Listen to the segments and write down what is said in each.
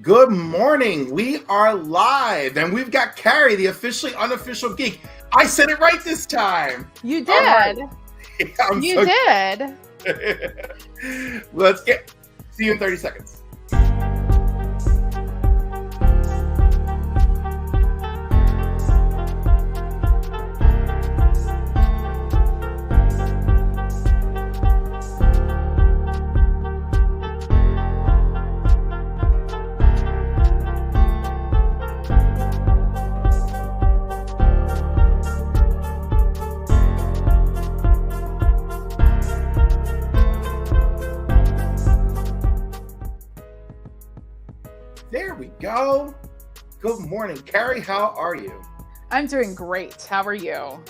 Good morning. We are live, and we've got Carrie, the officially unofficial geek. I said it right this time. You did. Right. You did. See you in 30 seconds. There we go. Good morning, Carrie. How are you? I'm doing great. How are you?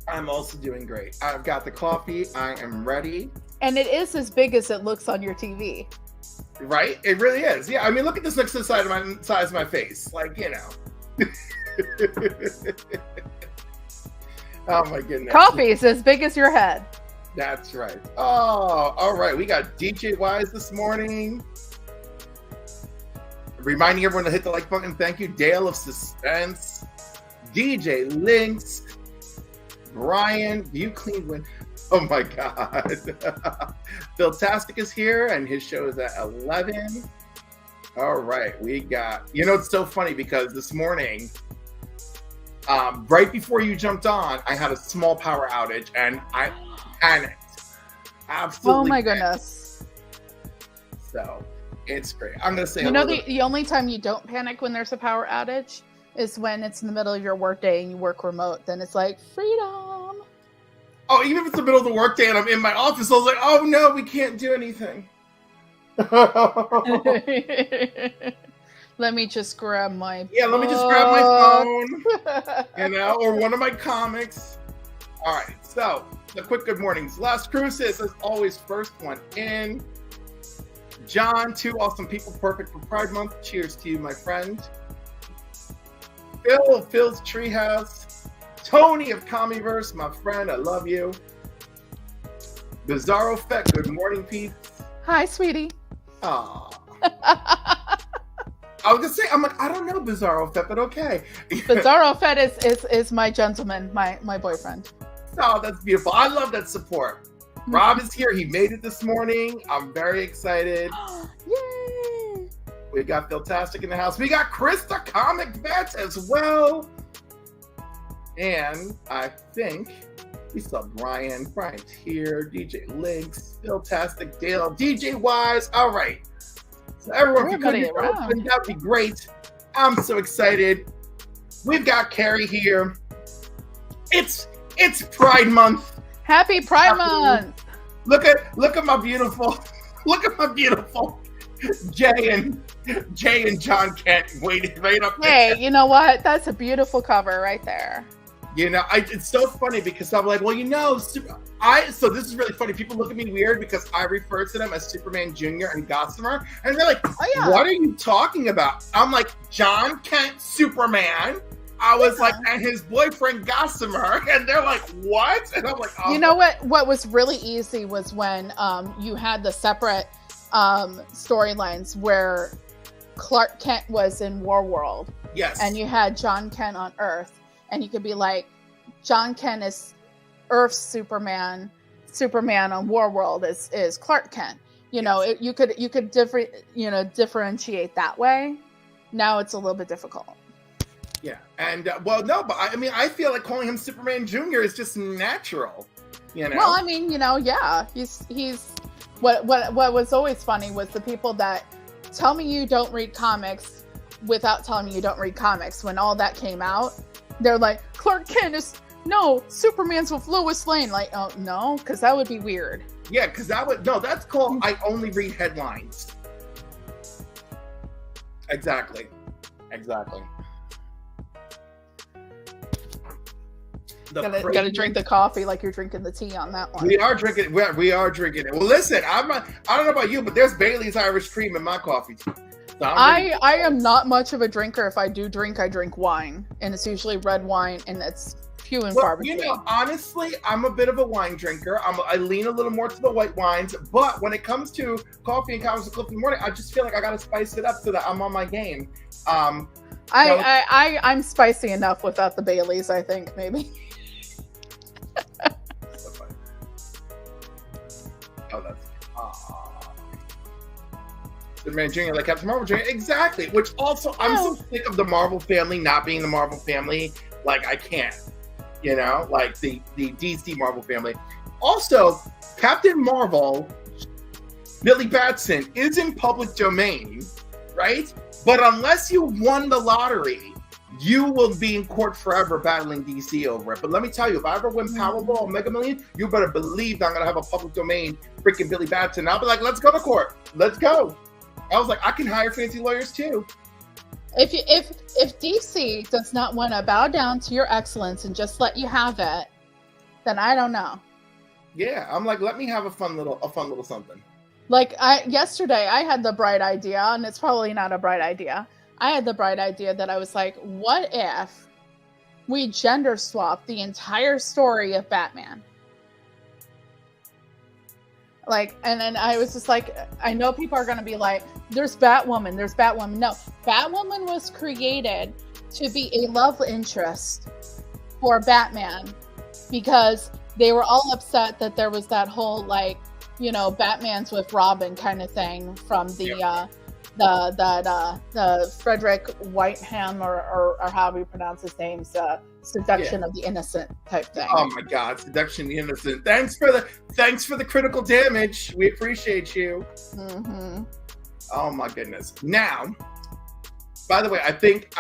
I'm also doing great. I've got the coffee. I am ready. And it is as big as it looks on your TV. Right? It really is. Yeah. I mean, look at this next to the size of my face. Like, you know. Oh my goodness. Coffee is as big as your head. That's right. Oh, all right. We got DJ Wise this morning. Reminding everyone to hit the like button. Thank you. Dale of Suspense. DJ Lynx. Brian. You clean win. Oh my God. Phil Tastic is here and his show is at 11. All right. We got, you know, it's so funny because this morning, right before you jumped on, I had a small power outage and I panicked. Absolutely. Oh my panicked. Goodness. So it's great. I'm going to say, you know, the only time you don't panic when there's a power outage is when it's in the middle of your workday and you work remote. Then it's like freedom. Oh, even if it's the middle of the workday and I'm in my office, I was like, oh no, we can't do anything. Let me just grab my Let me just grab my phone, you know, or one of my comics. All right, so the quick good mornings. Las Cruces is always first one in. John, 2 awesome people, perfect for Pride Month. Cheers to you, my friend. Phil's Treehouse. Tony of Commieverse, my friend, I love you. Bizarro Fett, good morning, Pete. Hi, sweetie. Aw. I was gonna say, I'm like, I don't know Bizarro Fett, but okay. Bizarro Fett is my gentleman, my boyfriend. Oh, that's beautiful. I love that support. Rob is here. He made it this morning. I'm very excited. Yay! We got Phil Tastic in the house. We got Krista Comic Vet as well. And I think we saw Brian. Brian's here. DJ Lynx, Phil Tastic, Dale, DJ Wise. All right. So everyone, if you could open, that'd be great. I'm so excited. We've got Carrie here. It's Pride Month. Happy Pride Month. Look at my beautiful Jay and John Kent waiting right up there. Hey, you know what? That's a beautiful cover right there. You know, it's so funny because I'm like, well, you know, so this is really funny. People look at me weird because I refer to them as Superman Jr. and Gossamer, and they're like, oh, yeah. What are you talking about? I'm like, John Kent Superman. I was like, and his boyfriend Gossamer, and they're like, what? And I'm like, oh. You know what was really easy was when you had the separate storylines where Clark Kent was in Warworld. Yes. And you had John Kent on Earth. And you could be like, John Kent is Earth's Superman. Superman on Warworld is Clark Kent. You know, you could differentiate that way. Now it's a little bit difficult. Yeah, and well, no, but I mean, I feel like calling him Superman Jr. is just natural. You know. Well, I mean, you know, yeah, he's what was always funny was the people that tell me you don't read comics without telling me you don't read comics. When all that came out, they're like, Clark Kent is Superman's with Lois Lane. Like, oh no, because that would be weird. Yeah, because that's called I only read headlines. Exactly. Gotta drink the coffee like you're drinking the tea on that one. We are drinking it. Well, listen, I don't know about you, but there's Bailey's Irish Cream in my coffee. So I am not much of a drinker. If I do drink, I drink wine, and it's usually red wine, and it's few and Well, far between. honestly, I'm a bit of a wine drinker. I lean a little more to the white wines, but when it comes to coffee and coffee with Cliff in the morning, I just feel like I gotta spice it up so that I'm on my game. I'm spicy enough without the Baileys, I think, maybe. Oh, that's Superman Jr. like Captain Marvel Jr. Exactly. Which also, I'm so sick of the Marvel family not being the Marvel family. Like, I can't. Like the DC Marvel family. Also, Captain Marvel, Billy Batson, is in public domain, right? But unless you won the lottery, you will be in court forever battling DC over it. But let me tell you, if I ever win Powerball or Mega Million, you better believe that I'm gonna have a public domain freaking Billy Batson. I'll be like, let's go to court. Let's go. I was like, I can hire fancy lawyers too. If DC does not want to bow down to your excellence and just let you have it, then I don't know. Yeah, I'm like, let me have a fun little something. Like yesterday, I had the bright idea, and it's probably not a bright idea. I had the bright idea that I was like, what if we gender swap the entire story of Batman? Like, and then I was just like, I know people are going to be like, there's Batwoman. No, Batwoman was created to be a love interest for Batman because they were all upset that there was that whole, like, Batman's with Robin kind of thing from the Frederick Whiteham or however you pronounce his name, seduction of the innocent type thing. Oh my God, seduction of the innocent. Thanks for the critical damage. We appreciate you. Mm-hmm. Oh my goodness. Now, by the way, I think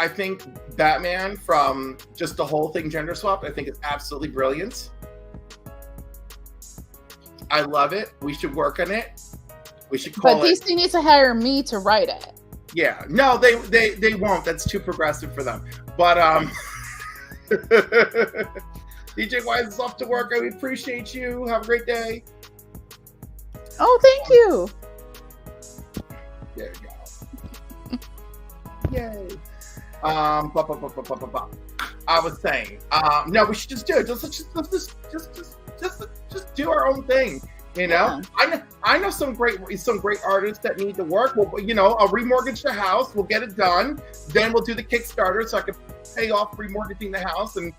Batman, from just the whole thing gender swap, I think it's absolutely brilliant. I love it. We should work on it. We should call it. But DC needs to hire me to write it. Yeah. No, they won't. That's too progressive for them. But DJ Wise is off to work. I appreciate you. Have a great day. Oh, thank you. There you go. Yay. I was saying, no, we should just do it. Just do our own thing. Yeah. I know some great artists that need to work. Well, I'll remortgage the house. We'll get it done. Then we'll do the Kickstarter so I can pay off remortgaging the house and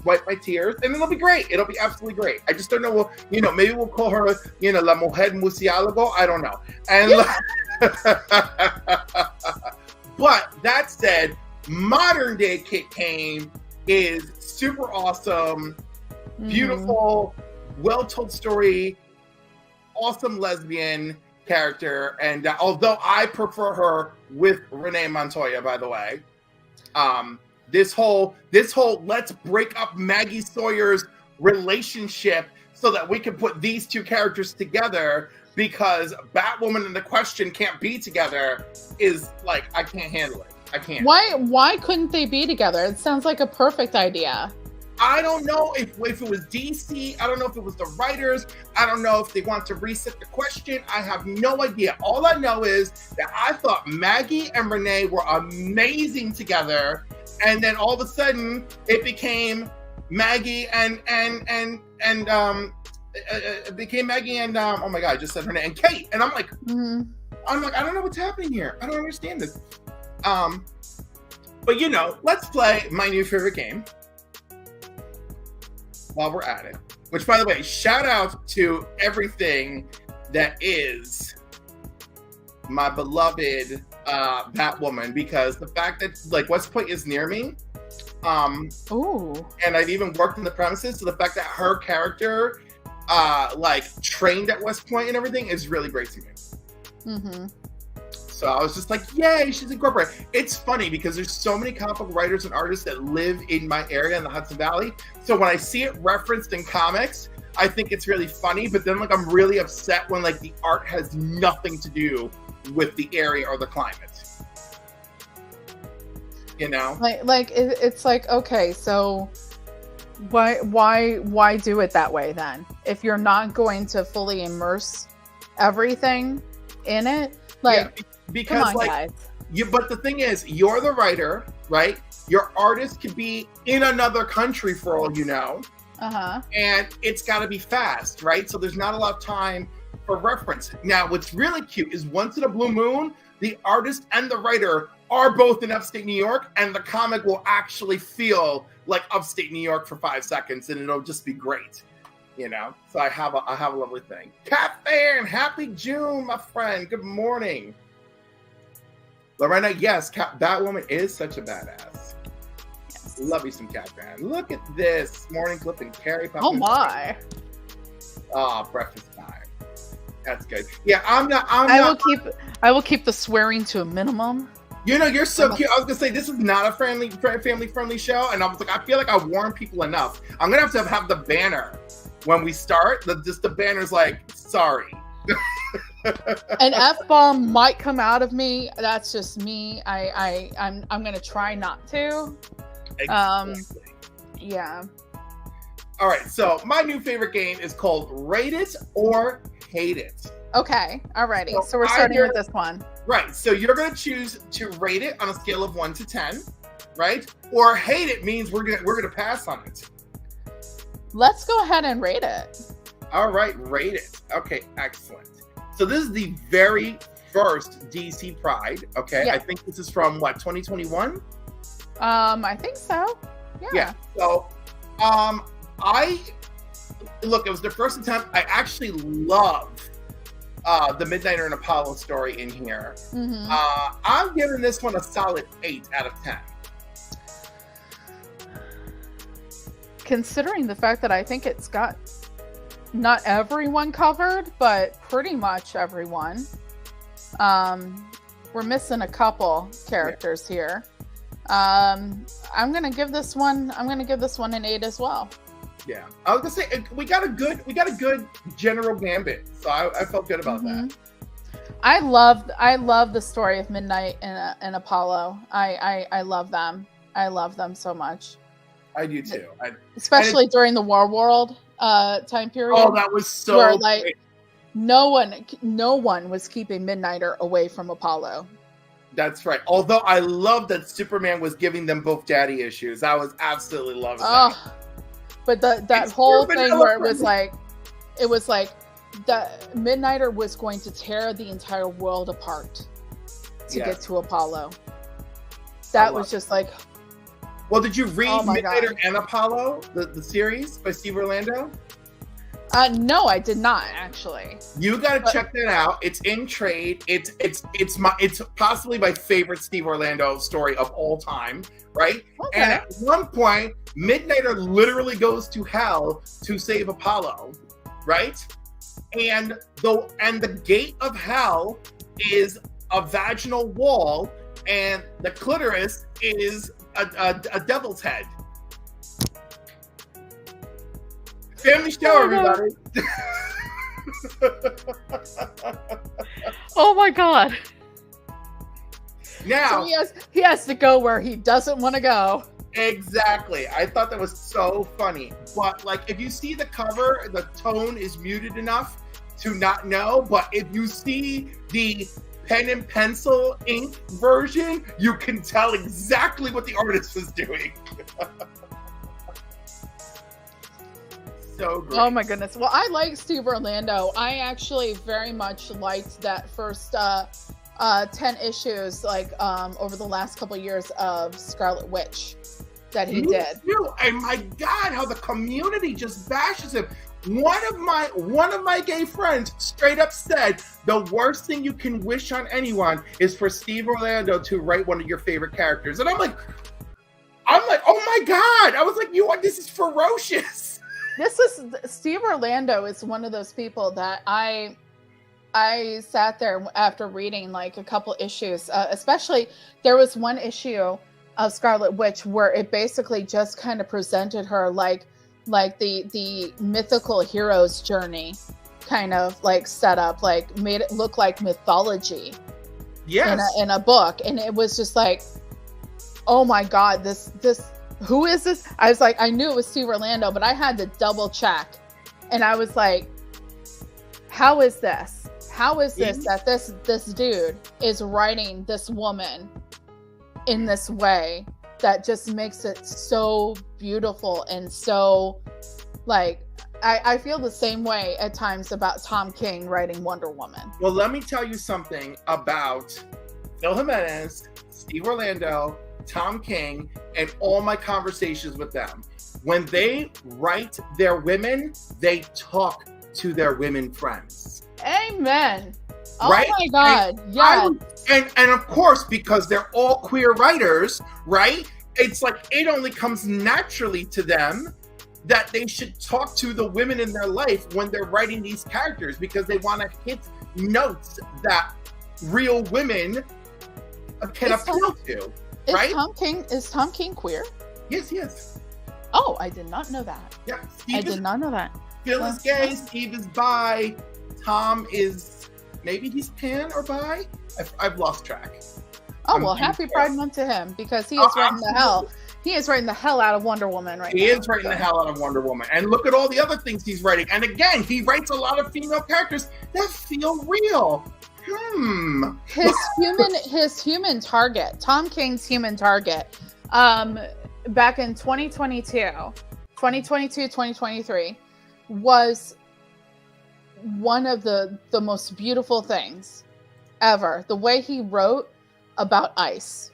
wipe my tears, and it'll be great. It'll be absolutely great. I just don't know. Maybe we'll call her, La Mujer Murciélago. I don't know. And but that said, modern day Kit Kane is super awesome, beautiful, well-told story, awesome lesbian character. And although I prefer her with Renee Montoya, by the way, this whole let's break up Maggie Sawyer's relationship so that we can put these two characters together because Batwoman and The Question can't be together is like, I can't handle it. I can't. Why couldn't they be together? It sounds like a perfect idea. I don't know if it was DC. I don't know if it was the writers. I don't know if they want to reset The Question. I have no idea. All I know is that I thought Maggie and Renee were amazing together, and then all of a sudden it became Maggie and it became Maggie and oh my God, I just said her name, and Kate, and I'm like, I don't know what's happening here. I don't understand this. But let's play my new favorite game while we're at it. Which, by the way, shout out to everything that is my beloved Batwoman, because the fact that West Point is near me, and I've even worked in the premises, so the fact that her character trained at West Point and everything is really great to me. So I was just like, yay, she's incorporated. It's funny because there's so many comic book writers and artists that live in my area in the Hudson Valley. So when I see it referenced in comics, I think it's really funny. But then I'm really upset when the art has nothing to do with the area or the climate. It's like, okay, so why do it that way then? If you're not going to fully immerse everything in it, because come on, guys. but the thing is, you're the writer, right? your artist could be in another country for all you know. And it's got to be fast, right? So there's not a lot of time for reference. Now, what's really cute is Once in a Blue Moon, the artist and the writer are both in upstate New York, and the comic will actually feel like upstate New York for 5 seconds, and it'll just be great, you know? So I have a lovely thing. Cat Fan, happy June, my friend. Good morning. Lorena, yes, Batwoman is such a badass. Yes. Love you some Cat Fan. Look at this morning clip and Carrie. Oh my. Oh, breakfast time. That's good. Yeah, I will keep the swearing to a minimum. You know, you're so cute. I was gonna say this is not a family-friendly show, and I was like, I feel like I warned people enough. I'm gonna have the banner when we start. The banner's like, sorry. An F-bomb might come out of me. That's just me. I'm gonna try not to. Exactly. Yeah. All right. So my new favorite game is called Rate It or Hate It. Okay. Alrighty. So we're starting with this one. Right. So you're gonna choose to rate it on a scale of 1 to 10, right? Or hate it means we're gonna pass on it. Let's go ahead and rate it. All right, rate it. Okay, excellent. So this is the very first DC Pride. Okay, yeah. I think this is from what, 2021? I think so. Yeah. So, it was the first attempt. I actually love the Midnighter and Apollo story in here. I'm giving this one a solid 8 out of 10. Considering the fact that I think it's got not everyone covered, but pretty much everyone. We're missing a couple characters here. I'm gonna give this one an 8 as well. Yeah, I was gonna say we got a good general gambit, so I felt good about that. I love the story of Midnight and Apollo. I love them. I love them so much. I do too. Especially during the War World time period. Oh, that was so where, great. like, no one was keeping Midnighter away from Apollo. That's right. Although I love that Superman was giving them both daddy issues. I was absolutely loving that. But that whole thing where it was like that Midnighter was going to tear the entire world apart to get to Apollo. That was just like. Well, did you read Midnighter and Apollo, the series by Steve Orlando? No, I did not actually. You got to check that out. It's in trade. It's possibly my favorite Steve Orlando story of all time, right? Okay. And at one point, Midnighter literally goes to hell to save Apollo, right? And the gate of hell is a vaginal wall, and the clitoris is a devil's head. Family show, everybody. Oh my god. Now so he has to go where he doesn't want to go. Exactly. I thought that was so funny. But like, if you see the cover, the tone is muted enough to not know. But if you see the pen and pencil ink version, you can tell exactly what the artist was doing. So great. Oh my goodness. Well, I like Steve Orlando. I actually very much liked that first 10 issues, like over the last couple years of Scarlet Witch that he did. And my God, how the community just bashes him. One of my gay friends straight up said the worst thing you can wish on anyone is for Steve Orlando to write one of your favorite characters. And I'm like, oh my God. I was like, this is ferocious. Steve Orlando is one of those people that I sat there after reading like a couple issues, especially there was one issue of Scarlet Witch where it basically just kind of presented her like the mythical hero's journey kind of like set up, like made it look like mythology. Yes. In a book. And it was just like, oh my God, this who is this? I was like, I knew it was Steve Orlando, but I had to double check. And I was like, how is this? How is this that this dude is writing this woman in this way that just makes it so beautiful and so like I feel the same way at times about Tom King writing Wonder Woman. Well, let me tell you something about Phil Jimenez, Steve Orlando, Tom King, and all my conversations with them. When they write their women, they talk to their women friends. Amen. Right? Oh my God. Yeah. And of course, because they're all queer writers, right? It's like it only comes naturally to them that they should talk to the women in their life when they're writing these characters, because they want to hit notes that real women can appeal to. Right? Is Tom King queer? Yes, he is. Oh, I did not know that. Yeah, I did not know that. Phil is gay, Steve is bi, Tom is, maybe he's pan or bi? I've lost track. Oh, well, happy Pride Month to him, because he is writing the hell. He is writing the hell out of Wonder Woman right now. He is writing the hell out of Wonder Woman. And look at all the other things he's writing. And again, he writes a lot of female characters that feel real. His human target, Tom King's human target, back in 2023, was one of the most beautiful things ever. The way he wrote about ice.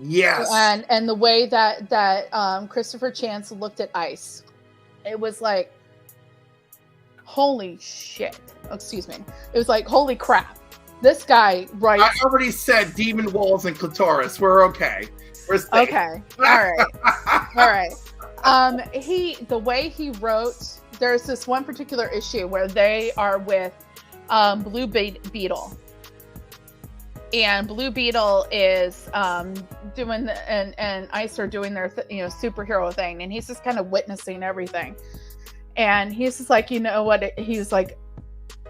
Yes. And the way that Christopher Chance looked at ice. It was like, holy shit. Oh, excuse me. It was like, holy crap. This guy writes... I already said demon walls and clitoris. We're okay. We're safe. Okay. All right. All right. The way he wrote, there's this one particular issue where they are with Blue Beetle. And Blue Beetle is doing and Ice are doing their superhero thing, and he's just kind of witnessing everything. And he's just like, you know what? He's like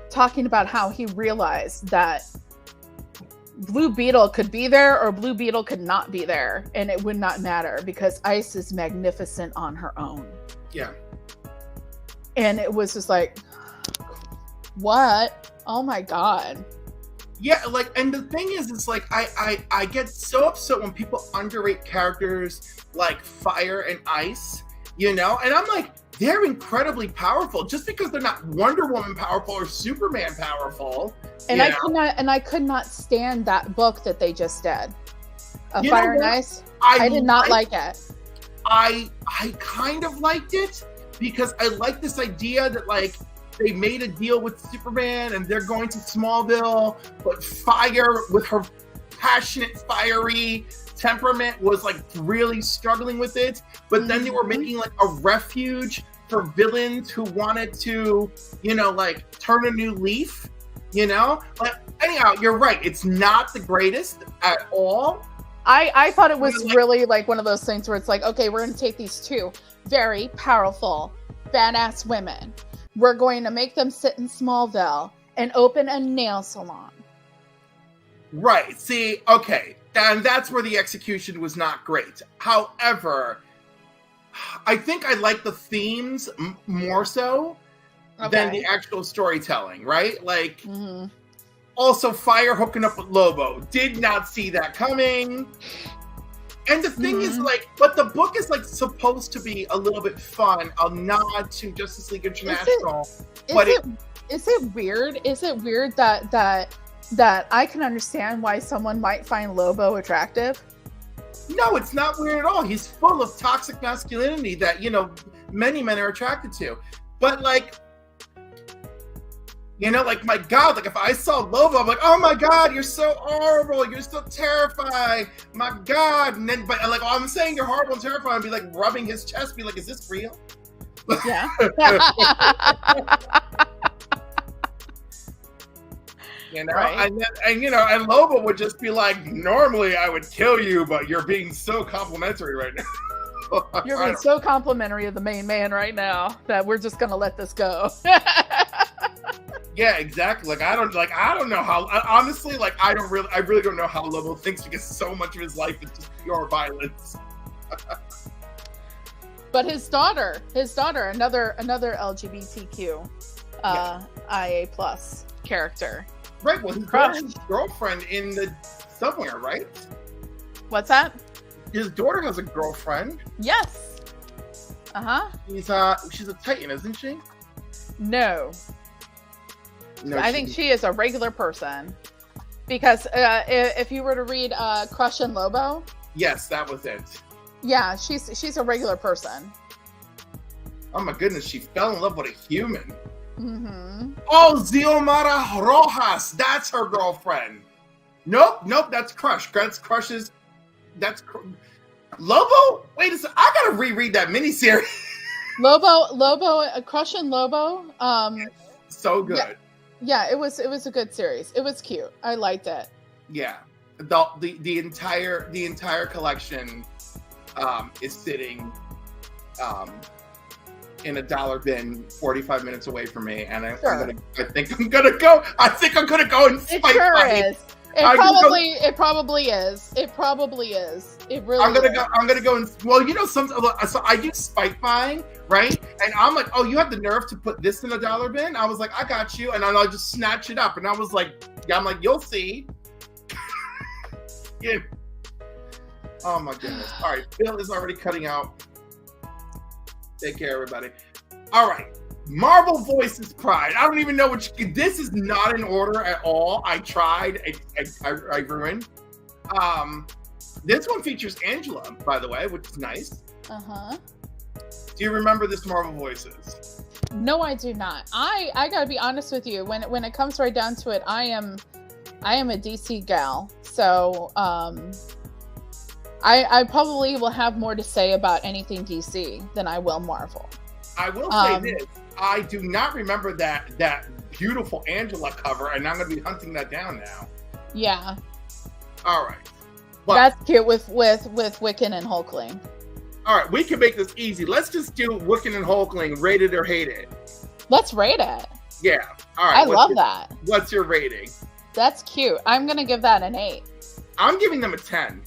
talking about how he realized that Blue Beetle could be there or Blue Beetle could not be there, and it would not matter because Ice is magnificent on her own. Yeah. And it was just like, what? Oh my God. Yeah, like, and the thing is, it's like, I get so upset when people underrate characters like Fire and Ice, and I'm like, they're incredibly powerful. Just because they're not Wonder Woman powerful or Superman powerful. And I could not stand that book that they just did. Fire and Ice. I did not like it. I kind of liked it because I like this idea that like they made a deal with Superman and they're going to Smallville, but Fire, with her passionate, fiery temperament, was like really struggling with it. But then they were making like a refuge for villains who wanted to, like turn a new leaf, But anyhow, you're right. It's not the greatest at all. I thought it was really like one of those things where it's like, okay, we're going to take these two very powerful, badass women. We're going to make them sit in Smallville and open a nail salon. Right. See, okay. And that's where the execution was not great. However, I think I like the themes more so than the actual storytelling, right? Like, also Fire hooking up with Lobo. Did not see that coming. And the thing is, like, but the book is, like, supposed to be a little bit fun, a nod to Justice League International. Is it weird? Is it weird that I can understand why someone might find Lobo attractive? No, it's not weird at all. He's full of toxic masculinity that, many men are attracted to. But, like, like, my God, like, if I saw Lobo, I'm like, oh my God, you're so horrible. You're so terrifying. My God. And then, but, like, I'm saying you're horrible and terrifying, I'd be, like, rubbing his chest, be like, is this real? Yeah. Right. And Lobo would just be like, normally I would kill you, but you're being so complimentary right now. You're being so complimentary of the main man right now that we're just gonna let this go. Yeah, exactly. Like I don't know how. Honestly, like I really don't know how Lobo thinks, because so much of his life is just pure violence. But his daughter, another LGBTQ, IA plus character. Right. Well, his girlfriend in the somewhere, right? What's that? his daughter has a girlfriend. Yes. She's a Titan, isn't she? No. No, I think she is a regular person. Because if you were to read Crush and Lobo. Yes, that was it. Yeah, she's a regular person. Oh my goodness, she fell in love with a human. Mm-hmm. Oh, Xiomara Rojas, that's her girlfriend. Nope, that's Crush. Lobo? Wait a second, I gotta reread that miniseries. Lobo, Crush and Lobo. So good. Yeah, it was a good series. It was cute. I liked it. Yeah, the entire collection is sitting in a dollar bin 45 minutes away from me, and I think I'm gonna go and it sure is. It probably is. It really I'm gonna go and, well, you know, so I do spike buying, right? And I'm like, oh, you have the nerve to put this in a dollar bin? I was like, I got you. And then I'll just snatch it up. And I was like, yeah, I'm like, you'll see. Yeah. Oh my goodness. All right, Bill is already cutting out. Take care, everybody. All right. Marvel Voices Pride. I don't even know this is not in order at all. I tried. I ruined. This one features Angela, by the way, which is nice. Uh-huh. Do you remember this Marvel Voices? No, I do not. I gotta be honest with you. When it comes right down to it, I am a DC gal. So I probably will have more to say about anything DC than I will Marvel. I will say this. I do not remember that beautiful Angela cover, and I'm going to be hunting that down now. Yeah. All right. But, that's cute with Wiccan and Hulkling. All right, we can make this easy. Let's just do Wiccan and Hulkling, rate it or hate it. Let's rate it. Yeah. All right. I love that. What's your rating? That's cute. I'm going to give that an 8. I'm giving them a 10.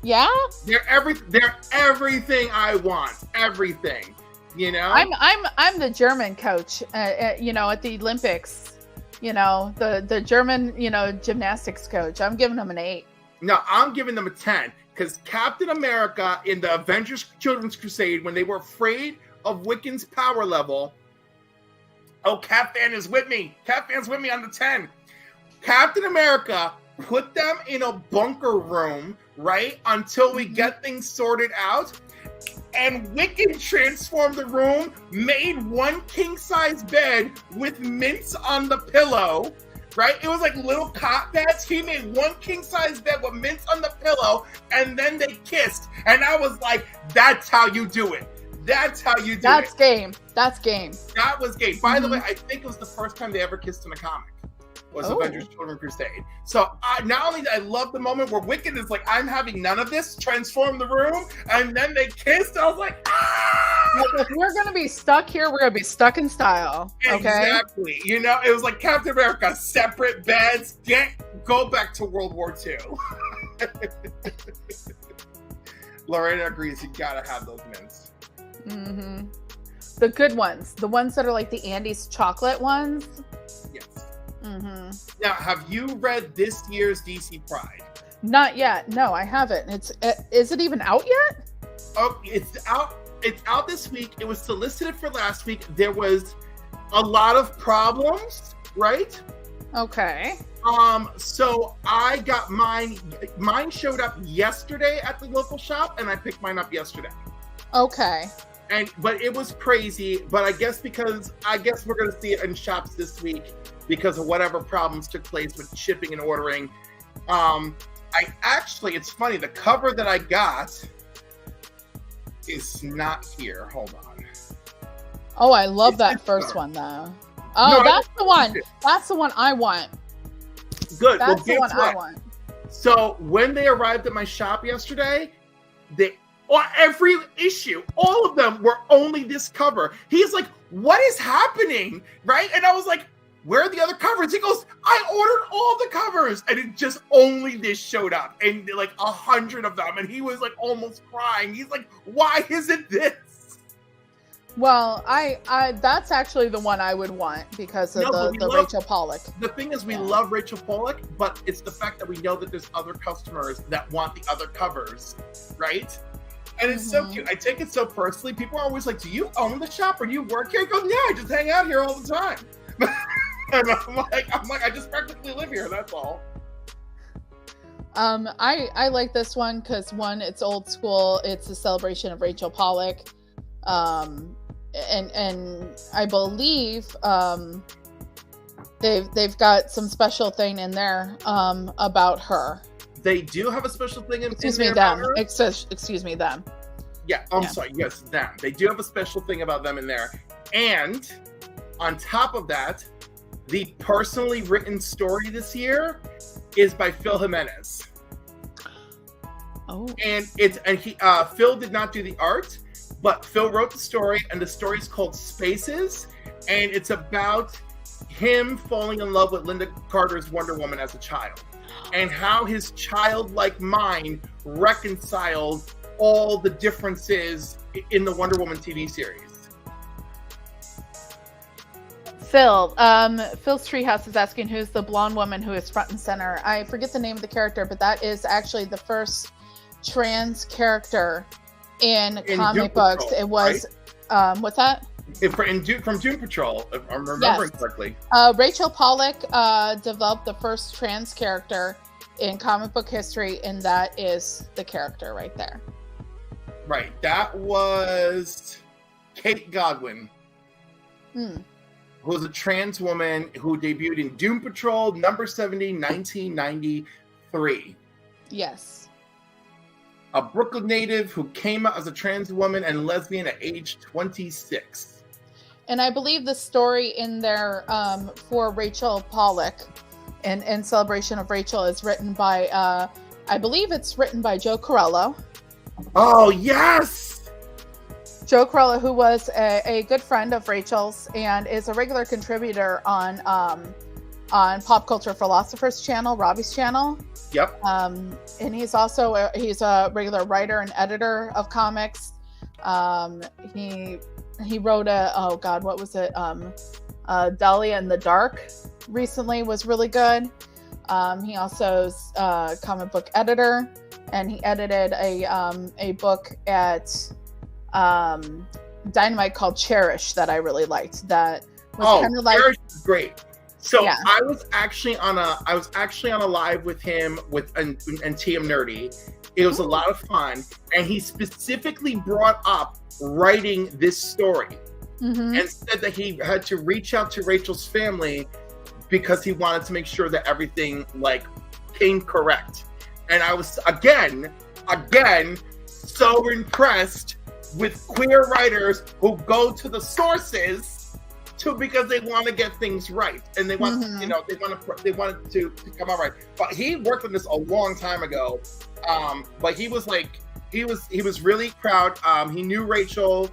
Yeah? They're everything I want. Everything. You know, I'm the German coach, you know, at the Olympics, you know, the German, you know, gymnastics coach. I'm giving them an 8. No, I'm giving them a 10 because Captain America in the Avengers Children's Crusade, when they were afraid of Wiccan's power level. Oh, Cap Fan is with me. Cap Fan's with me on the 10. Captain America put them in a bunker room, right, until we get things sorted out. And Wiccan transformed the room, made one king-size bed with mints on the pillow, right? It was like little cot beds. He made one king-size bed with mints on the pillow, and then they kissed. And I was like, that's how you do it. That's how you do it. That's game. That's game. That was game. By the way, I think it was the first time they ever kissed in a comic. Was Avengers Children's Crusade. So not only did I love the moment where Wiccan is like, I'm having none of this, transform the room, and then they kissed, I was like, ah! If we're going to be stuck here, we're going to be stuck in style. Okay? Exactly. You know, it was like Captain America, separate beds, go back to World War II. Lorena agrees, you gotta have those mints. Mm-hmm. The good ones. The ones that are like the Andes chocolate ones. Yes. Mm-hmm. Now, have you read this year's DC Pride? Not yet. No, I haven't. Is it even out yet? Oh, it's out. It's out this week. It was solicited for last week. There was a lot of problems, right? Okay. So I got mine. Mine showed up yesterday at the local shop, and I picked mine up yesterday. Okay. But it was crazy. But I guess we're gonna see it in shops this week because of whatever problems took place with shipping and ordering. It's funny. The cover that I got is not here. Hold on. Oh, I love that first one though. Oh, no, that's the one. That's the one I want. Good. That's the one I want. So when they arrived at my shop yesterday, every issue, all of them were only this cover. He's like, what is happening? Right? And I was like, where are the other covers? He goes, I ordered all the covers. And it just only this showed up. And like 100 of them. And he was like almost crying. He's like, why isn't this? Well, I that's actually the one I would want because of the Rachel Pollack. The thing is, we love Rachel Pollack, but it's the fact that we know that there's other customers that want the other covers, right? And it's so cute. I take it so personally. People are always like, "Do you own the shop or do you work here?" I go, "Yeah, I just hang out here all the time." And I'm like, I just practically live here. That's all. I like this one because one, it's old school. It's a celebration of Rachel Pollack. And I believe they've got some special thing in there about her. They do have a special thing in excuse there me them. about her? Excuse me them. Yeah, I'm sorry. Yes, them. They do have a special thing about them in there. And on top of that, the personally written story this year is by Phil Jimenez. Oh. And Phil did not do the art, but Phil wrote the story, and the story is called Spaces, and it's about him falling in love with Linda Carter's Wonder Woman as a child, and how his childlike mind reconciled all the differences in the Wonder Woman TV series. Phil's Treehouse is asking who's the blonde woman who is front and center. I forget the name of the character, but that is actually the first trans character in comic books. Patrol, it was right? What's that? From Doom Patrol, if I'm remembering correctly. Rachel Pollack developed the first trans character in comic book history, and that is the character right there. Right, that was Kate Godwin, who was a trans woman who debuted in Doom Patrol number 70, 1993. Yes. A Brooklyn native who came out as a trans woman and lesbian at age 26. And I believe the story in there for Rachel Pollack and in celebration of Rachel is written by, I believe it's written by Joe Corello. Oh, yes! Joe Corello, who was a good friend of Rachel's and is a regular contributor on Pop Culture Philosopher's channel, Robbie's channel. Yep. And he's also he's a regular writer and editor of comics. He wrote what was it? Dahlia in the Dark recently was really good. He also is a comic book editor, and he edited a book at Dynamite called Cherish that I really liked. That was kind of like Cherish is great. So yeah. I was actually on a live with him and TM Nerdy. It was a lot of fun, and he specifically brought up writing this story and said that he had to reach out to Rachel's family because he wanted to make sure that everything came correct. And I was again so impressed with queer writers who go to the sources because they want to get things right, and they want they want it to come out right. But he worked on this a long time ago. But he was really proud. He knew Rachel.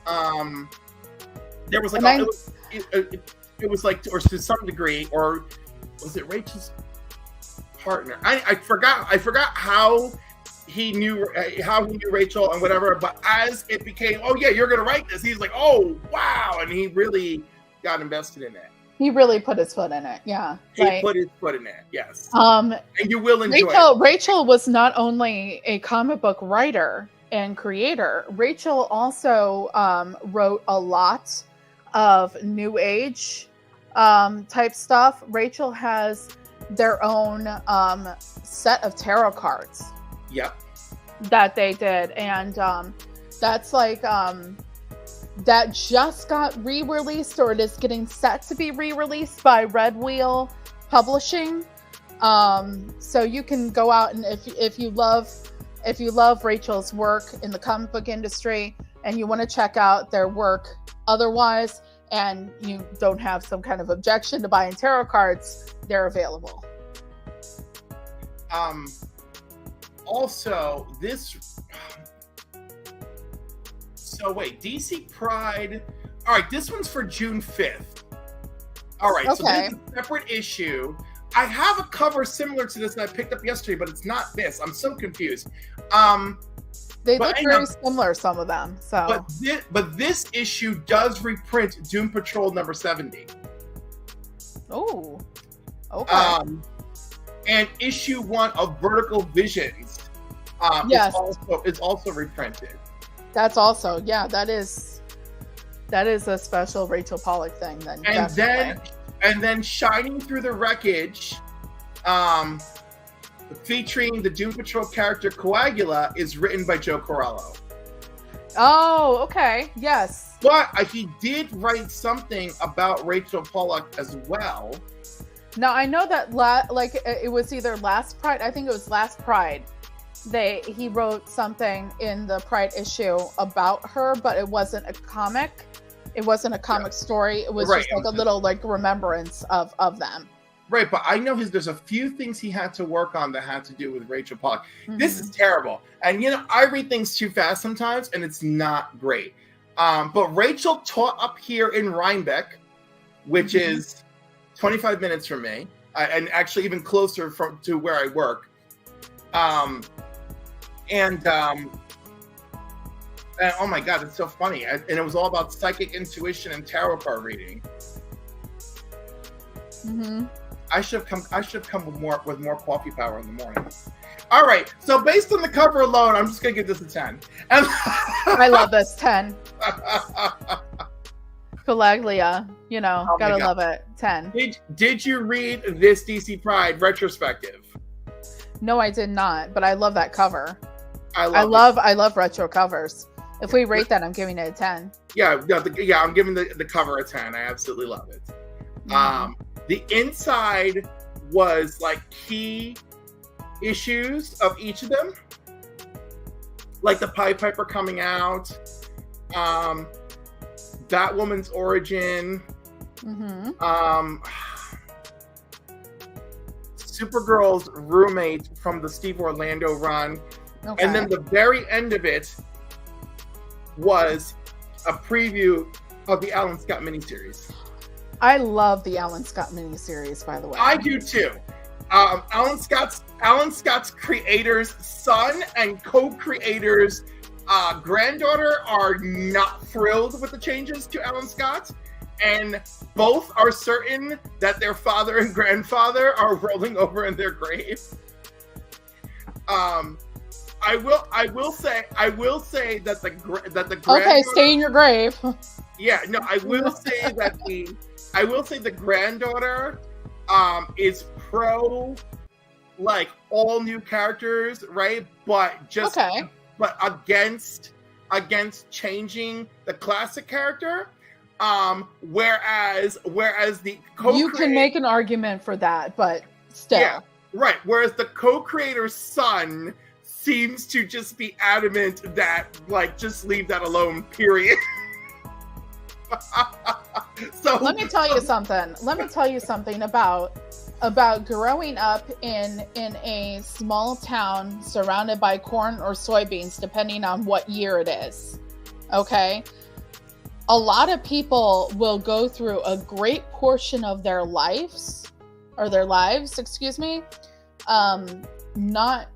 There was it was or to some degree, or was it Rachel's partner? I forgot how he knew Rachel and whatever. But as it became, oh yeah, you're gonna write this, he's like, oh wow, and he really got invested in it. He really put his foot in it. Yeah. He put his foot in it. Yes. And you will enjoy it. Rachel was not only a comic book writer and creator. Rachel also wrote a lot of new age type stuff. Rachel has their own set of tarot cards. Yep. That they did, and that's that just got re-released, or it is getting set to be re-released by Red Wheel Publishing. So you can go out, and if you love Rachel's work in the comic book industry and you want to check out their work otherwise, and you don't have some kind of objection to buying tarot cards, they're available. Also, so wait, DC Pride. All right, this one's for June 5th. All right, So this is a separate issue. I have a cover similar to this that I picked up yesterday, but it's not this. I'm so confused. They look very similar, some of them. So, but this issue does reprint Doom Patrol number 70. Oh, okay. And issue 1 of Vertical Visions, yes, is also reprinted. That's also, yeah, that is a special Rachel Pollack thing. And then Shining Through the Wreckage, featuring the Doom Patrol character Coagula, is written by Joe Corallo. Oh, okay, yes. But he did write something about Rachel Pollack as well. Now I know that it was either last Pride. I think it was last Pride. He wrote something in the Pride issue about her, but it wasn't a comic. It wasn't a comic story. It was just like a little like remembrance of them. Right, but I know there's a few things he had to work on that had to do with Rachel Pollack. Mm-hmm. This is terrible. And, I read things too fast sometimes, and it's not great. But Rachel taught up here in Rhinebeck, which is 25 minutes from me, and actually even closer to where I work. And oh my God, it's so funny. And it was all about psychic intuition and tarot card reading. Mm-hmm. I should have come with more coffee power in the morning. All right. So based on the cover alone, I'm just gonna give this a 10. I love this 10. Colaglia, gotta love it. 10. Did you read this DC Pride retrospective? No, I did not, but I love that cover. I love retro covers. If we rate that, I'm giving it a 10. Yeah, I'm giving the cover a 10. I absolutely love it. Mm-hmm. The inside was like key issues of each of them, like the Pied Piper coming out, Batwoman's origin, Supergirl's roommate from the Steve Orlando run, and then the very end of it was a preview of the Alan Scott miniseries. I love the Alan Scott miniseries, by the way. I do too. Alan Scott's creator's son and co-creator's granddaughter are not thrilled with the changes to Alan Scott, and both are certain that their father and grandfather are rolling over in their grave. I will say that the granddaughter, okay, stay in your grave. Yeah, no, I will say the granddaughter is pro like all new characters, right? But against changing the classic character. Whereas the co-creator, you can make an argument for that, but still. Yeah, right. Whereas the co-creator's son seems to just be adamant that just leave that alone, period. So let me tell you something about growing up in a small town surrounded by corn or soybeans, depending on what year it is. Okay. A lot of people will go through a great portion of their lives, not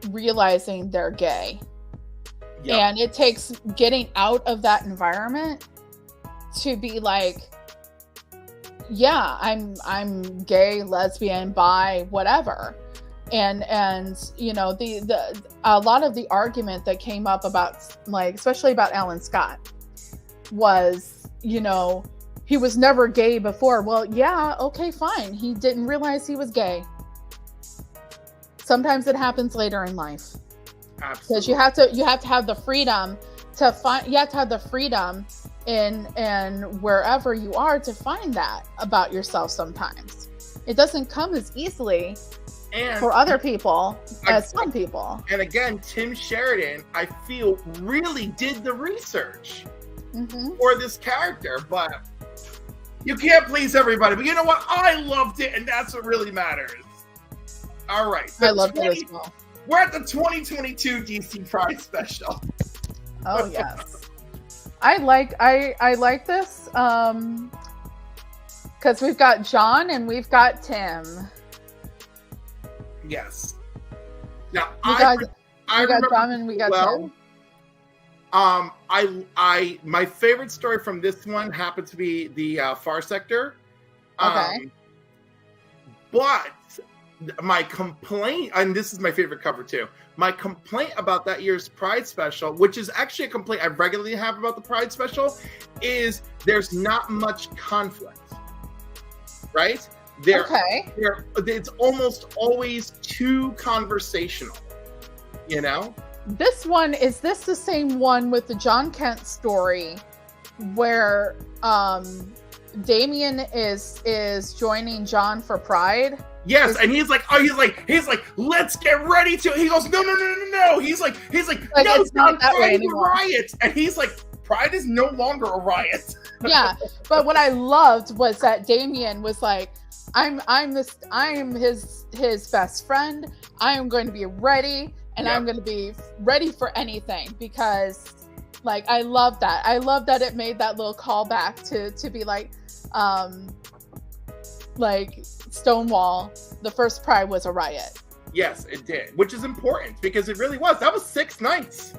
realizing they're gay. Yep. And it takes getting out of that environment to be like, yeah, I'm gay, lesbian, bi, whatever. And the a lot of the argument that came up about, like, especially about Alan Scott, was, he was never gay before. Well, yeah, okay, fine. He didn't realize he was gay. Sometimes it happens later in life. Absolutely. Because you have to have the freedom to find. You have to have the freedom in wherever you are to find that about yourself. Sometimes it doesn't come as easily for other people as some people. And again, Tim Sheridan, I feel, really did the research for this character, but you can't please everybody. But you know what? I loved it, and that's what really matters. All right. I loved it as well. We're at the 2022 DC Pride special. Oh yes. I like this because we've got John and we've got Tim. Yes. Now we got John and we got Tim. My favorite story from this one happened to be the Far Sector. Okay. But my complaint, and this is my favorite cover too, my complaint about that year's Pride special, which is actually a complaint I regularly have about the Pride special, is there's not much conflict, right? It's almost always too conversational, you know? This one, is this the same one with the John Kent story where Damien is joining John for Pride? Yes, and he's like, let's get ready to. He goes, no. He's like, no, it's not that way anymore. Riot, and he's like, Pride is no longer a riot. Yeah, but what I loved was that Damien was like, I'm his best friend. I am going to be ready, and I'm going to be ready for anything, because like I love that. I love that it made that little callback to be like Stonewall, the first Pride was a riot. Yes, it did, which is important because it really was. That was 6 nights.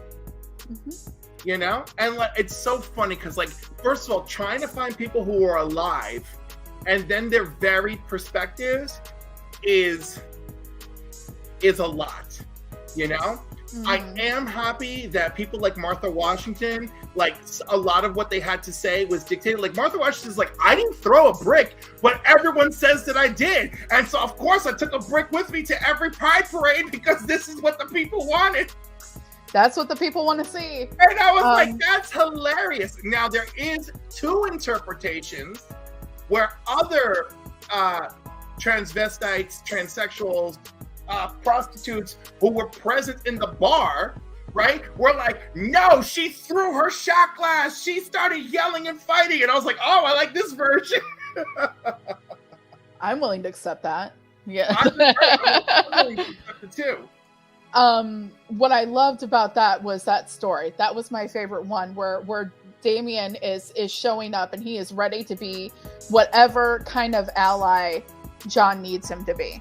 Mm-hmm. You know, and like it's so funny because, like, first of all, trying to find people who are alive and then their varied perspectives is a lot. You know, mm-hmm. I am happy that people like Martha Washington, like a lot of what they had to say was dictated. Like Martha Washington's like, I didn't throw a brick, but everyone says that I did, and so of course I took a brick with me to every Pride parade because this is what the people wanted. That's what the people want to see. And I was like, that's hilarious. Now, there is 2 interpretations where other transvestites, transsexuals, prostitutes who were present in the bar, right, were like, no, she threw her shot glass. She started yelling and fighting. And I was like, oh, I like this version. I'm willing to accept that. Yeah. I'm willing to accept it too. What I loved about that was that story. That was my favorite one, where Damien is showing up and he is ready to be whatever kind of ally John needs him to be.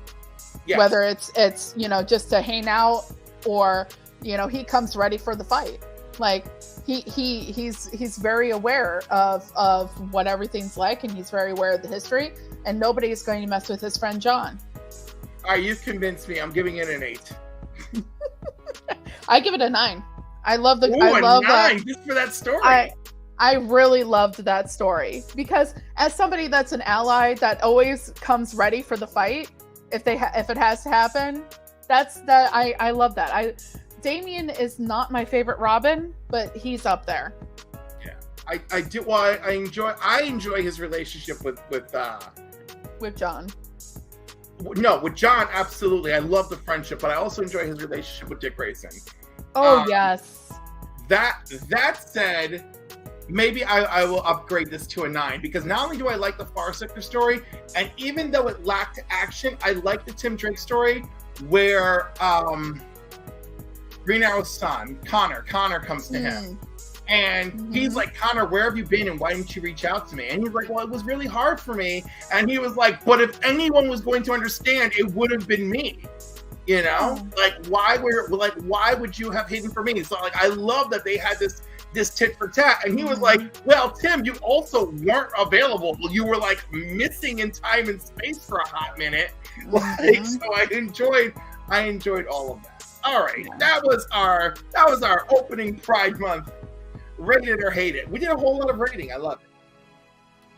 Yes. Whether it's you know, just to hang out, or you know, he comes ready for the fight. Like he's very aware of what everything's like, and he's very aware of the history, and nobody is going to mess with his friend John. All right, you've convinced me. I'm giving it an 8. I give it a 9. I love the. Ooh, I love 9 just for that story. I really loved that story because as somebody that's an ally that always comes ready for the fight, if it has to happen, I love that. Damien is not my favorite Robin, but he's up there. Yeah, I do. Well, I enjoy his relationship with John. No, with John, absolutely. I love the friendship, but I also enjoy his relationship with Dick Grayson. Oh, yes. That said, maybe I will upgrade this to a 9, because not only do I like the Far Sector story, and even though it lacked action, I like the Tim Drake story where Green Arrow's son, Connor comes to him. And he's like, Connor, where have you been and why didn't you reach out to me? And he's like, well, it was really hard for me. And he was like, but if anyone was going to understand, it would have been me. You know, like why would you have hidden from me? So like, I love that they had this tit for tat. And he was like, well, Tim, you also weren't available. You were like missing in time and space for a hot minute. Like, so I enjoyed all of that. All right, that was our opening Pride Month. Rate it or hate it. We did a whole lot of rating. I love it.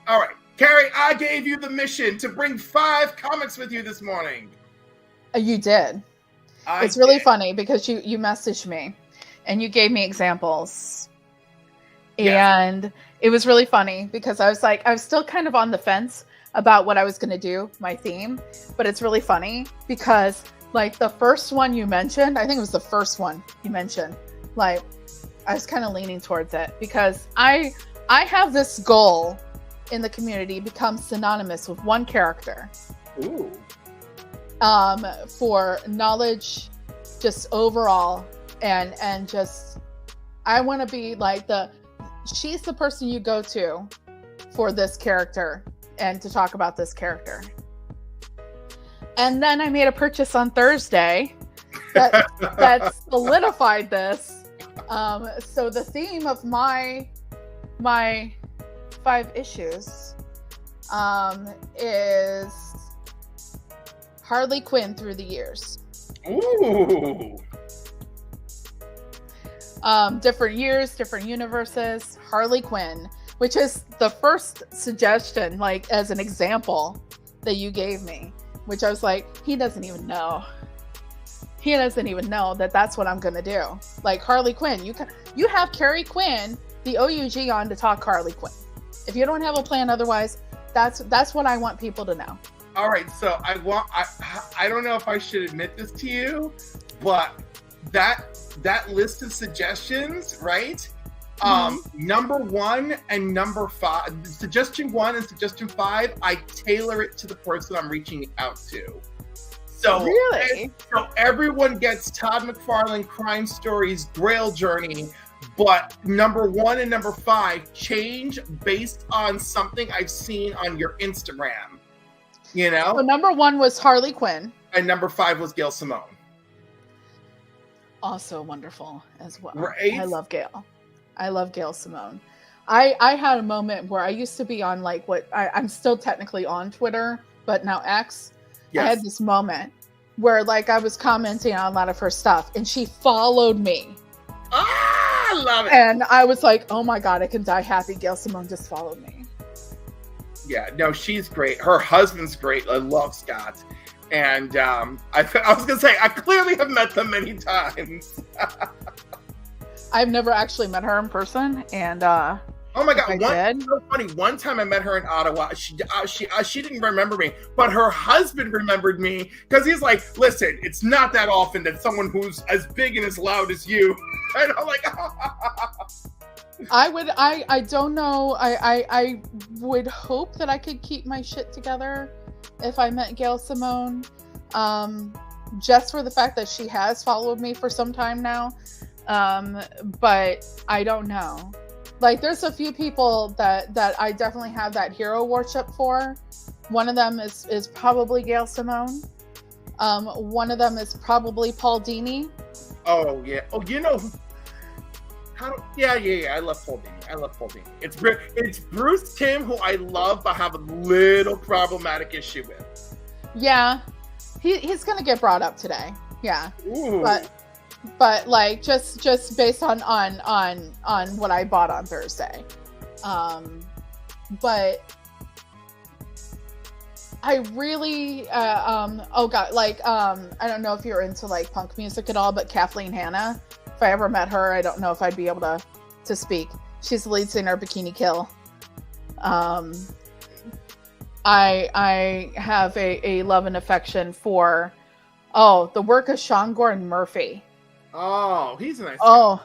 All right, Carrie, I gave you the mission to bring 5 comics with you this morning. You did. It's really funny because you messaged me and you gave me examples. Yes. And it was really funny because I was still kind of on the fence about what I was going to do, my theme. But it's really funny because like the first one you mentioned, I think it was the first one you mentioned, like I was kind of leaning towards it because I have this goal in the community become synonymous with one character. Ooh. For knowledge, just overall, and just I want to be like she's the person you go to for this character and to talk about this character. And then I made a purchase on Thursday that solidified this. So the theme of my 5 issues is Harley Quinn through the years. Ooh. Different years, different universes, Harley Quinn, which is the first suggestion, like as an example that you gave me, which I was like, he doesn't even know. He doesn't even know that that's what I'm going to do. Like Harley Quinn, you have Carrie Quinn, the OUG, on to talk Harley Quinn. If you don't have a plan otherwise, that's what I want people to know. All right, so I don't know if I should admit this to you, but that list of suggestions, right? Number 1 and number 5, suggestion 1 and suggestion 5, I tailor it to the person I'm reaching out to. So, really? So everyone gets Todd McFarlane Crime Stories Grail Journey, but number 1 and number 5 change based on something I've seen on your Instagram. You know? So number 1 was Harley Quinn. And number 5 was Gail Simone. Also wonderful as well. Right? I love Gail. I love Gail Simone. I had a moment where I used to be on like I'm still technically on Twitter, but now X. Yes. I had this moment where like I was commenting on a lot of her stuff and she followed me. Ah, I love it. And I was like, oh my God, I can die happy. Gail Simone just followed me. Yeah, no, she's great. Her husband's great. I love Scott. And I was going to say, I clearly have met them many times. I've never actually met her in person. And oh my God, so funny. One time I met her in Ottawa. She didn't remember me, but her husband remembered me because he's like, listen, it's not that often that someone who's as big and as loud as you. And I'm like, I don't know. I would hope that I could keep my shit together if I met Gail Simone, just for the fact that she has followed me for some time now. But I don't know. Like, there's a few people that I definitely have that hero worship for. One of them is probably Gail Simone. One of them is probably Paul Dini. Oh yeah. Oh, you know. Yeah. I love Paul Dini. It's Bruce Timm, who I love, but have a little problematic issue with. Yeah, he's gonna get brought up today. Yeah. Ooh. But like just based on what I bought on Thursday, but I really oh God, like I don't know if you're into like punk music at all, but Kathleen Hanna. If I ever met her, I don't know if I'd be able to speak. She's the lead singer of Bikini Kill. I have a love and affection for the work of Sean Gordon Murphy. Oh, he's a nice guy.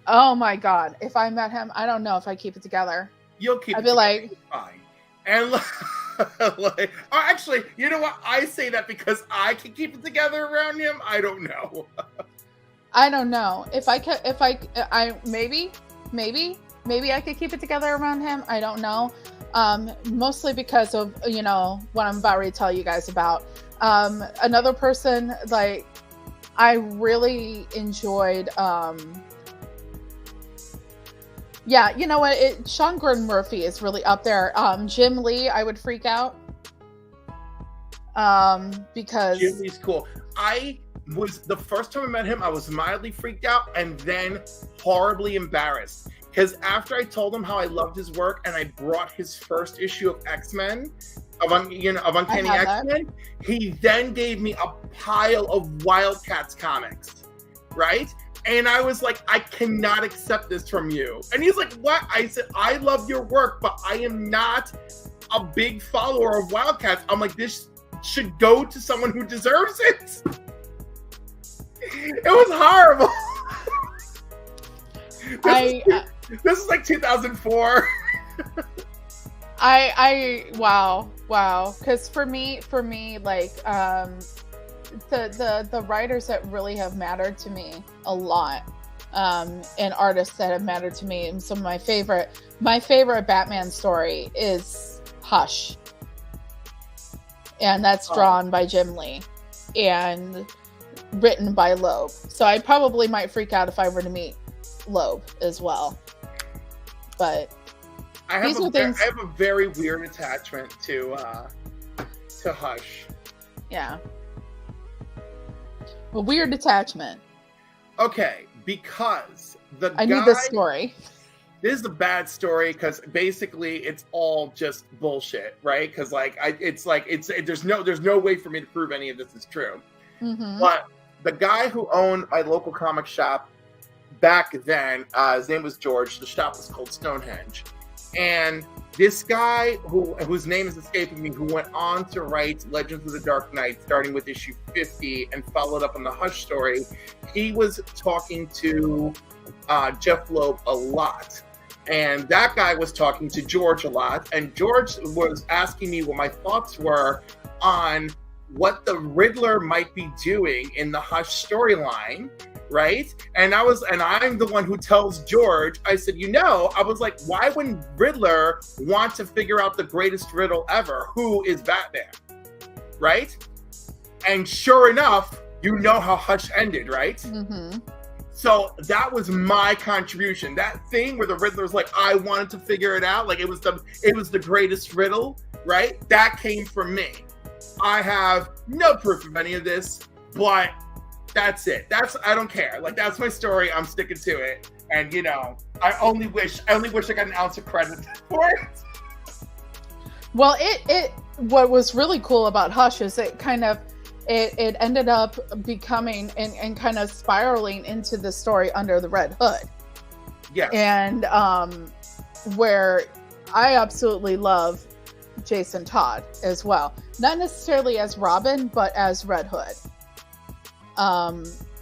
Oh my God. If I met him, I don't know if I keep it together. You'll keep I'd it be together. like, fine. And like, actually, you know what? I say that because I can keep it together around him. I don't know. I don't know if maybe I could keep it together around him. I don't know. Mostly because of, what I'm about to tell you guys about. Another person, like, I really enjoyed, yeah, you know what? Sean Gordon Murphy is really up there. Jim Lee, I would freak out. Because Jim Lee's cool. The first time I met him, I was mildly freaked out and then horribly embarrassed. Because after I told him how I loved his work and I brought his first issue of X-Men, of Uncanny X-Men, he then gave me a pile of Wildcats comics, right? And I was like, I cannot accept this from you. And he's like, what? I said, I love your work, but I am not a big follower of Wildcats. I'm like, this should go to someone who deserves it. It was horrible. This is like 2004. Wow. Because for me, like, the writers that really have mattered to me a lot, and artists that have mattered to me, and some of my favorite Batman story is Hush, and that's drawn by Jim Lee, and written by Loeb. So I probably might freak out if I were to meet Loeb as well. But I have a very weird attachment to Hush. Yeah. A weird attachment. Okay, because I need this story. This is a bad story because basically it's all just bullshit, right? Because there's no way for me to prove any of this is true. Mm-hmm. But the guy who owned my local comic shop back then, his name was George. The shop was called Stonehenge, and this guy whose name is escaping me, who went on to write Legends of the Dark Knight, starting with issue 50 and followed up on the Hush story. He was talking to Jeff Loeb a lot. And that guy was talking to George a lot. And George was asking me what my thoughts were on what the Riddler might be doing in the Hush storyline, right? And I'm the one who tells George, I said, I was like, why wouldn't Riddler want to figure out the greatest riddle ever? Who is Batman, right? And sure enough, how Hush ended, right? Mm-hmm. So that was my contribution. That thing where the Riddler's like, I wanted to figure it out. Like it was the greatest riddle, right? That came from me. I have no proof of any of this, but that's it. I don't care. Like that's my story. I'm sticking to it. And I only wish I got an ounce of credit for it. Well, what was really cool about Hush is it ended up becoming and kind of spiraling into the story Under the Red Hood. Yes. And where I absolutely love Jason Todd as well. Not necessarily as Robin, but as Red Hood.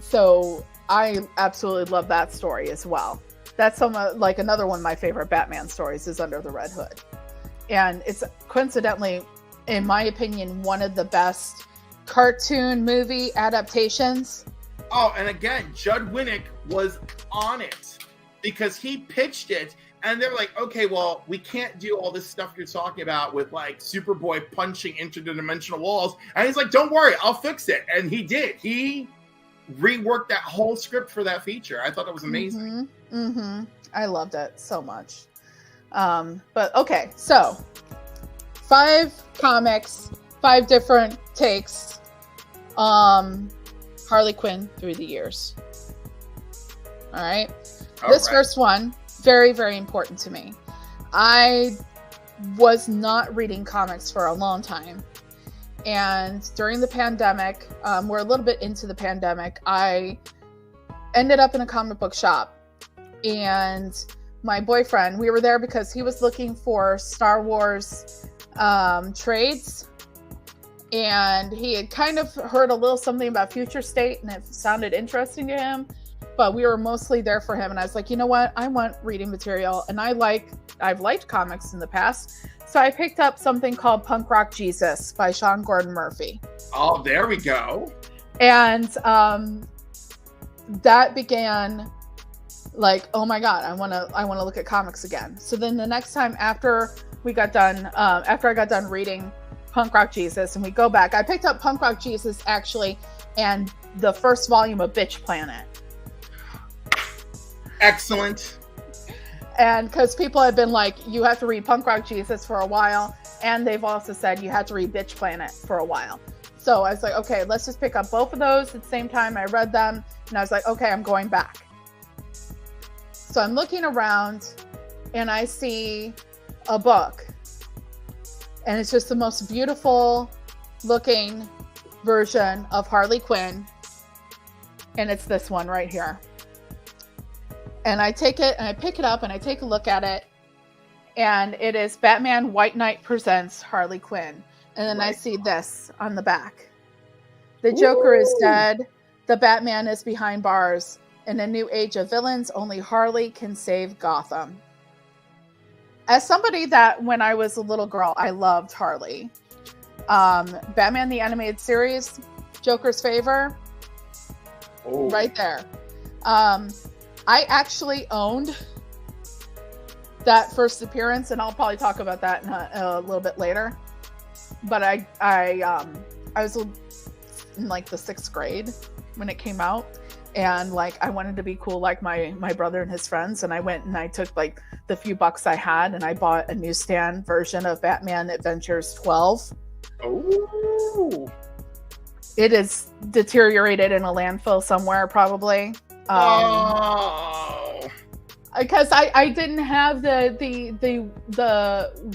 So I absolutely love that story as well. That's another one of my favorite Batman stories is Under the Red Hood. And it's coincidentally, in my opinion, one of the best cartoon movie adaptations. Oh, and again, Judd Winnick was on it because he pitched it, and they're like, okay, well, we can't do all this stuff you're talking about with like Superboy punching interdimensional walls. And he's like, don't worry, I'll fix it. And he did. He reworked that whole script for that feature. I thought that was amazing. Mm-hmm. Mm-hmm. I loved it so much. But okay, so 5 comics, 5 different takes. Harley Quinn through the years. All right. This first one, very, very important to me. I was not reading comics for a long time. And during the pandemic, we're a little bit into the pandemic, I ended up in a comic book shop. And my boyfriend, we were there because he was looking for Star Wars trades. And he had kind of heard a little something about Future State, and it sounded interesting to him. But we were mostly there for him. And I was like, you know what? I want reading material. And I've liked comics in the past. So I picked up something called Punk Rock Jesus by Sean Gordon Murphy. Oh, there we go. And that began like, oh my God, I want to look at comics again. So then the next time after I got done reading Punk Rock Jesus, and we go back, I picked up Punk Rock Jesus actually, and the first volume of Bitch Planet. Excellent. And because people have been like, you have to read Punk Rock Jesus for a while, and they've also said you had to read Bitch Planet for a while. So I was like, okay, let's just pick up both of those at the same time. I read them, and I was like, okay, I'm going back. So I'm looking around, and I see a book. And it's just the most beautiful looking version of Harley Quinn. And it's this one right here. And I take it and I pick it up and I take a look at it. And it is Batman White Knight Presents Harley Quinn. And then I see this on the back. The Joker is dead. The Batman is behind bars. In a new age of villains, only Harley can save Gotham. As somebody that, when I was a little girl, I loved Harley. Batman the Animated Series, Joker's Favor, right there. I actually owned that first appearance, and I'll probably talk about that in a little bit later. But I was in like the 6th grade when it came out, And like I wanted to be cool like my brother and his friends, and I went and I took like the few bucks I had and I bought a newsstand version of Batman Adventures 12. Oh, it is deteriorated in a landfill somewhere probably. Because I didn't have the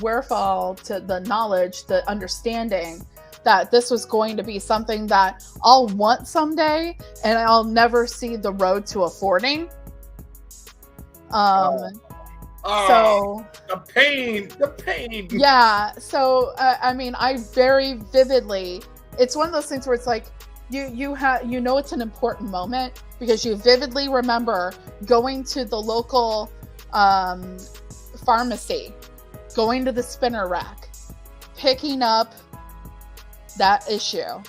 wherewithal, to the knowledge, the understanding that this was going to be something that I'll want someday and I'll never see the road to affording. So the pain. Yeah. So I mean, I very vividly, it's one of those things where it's like you know it's an important moment because you vividly remember going to the local pharmacy, going to the spinner rack, picking up that issue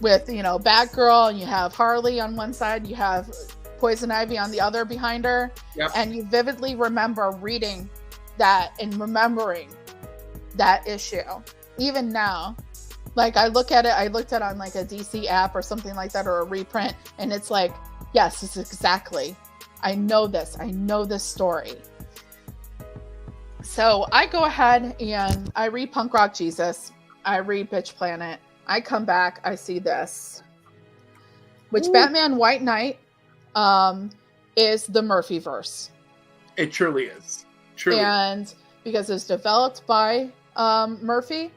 with, you know, Batgirl, and you have Harley on one side, you have Poison Ivy on the other behind her. Yep. And you vividly remember reading that and remembering that issue. Even now, like I looked at it on like a DC app or something like that, or a reprint, and it's like, yes, this is exactly, I know this story. So I go ahead and I read Punk Rock Jesus, I read Bitch Planet, I come back, I see this, which Batman White Knight is the Murphyverse. It truly is. Truly. And because it's developed by Murphy,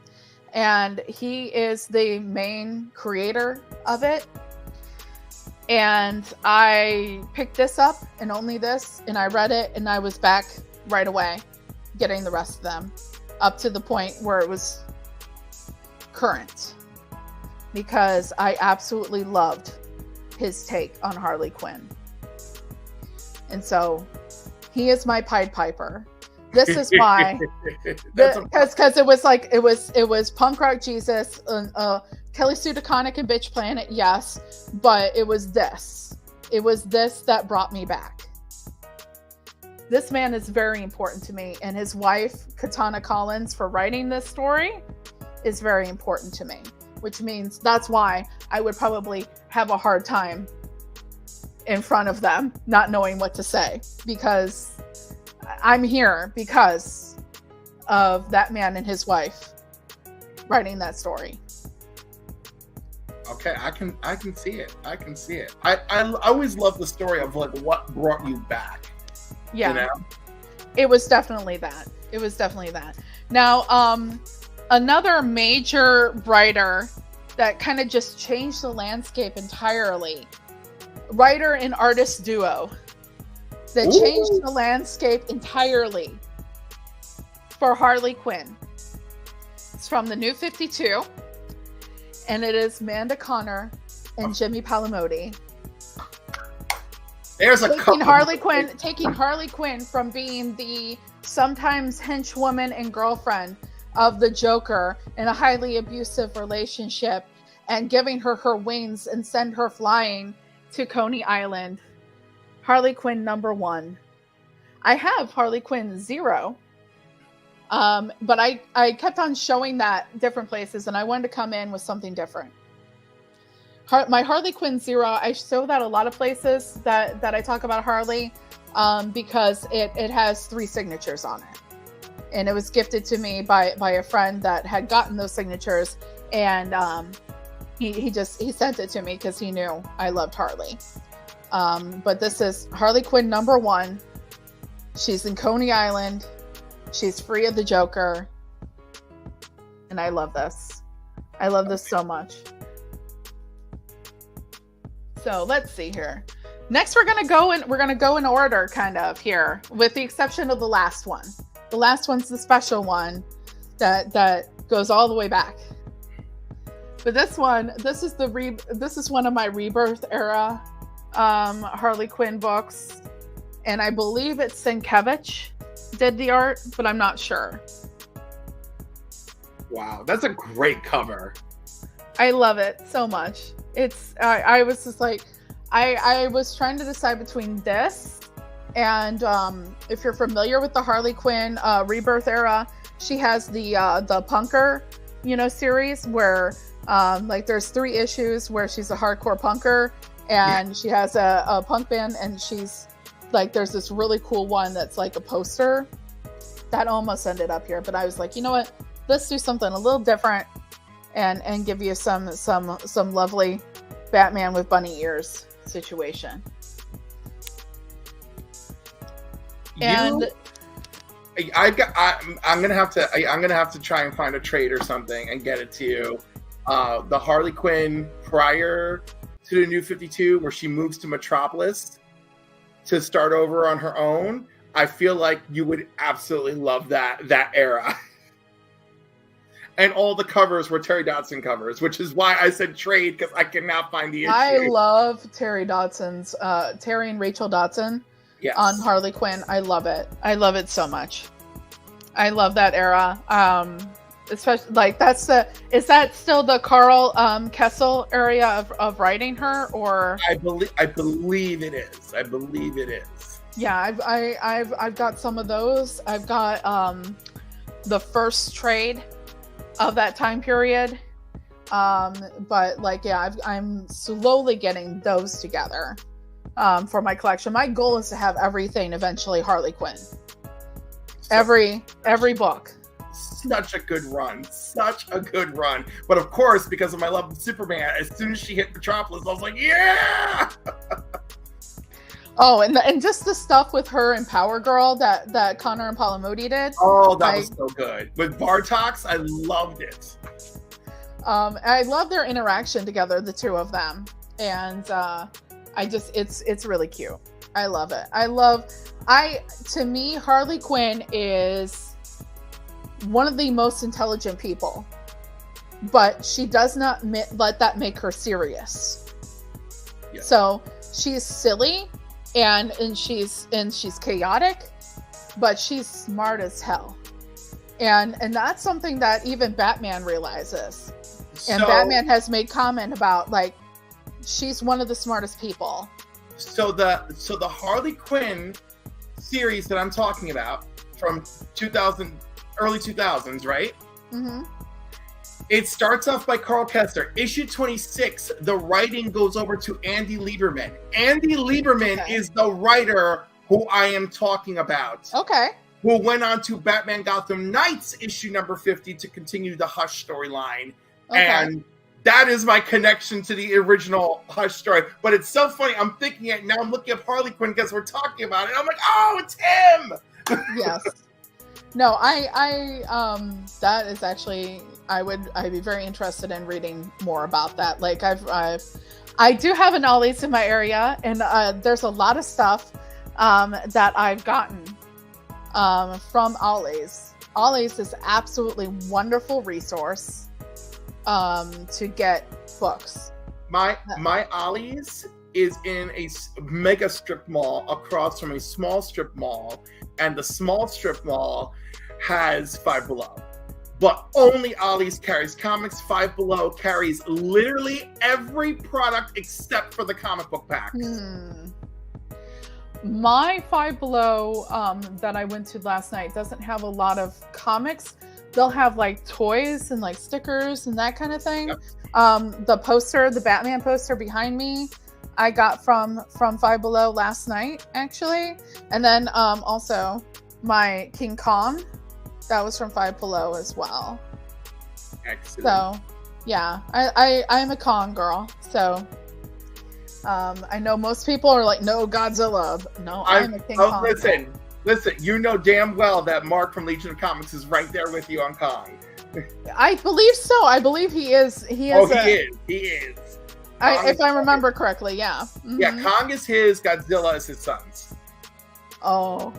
and he is the main creator of it. And I picked this up, and only this, and I read it, and I was back right away getting the rest of them up to the point where it was current, because I absolutely loved his take on Harley Quinn. And so he is my Pied Piper. This is why, because it was like, it was Punk Rock Jesus, Kelly Sue DeConnick and Bitch Planet, yes, but it was this that brought me back. This man is very important to me, and his wife, Katana Collins, for writing this story is very important to me, which means that's why I would probably have a hard time in front of them not knowing what to say, because I'm here because of that man and his wife writing that story. Okay, I can see it. I can see it. I always love the story of like what brought you back. Yeah. You know? It was definitely that. Now, another major writer that kind of just changed the landscape entirely, writer and artist duo that changed the landscape entirely for Harley Quinn. It's from the New 52, and it is Amanda Connor and Jimmy Palmiotti. There's a taking Harley Quinn from being the sometimes henchwoman and girlfriend of the Joker in a highly abusive relationship, and giving her her wings and send her flying to Coney Island. Harley Quinn #1. I have Harley Quinn 0. But I kept on showing that different places, and I wanted to come in with something different. My Harley Quinn 0, I show that a lot of places that I talk about Harley, because it has 3 signatures on it. And it was gifted to me by a friend that had gotten those signatures, and he sent it to me because he knew I loved Harley. But this is Harley Quinn #1. She's in Coney Island. She's free of the Joker. And I love this. I love this so much. So let's see here. Next, we're gonna go in order, kind of here, with the exception of the last one. The last one's the special one that goes all the way back. But this is one of my Rebirth era Harley Quinn books, and I believe it's Sienkiewicz did the art, but I'm not sure. Wow, that's a great cover. I love it so much. It's I was just like, I was trying to decide between this and if you're familiar with the Harley Quinn Rebirth era, she has the punker, series where like there's 3 issues where she's a hardcore punker, and she has a punk band, and she's like, there's this really cool one that's like a poster that almost ended up here, but I was like, you know what, let's do something a little different and give you some lovely Batman with bunny ears situation. I'm gonna have to try and find a trade or something and get it to you. The Harley Quinn prior to the New 52, where she moves to Metropolis to start over on her own. I feel like you would absolutely love that era. And all the covers were Terry Dodson covers, which is why I said trade, because I cannot find the issue. I love Terry Dodson's, Terry and Rachel Dodson on Harley Quinn. I love it. I love it so much. I love that era. Especially, like, is that still the Carl Kessel area of writing her, or? I believe it is. I believe it is. Yeah, I've got some of those. I've got the first trade of that time period, but like, yeah, I'm slowly getting those together for my collection. My goal is to have everything eventually Harley Quinn, every book. Such a good run, but of course, because of my love of Superman, as soon as she hit Metropolis, I was like, yeah. Oh, and just the stuff with her and Power Girl that Connor and Palamodi did. Oh, that was so good. With Bartox, I loved it. I love their interaction together, the two of them. And it's really cute. I love it. To me, Harley Quinn is one of the most intelligent people, but she does not let that make her serious. Yeah. So she's silly. And she's chaotic, but she's smart as hell, and that's something that even Batman realizes. And Batman has made comment about, like, she's one of the smartest people. So the Harley Quinn series that I'm talking about from early 2000s, right? Mm-hmm. It starts off by Carl Kessler. Issue 26, the writing goes over to Andy Lieberman. Andy Lieberman is the writer who I am talking about. Okay. Who went on to Batman Gotham Knights issue number 50 to continue the Hush storyline. Okay. And that is my connection to the original Hush story. But it's so funny. I'm thinking it now. I'm looking at Harley Quinn because we're talking about it. I'm like, oh, it's him. Yes. No, that is actually, I'd be very interested in reading more about that. Like, I do have an Ollie's in my area, and there's a lot of stuff that I've gotten from Ollie's. Ollie's is absolutely wonderful resource to get books. My Ollie's is in a mega strip mall across from a small strip mall, and the small strip mall has Five Below. But only Ollie's carries comics. Five Below carries literally every product except for the comic book packs. My Five Below that I went to last night doesn't have a lot of comics. They'll have like toys and like stickers and that kind of thing. Yep. The Batman poster behind me, I got from Five Below last night, actually. And then also my King Kong, that was from Five Below as well. Excellent. So, yeah, I'm a Kong girl. So, I know most people are like, no, Godzilla. No, I'm a King Kong. Listen, you know damn well that Mark from Legion of Comics is right there with you on Kong. I believe so. I believe he is. He is. He is. If I remember correctly, yeah. Mm-hmm. Yeah, Kong is his, Godzilla is his son's. Oh.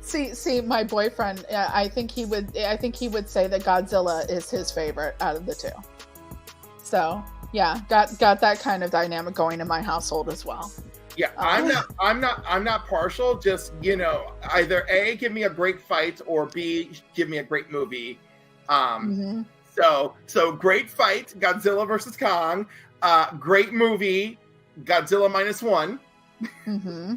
See, my boyfriend, I think he would say that Godzilla is his favorite out of the two. So, yeah, got that kind of dynamic going in my household as well. Yeah, I'm not partial. Just, either A, give me a great fight, or B, give me a great movie. So great fight, Godzilla versus Kong. Great movie, Godzilla -1. Mm-hmm.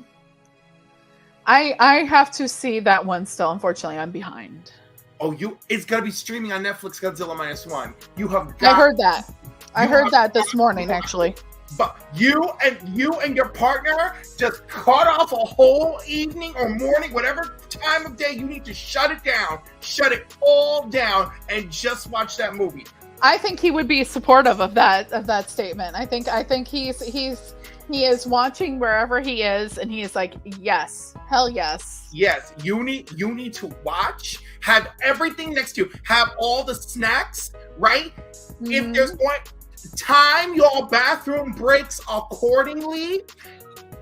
I have to see that one still. Unfortunately, I'm behind. Oh, it's gonna be streaming on Netflix, Godzilla -1. You have got. I heard that. I heard that this morning, actually. But you and your partner just cut off a whole evening or morning, whatever time of day you need to shut it down, shut it all down, and just watch that movie. I think he would be supportive of that statement. I think he is watching wherever he is, and he is like, yes, hell yes. Yes, you need to watch, have everything next to you, have all the snacks, right? Mm-hmm. If there's one, time your bathroom breaks accordingly.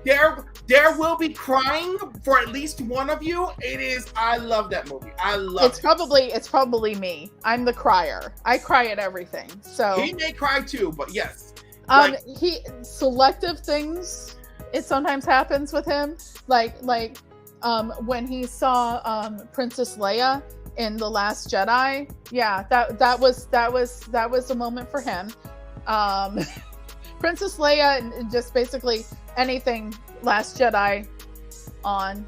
There will be crying for at least one of you. I love that movie. It's probably me. I'm the crier. I cry at everything. So he may cry too, but yes. He selective things. It sometimes happens with him. Like when he saw Princess Leia in The Last Jedi. Yeah, that was a moment for him. Princess Leia, and just basically anything Last Jedi on.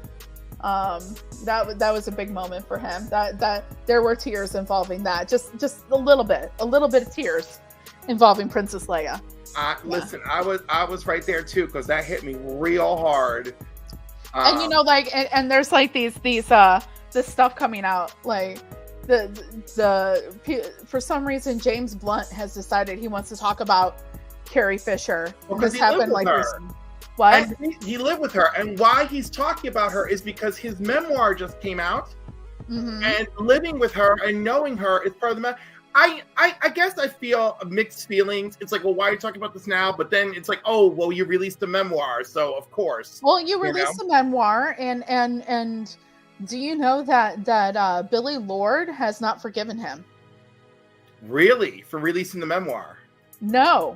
That was a big moment for him. That there were tears involving that. Just a little bit of tears involving Princess Leia. Listen, I was right there too, because that hit me real hard. And you know, like, and there's like these this stuff coming out, like the for some reason James Blunt has decided he wants to talk about Carrie Fisher. This happened like this. What? And he lived with her, and why he's talking about her is because his memoir just came out, and living with her and knowing her is part of the matter. I guess I feel mixed feelings. It's like, well, why are you talking about this now? But then it's like, oh, well, you released a memoir, so of course. Well, you released a memoir, and do you know that Billy Lord has not forgiven him? Really? For releasing the memoir? No.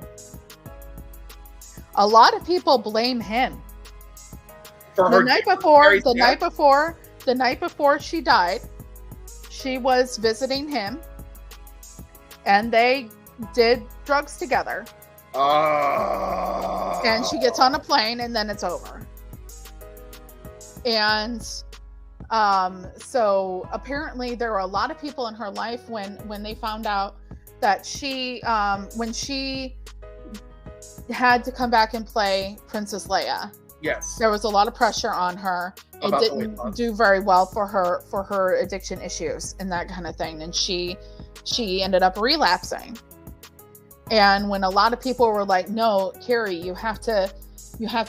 A lot of people blame him. For the night before she died, she was visiting him, and they did drugs together. Oh. And she gets on a plane, and then it's over. And so apparently there were a lot of people in her life when they found out that she when she had to come back and play Princess Leia. Yes. There was a lot of pressure on her. It didn't do very well for her addiction issues and that kind of thing. And she ended up relapsing. And when a lot of people were like, no, Carrie, you have to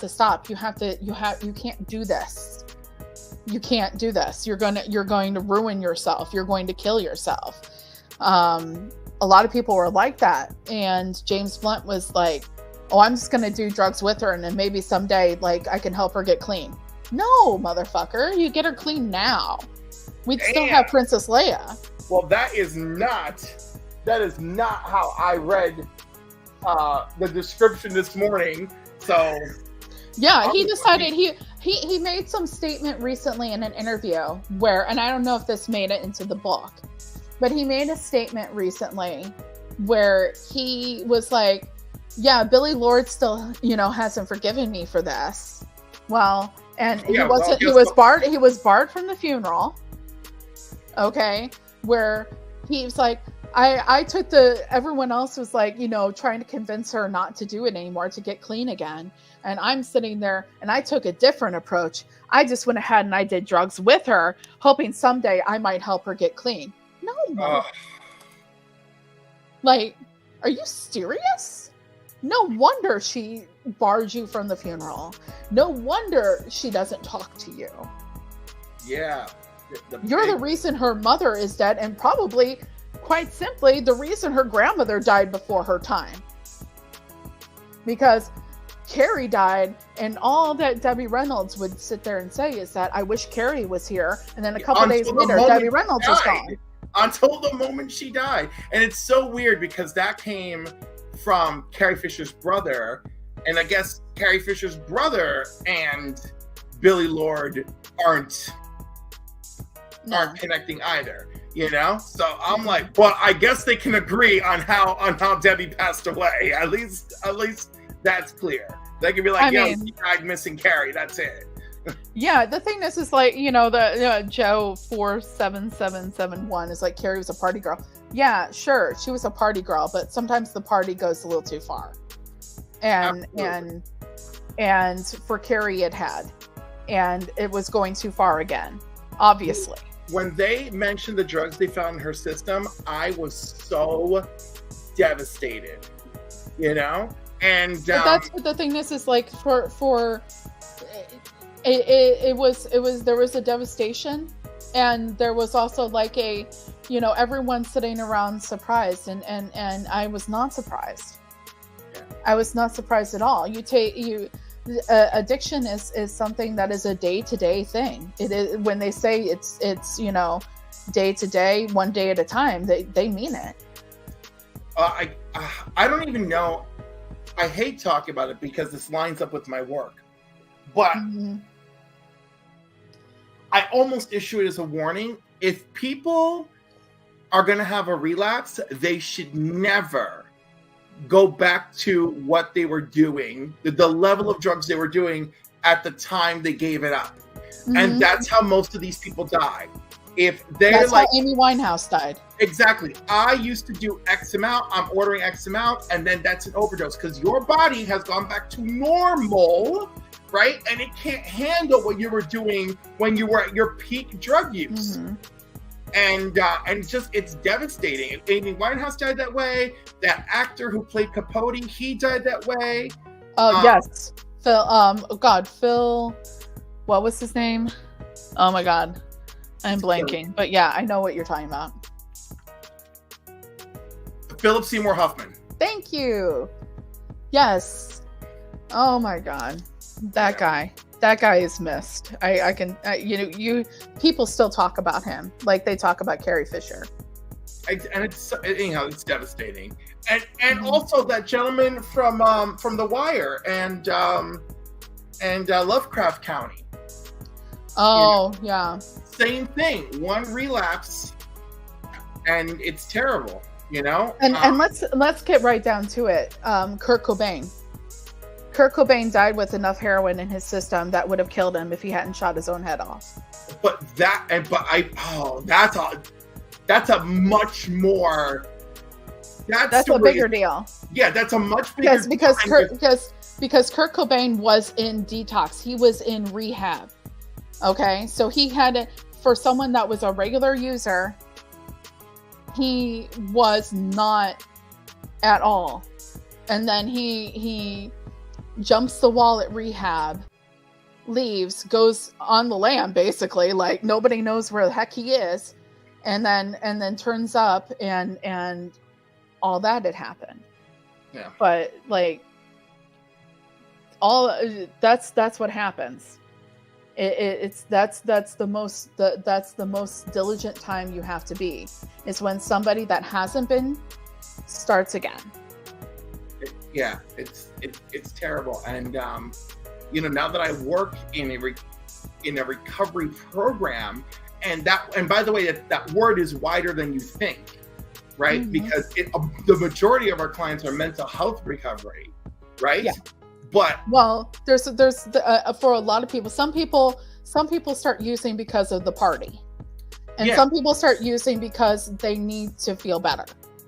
stop. You can't do this. You can't do this. You're going to ruin yourself. You're going to kill yourself. A lot of people were like that. And James Blunt was like, oh, I'm just going to do drugs with her, and then maybe someday, like, I can help her get clean. No, motherfucker. You get her clean now. We'd still have Princess Leia. Well, that is not how I read the description this morning. So yeah, he decided he made some statement recently in an interview where, and I don't know if this made it into the book, but he made a statement recently where he was like, yeah, Billy Lord still, hasn't forgiven me for this. Well, and he was barred from the funeral. Okay. Where he was like, I took everyone else was like, trying to convince her not to do it anymore, to get clean again. And I'm sitting there and I took a different approach. I just went ahead and I did drugs with her, hoping someday I might help her get clean. No. Like, are you serious? No wonder she barred you from the funeral. No wonder she doesn't talk to you. Yeah. You're the reason her mother is dead, and probably, quite simply, the reason her grandmother died before her time. Because Carrie died, and all that Debbie Reynolds would sit there and say is that, I wish Carrie was here. And then a couple days later, Debbie Reynolds was gone. Until the moment she died. And it's so weird because that came from Carrie Fisher's brother, and I guess Carrie Fisher's brother and Billy Lord aren't connecting either, So I'm like, well, I guess they can agree on how Debbie passed away. At least that's clear. They can be like, she died missing Carrie. That's it. Yeah, the thing is like, the Joe 47771 is like, Carrie was a party girl. Yeah, sure, she was a party girl, but sometimes the party goes a little too far. and Absolutely. and for Carrie it had, and it was going too far again, obviously. When they mentioned the drugs they found in her system, I was so devastated, you know? And But that's what the thing is like for it was there was a devastation, and there was also like a, you know, everyone sitting around surprised, and I was not surprised. Yeah. I was not surprised at all. Addiction is something that is a day-to-day thing. It is, when they say it's you know, day to day, one day at a time, they mean it. I don't even know. I hate talking about it because this lines up with my work, but I almost issue it as a warning. If people are going to have a relapse, they should never go back to what they were doing, the level of drugs they were doing at the time they gave it up. And that's how most of these people die. If they're that's like, how Amy Winehouse died. Exactly. I used to do X amount, I'm ordering X amount, and then that's an overdose because your body has gone back to normal, right? And it can't handle what you were doing when you were at your peak drug use. And just, it's devastating. Amy Winehouse died that way. That actor who played Capote, he died that way. Yes. Phil, what was his name? Oh my God. I'm blanking. But yeah, I know what you're talking about. Philip Seymour Hoffman. Thank you. Yes. Oh my God. That guy is missed. I can, people still talk about him like they talk about Carrie Fisher. And it's, anyhow, it's devastating. And also that gentleman from The Wire and Lovecraft County. Oh, yeah. Same thing. One relapse, and it's terrible, you know? And let's get right down to it. Kurt Cobain. Kurt Cobain died with enough heroin in his system that would have killed him if he hadn't shot his own head off. That's a much more. That's a bigger deal. Yeah, that's a much bigger because Kurt Cobain was in detox. He was in rehab. Okay, so he had, for someone that was a regular user, he was not at all. And then he jumps the wall at rehab, leaves, goes on the lam, basically, like nobody knows where the heck he is, and then turns up and all that had happened. Yeah. But like all that's what happens. That's the most diligent time you have to be, is when somebody that hasn't been starts again. Yeah, it's terrible. And now that I work in a recovery program, and by the way, that word is wider than you think, right? Because the majority of our clients are mental health recovery, right? Yeah. But there's for a lot of people, some people start using because of the party, and some people start using because they need to feel better.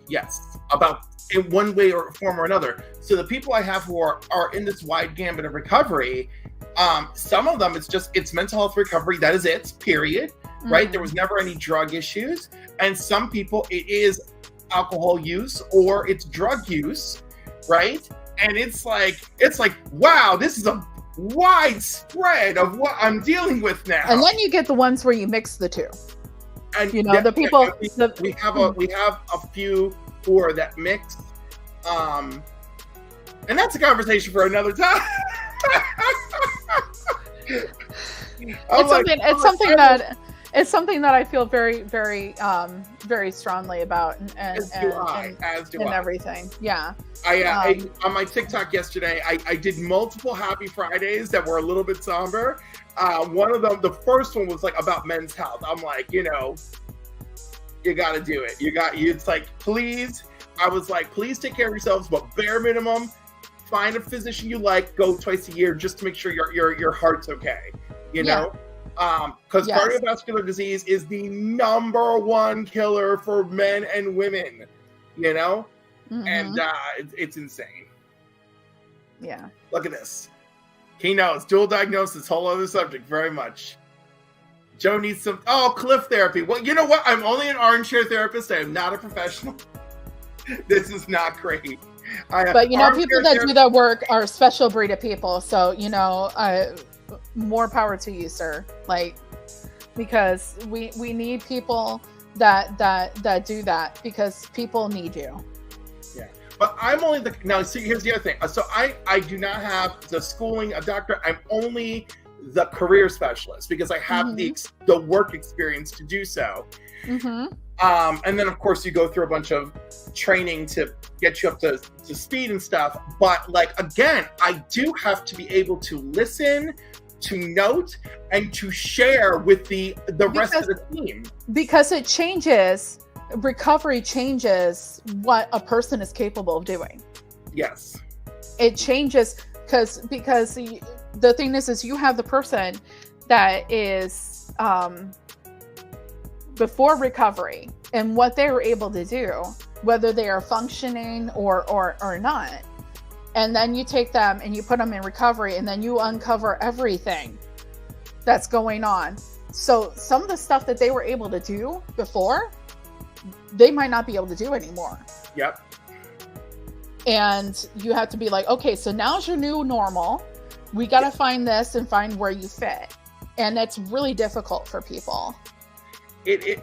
Yes, about in one way or form or another. So the people I have who are in this wide gambit of recovery, some of them it's mental health recovery. That is it, period. Right? There was never any drug issues. And some people, it is alcohol use or it's drug use, right? And it's like, wow, this is a wide spread of what I'm dealing with now. And then you get the ones where you mix the two. And the people. We have a few who are that mix. And that's a conversation for another time. It's something that I feel very, very, very strongly about, and everything. Yeah. I on my TikTok yesterday, I did multiple Happy Fridays that were a little bit somber. One of them, the first one was like about men's health. I'm like, you got to do it. It's like, please. I was like, please take care of yourselves, but bare minimum, find a physician you like, go twice a year just to make sure your heart's okay. You know. Because cardiovascular disease is the number one killer for men and women, and it's insane. Yeah. Look at this. He knows. Dual diagnosis, whole other subject, very much. Joe needs some... Oh, Cliff therapy. Well, you know what? I'm only an armchair therapist. I am not a professional. This is not great. But, you know, people that do that work are a special breed of people. So, you know, more power to you, sir. Like, because we need people that do that, because people need you. Yeah. But I'm only the... Now, see, here's the other thing. So I do not have the schooling, a doctor. I'm only the career specialist because I have the work experience to do so. Mm-hmm. And then, of course, you go through a bunch of training to get you up to speed and stuff. But, like, again, I do have to be able to listen, to note, and to share with the rest of the team. Because it changes, recovery changes what a person is capable of doing. Yes. It changes because the thing is you have the person that is before recovery and what they were able to do, whether they are functioning or not. And then you take them and you put them in recovery, and then you uncover everything that's going on. So some of the stuff that they were able to do before, they might not be able to do anymore. Yep. And you have to be like, okay, so now's your new normal. We got to find this and find where you fit. And that's really difficult for people.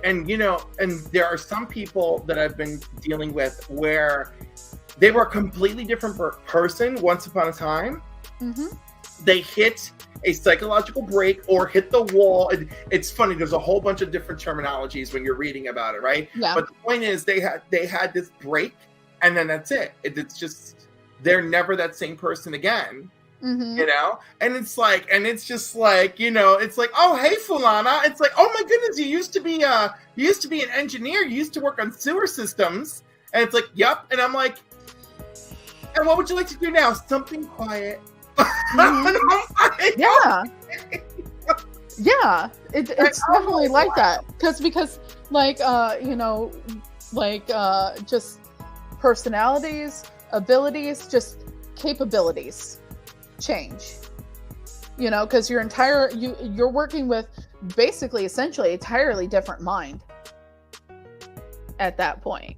And, you know, and there are some people that I've been dealing with where they were a completely different person once upon a time. Mm-hmm. They hit a psychological break or hit the wall. It's funny. There's a whole bunch of different terminologies when you're reading about it, right? Yeah. But the point is they had this break, and then that's it. It's just, they're never that same person again. Mm-hmm. You know, and it's just like, you know, it's like, oh, hey, Fulana. It's like, oh my goodness, you used to be an engineer. You used to work on sewer systems. And it's like, yep. And I'm like, and what would you like to do now? Something quiet. Mm-hmm. Yeah. Yeah. It's definitely like that. Because like, you know, like, just personalities, abilities, just capabilities change, you know, because you're working with basically essentially entirely different mind at that point.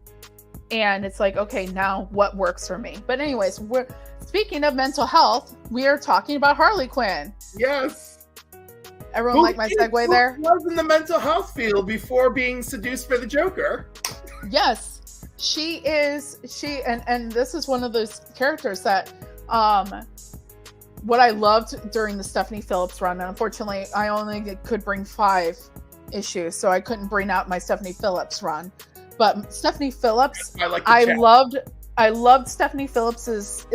And it's like, okay, now what works for me? But anyways, we're speaking of mental health, we are talking about Harley Quinn. Yes. Everyone like my segue there? Who was in the mental health field before being seduced by the Joker? Yes. And this is one of those characters that what I loved during the Stephanie Phillips run, and unfortunately I only could bring 5 issues, so I couldn't bring out my Stephanie Phillips run. But Stephanie Phillips, I loved Stephanie Phillips's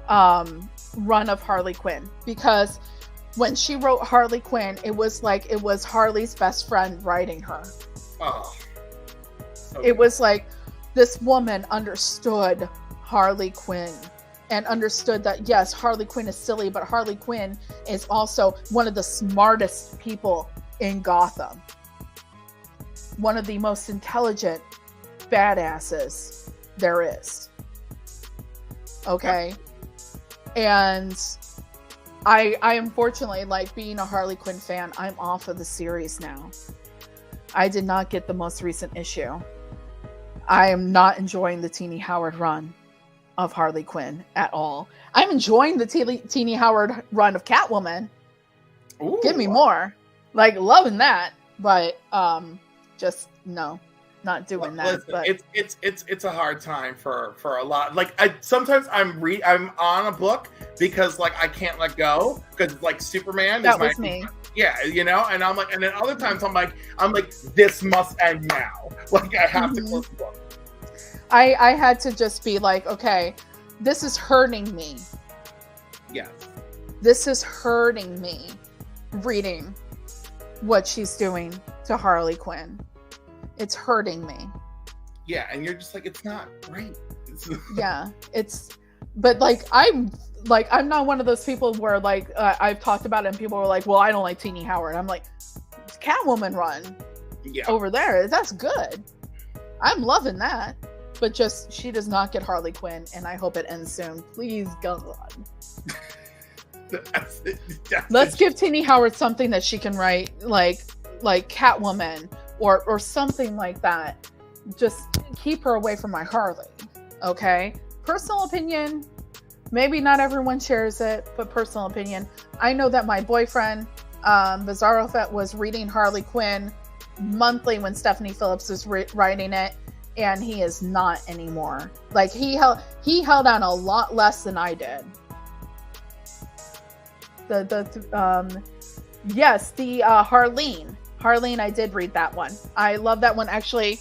run of Harley Quinn, because when she wrote Harley Quinn, it was like it was Harley's best friend writing her. Oh, it was like this woman understood Harley Quinn. And understood that, yes, Harley Quinn is silly, but Harley Quinn is also one of the smartest people in Gotham. One of the most intelligent badasses there is. Okay? And I unfortunately, like, being a Harley Quinn fan, I'm off of the series now. I did not get the most recent issue. I am not enjoying the Teenie Howard run of Harley Quinn at all. I'm enjoying the Teenie Howard run of Catwoman. Ooh. Give me more. Like, loving that, but just no, not doing that. Listen, but it's a hard time for a lot. Like, sometimes I'm on a book because, like, I can't let go because, like, Superman that was me. Yeah, you know, and I'm like, and then other times I'm like this must end now. Like, I have to close the book. I had to just be like, okay, this is hurting me. Yes. This is hurting me, reading what she's doing to Harley Quinn. It's hurting me. Yeah, and you're just like, it's not great. Yeah, but like, I'm not one of those people where, like, I've talked about it and people were like, well, I don't like Teenie Howard. I'm like, Catwoman run over there, that's good. I'm loving that. but just she does not get Harley Quinn, and I hope it ends soon. Please, God. Let's give Tini Howard something that she can write, like Catwoman or something like that. Just keep her away from my Harley, okay? Personal opinion, maybe not everyone shares it, but personal opinion. I know that my boyfriend, Bizarro Fett, was reading Harley Quinn monthly when Stephanie Phillips was writing it, and he is not anymore. Like, he held on a lot less than I did. Yes, the Harleen, I did read that one. I love that one. Actually,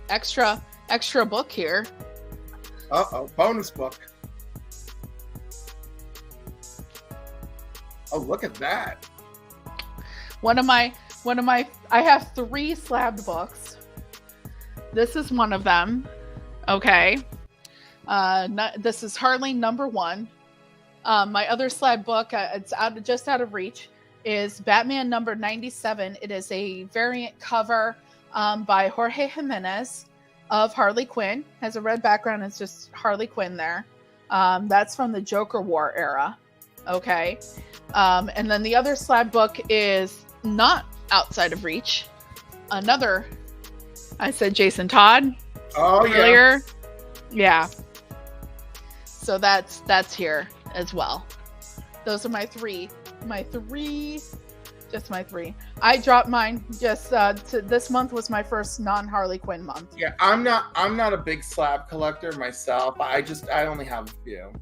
extra book here. Bonus book. Oh, look at that. One of my, I have 3 slabbed books. This is one of them. Okay. This is Harleen #1. My other slab book, it's just out of reach, is Batman #97. It is a variant cover by Jorge Jimenez of Harley Quinn. Has a red background. It's just Harley Quinn there. That's from the Joker War era. Okay. And then the other slab book is not outside of reach. Another, I said Jason Todd. Oh, earlier. Yeah. So that's here as well. Those are my three. Just my 3. I dropped mine just this month was my first non-Harley Quinn month. Yeah, I'm not a big slab collector myself. I only have a few.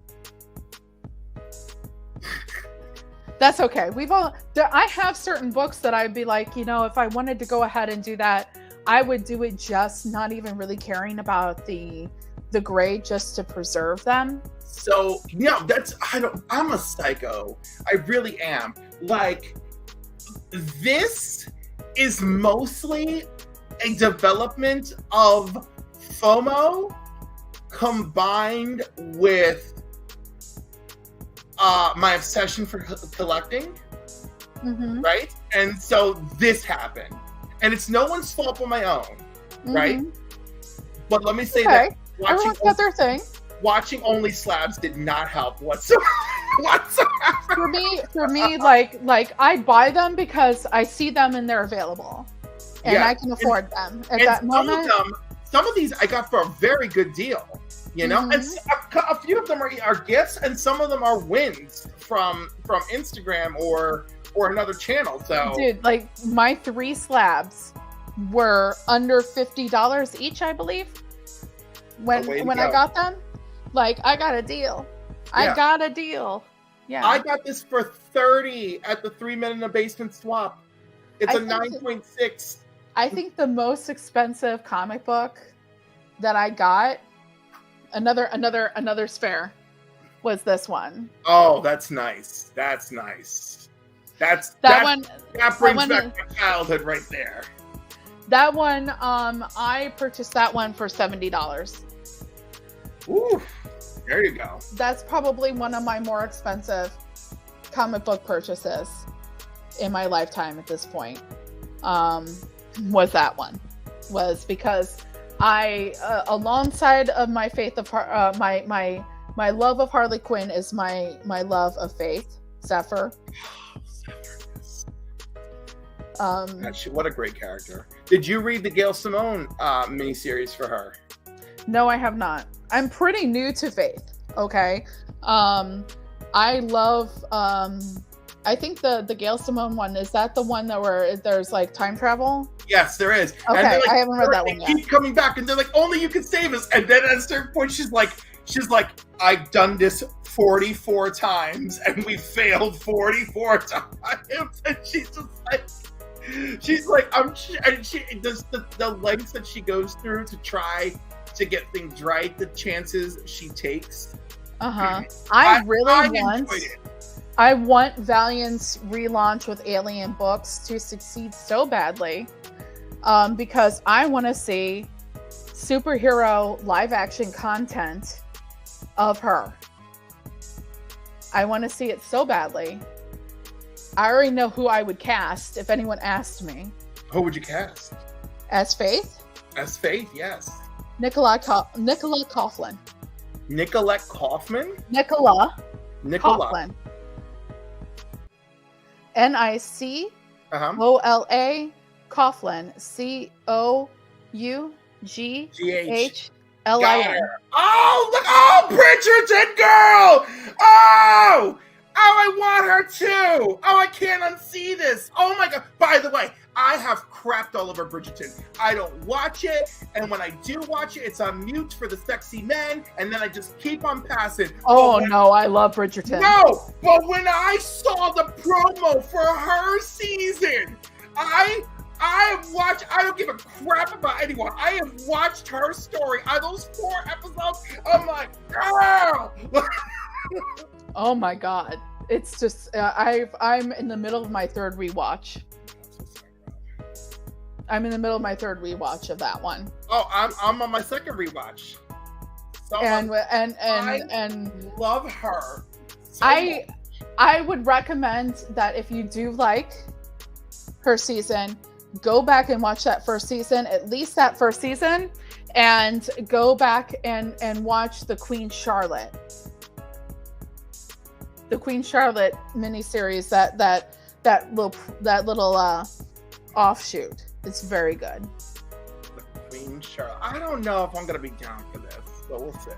That's okay. I have certain books that I'd be like, if I wanted to go ahead and do that, I would do it, just not even really caring about the grade, just to preserve them. So, I'm a psycho. I really am. Like, this is mostly a development of FOMO combined with my obsession for collecting, right? And so this happened. And it's no one's fault but my own, right? But let me say that everyone's got their thing. Watching only slabs did not help whatsoever. For me, like I buy them because I see them and they're available, and I can afford them at that moment. Some of these I got for a very good deal, and a few of them are gifts, and some of them are wins from Instagram or another channel. So, dude, like my 3 slabs were under $50 each, I believe. When I got them, like I got a deal. I got a deal. Yeah. I got this for $30 at the 3 Men in a Basement swap. It's a 9.6. I think the most expensive comic book that I got, another spare, was this one. Oh, that's nice. That's nice. That brings back my childhood right there. That one, I purchased that one for $70. Ooh, there you go. That's probably one of my more expensive comic book purchases in my lifetime at this point. Was that one. Was because I, alongside of my faith of my love of Harley Quinn is my love of Faith, Zephyr. What a great character. Did you read the Gail Simone miniseries for her? No, I have not. I'm pretty new to Faith. Okay. I love, I think the Gail Simone one, is that the one that where there's like time travel? Yes, there is. Okay, and like, I haven't read that one yet. They keep coming back and they're like, only you can save us. And then at a certain point, she's like, I've done this 44 times and we failed 44 times. And she's like, and she does the lengths that she goes through to try to get things right, the chances she takes. I want Valiant's relaunch with Alien books to succeed so badly, because I want to see superhero live action content of her. I want to see it so badly. I already know who I would cast if anyone asked me. Who would you cast? As Faith? As Faith, yes. Nicolette Coughlan. Nicolette Kaufman? Nicola Nicola. Coughlan. Nicola Coughlan. Coughlan. Oh, look! Oh, Bridgerton girl! Oh! Oh, I want her too! Oh, I can't unsee this! Oh my god! By the way, I have crapped all over Bridgerton. I don't watch it, and when I do watch it, it's on mute for the sexy men, and then I just keep on passing. Oh no, I love Bridgerton. No, but when I saw the promo for her season, I have watched, I don't give a crap about anyone. I have watched her story. Those 4 episodes, I'm like, girl! Oh my god. It's just, I'm in the middle of my 3rd rewatch. I'm in the middle of my 3rd rewatch of that one. Oh, I'm on my 2nd rewatch. So and love her. So I would recommend that if you do like her season, go back and watch that first season, at least that first season, and go back and watch the Queen Charlotte miniseries, that little offshoot. It's very good. The Queen Charlotte. I don't know if I'm gonna be down for this, but we'll see.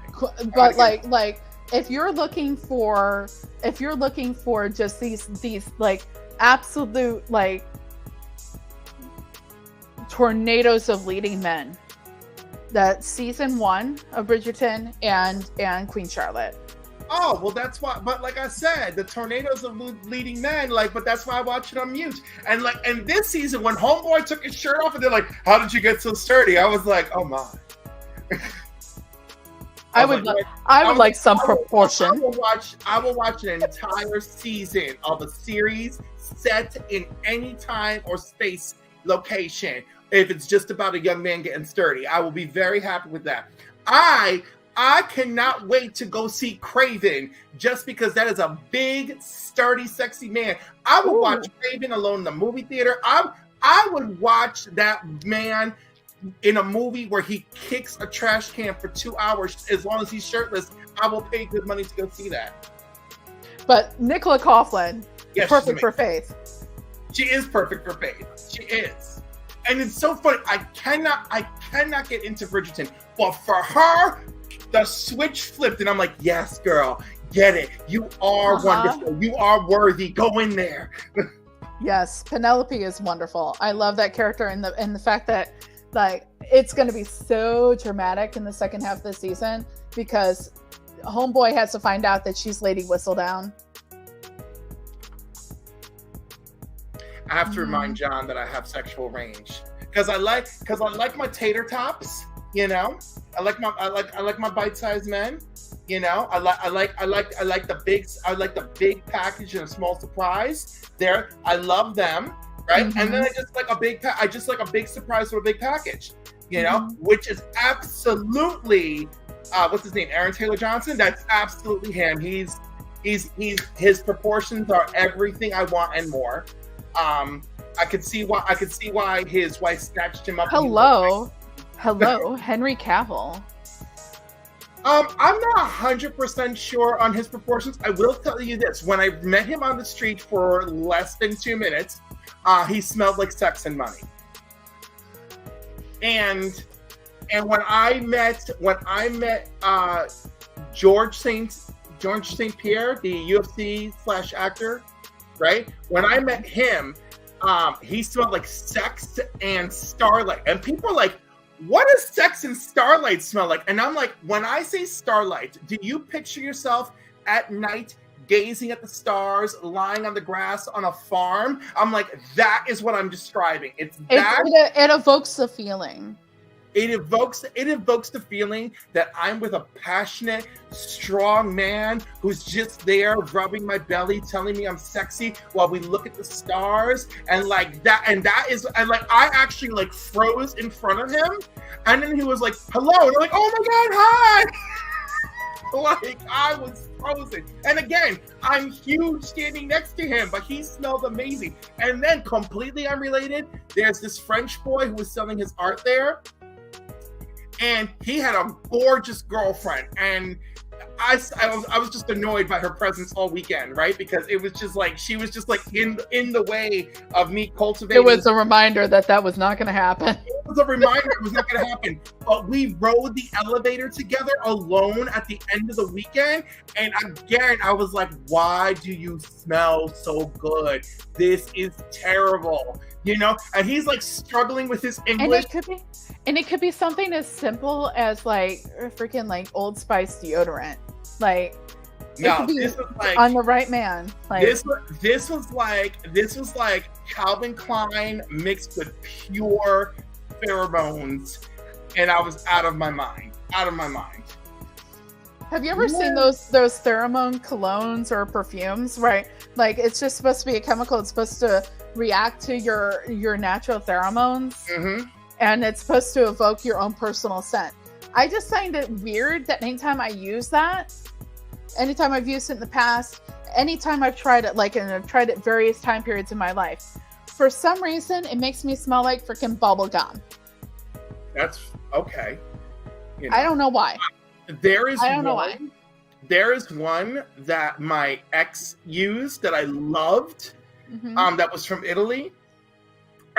But like if you're looking for just these like absolute like tornadoes of leading men, that season 1 of Bridgerton and Queen Charlotte. Oh, well, that's why. But like I said, the tornadoes of leading men, but that's why I watch it on mute. And this season, when Homeboy took his shirt off and they're like, how did you get so sturdy? I was like, oh my. I would like some proportion. I will watch an entire season of a series set in any time or space location. If it's just about a young man getting sturdy, I will be very happy with that. I cannot wait to go see Craven, just because that is a big, sturdy, sexy man. I would watch Craven alone in the movie theater. I would watch that man in a movie where he kicks a trash can for 2 hours. As long as he's shirtless, I will pay good money to go see that. But Nicola Coughlan, yes, perfect for Faith. She is perfect for Faith. She is. And it's so funny. I cannot get into Bridgerton, but for her, the switch flipped, and I'm like, yes, girl, get it. You are wonderful. You are worthy. Go in there. Yes, Penelope is wonderful. I love that character, and the fact that like it's going to be so dramatic in the second half of the season, because Homeboy has to find out that she's Lady Whistledown. I have to remind John that I have sexual range, because I like my tater tops. You know, I like my bite-sized men. You know, I like the big package and a small surprise. There, I love them, right? Mm-hmm. And then I just like a big surprise for a big package. You know, which is absolutely what's his name? Aaron Taylor Johnson. That's absolutely him. He's his proportions are everything I want and more. I could see why his wife snatched him up. Hello, Henry Cavill. I'm not 100% sure on his proportions. I will tell you this: when I met him on the street for less than 2 minutes, he smelled like sex and money. And when I met George St. Pierre, the UFC /actor, right? When I met him, he smelled like sex and starlight. And people are like, what does sex and starlight smell like? And I'm like, when I say starlight, do you picture yourself at night gazing at the stars, lying on the grass on a farm? I'm like, that is what I'm describing. It evokes the feeling. It evokes the feeling that I'm with a passionate, strong man who's just there rubbing my belly, telling me I'm sexy while we look at the stars, and like that. And that is, and like I actually like froze in front of him, and then he was like, "Hello," and I'm like, "Oh my god, hi!" Like I was frozen. And again, I'm huge standing next to him, but he smelled amazing. And then completely unrelated, there's this French boy who was selling his art there. and he had a gorgeous girlfriend, and I was just annoyed by her presence all weekend, right? Because it was just like she was just like in the way of me cultivating. It was a reminder that was not going to happen. It was a reminder it was not going to happen. But we rode the elevator together alone at the end of the weekend, and again I was like, "Why do you smell so good? This is terrible." You know, and he's like struggling with his English. And it could be something as simple as like freaking like Old Spice deodorant. Like, no, this was like on the right man. Like this was like Calvin Klein mixed with pure pheromones, and I was out of my mind. Have you ever seen those pheromone colognes or perfumes? Right, like it's just supposed to be a chemical. It's supposed to react to your natural pheromones, and it's supposed to evoke your own personal scent. I just find it weird that anytime I use that, anytime I've used it in the past, anytime I've tried it, and I've tried it various time periods in my life, for some reason it makes me smell like freaking bubble gum. That's okay. You know, I don't know why. There is one that my ex used that I loved. That was from Italy,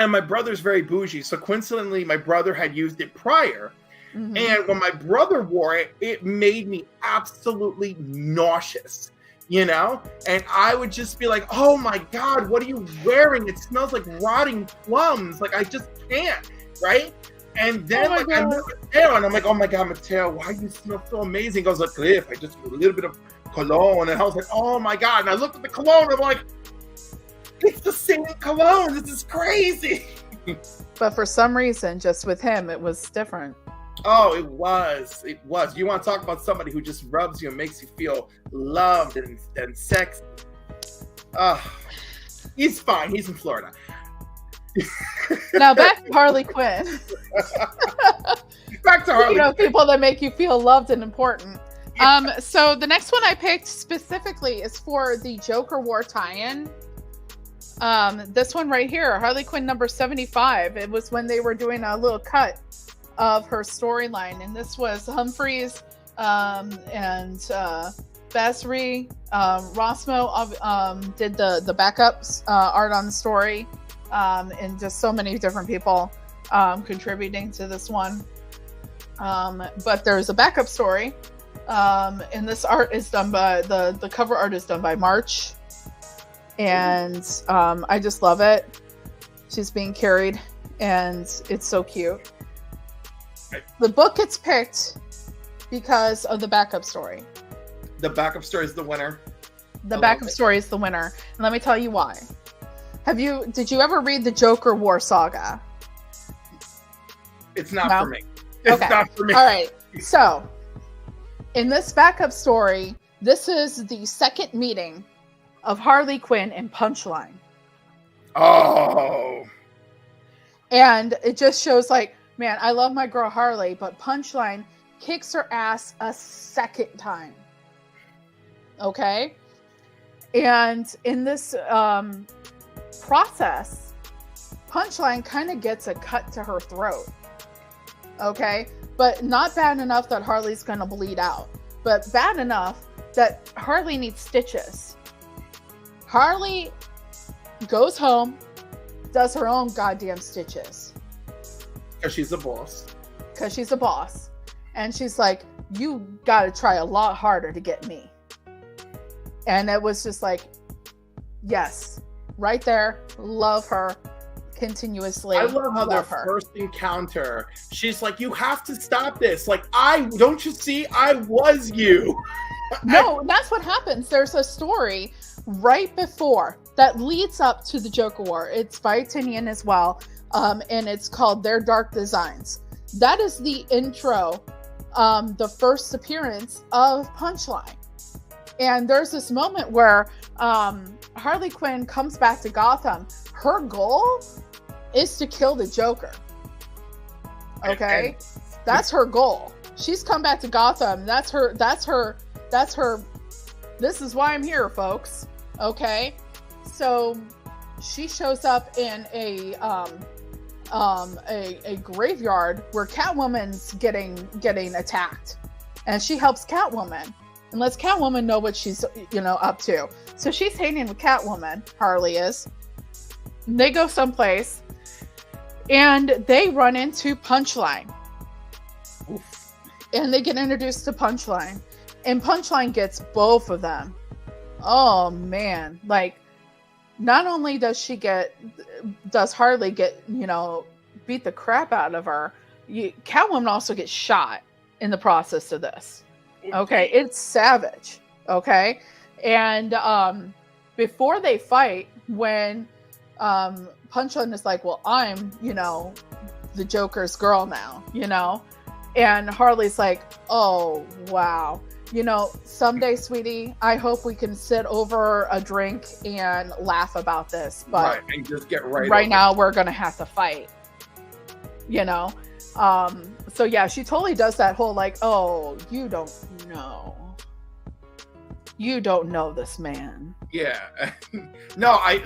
and my brother's very bougie, so coincidentally my brother had used it prior, and when my brother wore it, it made me absolutely nauseous, you know, and I would just be like, "Oh my god, what are you wearing? It smells like rotting plums. Like, I just can't," right? And then I met Mateo, and I'm like, "Oh my god, Mateo, why do you smell so amazing?" He goes like, "Cliff, I just put a little bit of cologne," and I was like, "Oh my god," and I looked at the cologne, and I'm like, it's the same cologne. This is crazy. But for some reason, just with him, it was different. Oh, it was. You want to talk about somebody who just rubs you and makes you feel loved and sexy. He's fine. He's in Florida. Now back to Harley Quinn. Back to Harley. You know, people that make you feel loved and important. Yeah. So the next one I picked specifically is for the Joker War tie-in. This one right here, Harley Quinn number 75. It was when they were doing a little cut of her storyline, and this was Humphreys and Basri. Rossmo did the backups art on the story, and just so many different people contributing to this one. But there's a backup story, and this art is done by the cover art is done by March. And I just love it. She's being carried, and it's so cute. The book gets picked because of the backup story. The backup story is the winner. The backup story is the winner, and let me tell you why. Did you ever read the Joker War saga? It's not for me. It's not for me. All right. So, in this backup story, this is the second meeting of Harley Quinn and Punchline. Oh. And it just shows like, man, I love my girl Harley, but Punchline kicks her ass a second time. Okay? And in this process, Punchline kind of gets a cut to her throat. Okay? But not bad enough that Harley's going to bleed out. But bad enough that Harley needs stitches. Harley goes home, does her own goddamn stitches. Because she's a boss. And she's like, you gotta try a lot harder to get me. And it was just like, yes, right there, love her continuously. I love how their first encounter, she's like, you have to stop this. Like, don't you see, I was you. No, that's what happens. There's a story right before that leads up to the Joker War. It's by Tinian as well, and it's called Their Dark Designs. That is the intro, the first appearance of Punchline. And there's this moment where Harley Quinn comes back to Gotham. Her goal is to kill the Joker. Okay? That's her goal. She's come back to Gotham. That's her, this is why I'm here, folks. Okay? So she shows up in a a graveyard where Catwoman's getting attacked, and she helps Catwoman and lets Catwoman know what she's up to. So she's hanging with Catwoman. Harley is. They go someplace, and they run into Punchline. Oof. And they get introduced to Punchline, and Punchline gets both of them. Oh man, like, not only does Harley get, beat the crap out of her, Catwoman also gets shot in the process of this. Okay, it's savage. Okay, and before they fight, when Punchline is like, well, I'm, the Joker's girl now, and Harley's like, oh, wow. Someday, sweetie, I hope we can sit over a drink and laugh about this. But right, and just get right now, we're going to have to fight. So yeah, she totally does that whole like, oh, you don't know this man. Yeah. No, I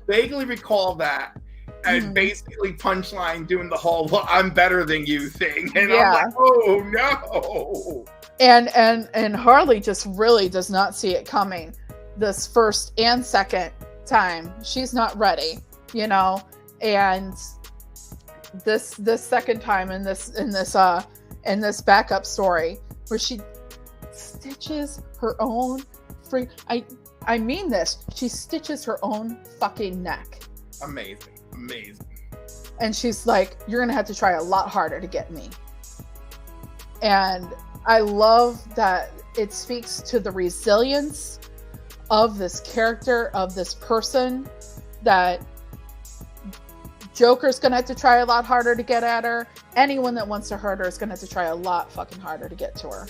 vaguely recall that. And basically Punchline doing the whole I'm better than you thing. And I'm like, oh no. And Harley just really does not see it coming this first and second time. She's not ready, and this second time in this backup story where she stitches her own I mean this, she stitches her own fucking neck. Amazing. And she's like, you're gonna have to try a lot harder to get me. And I love that it speaks to the resilience of this character, of this person, that Joker's gonna have to try a lot harder to get at her. Anyone that wants to hurt her is gonna have to try a lot fucking harder to get to her.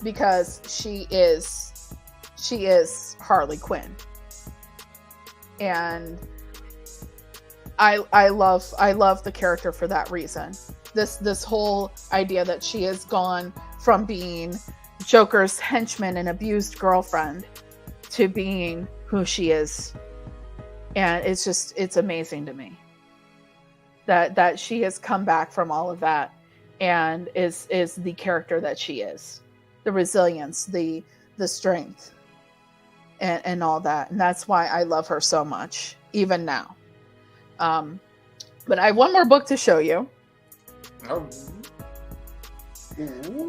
Because she is Harley Quinn. And I love the character for that reason. This whole idea that she has gone from being Joker's henchman and abused girlfriend to being who she is. And it's amazing to me that she has come back from all of that and is the character that she is. The resilience, the strength, and all that. And that's why I love her so much, even now. But I have one more book to show you. Oh.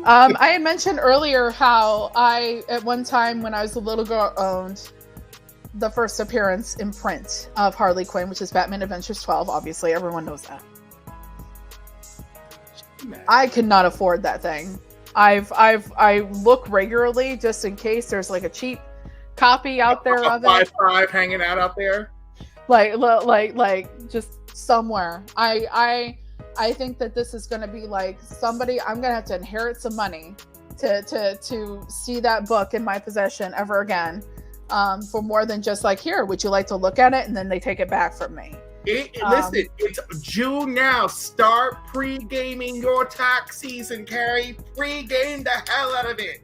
I had mentioned earlier how I, at one time when I was a little girl, owned the first appearance in print of Harley Quinn, which is Batman Adventures 12. Obviously, everyone knows that. I could not afford that thing. I look regularly just in case there's like a cheap copy out there of it. 5.5 hanging out there. Like just somewhere. I think that this is going to be like somebody, I'm going to have to inherit some money to see that book in my possession ever again. For more than just like, here, would you like to look at it? And then they take it back from me. Listen, it's June now. Start pre-gaming your tax season, Carrie. Pre-game the hell out of it.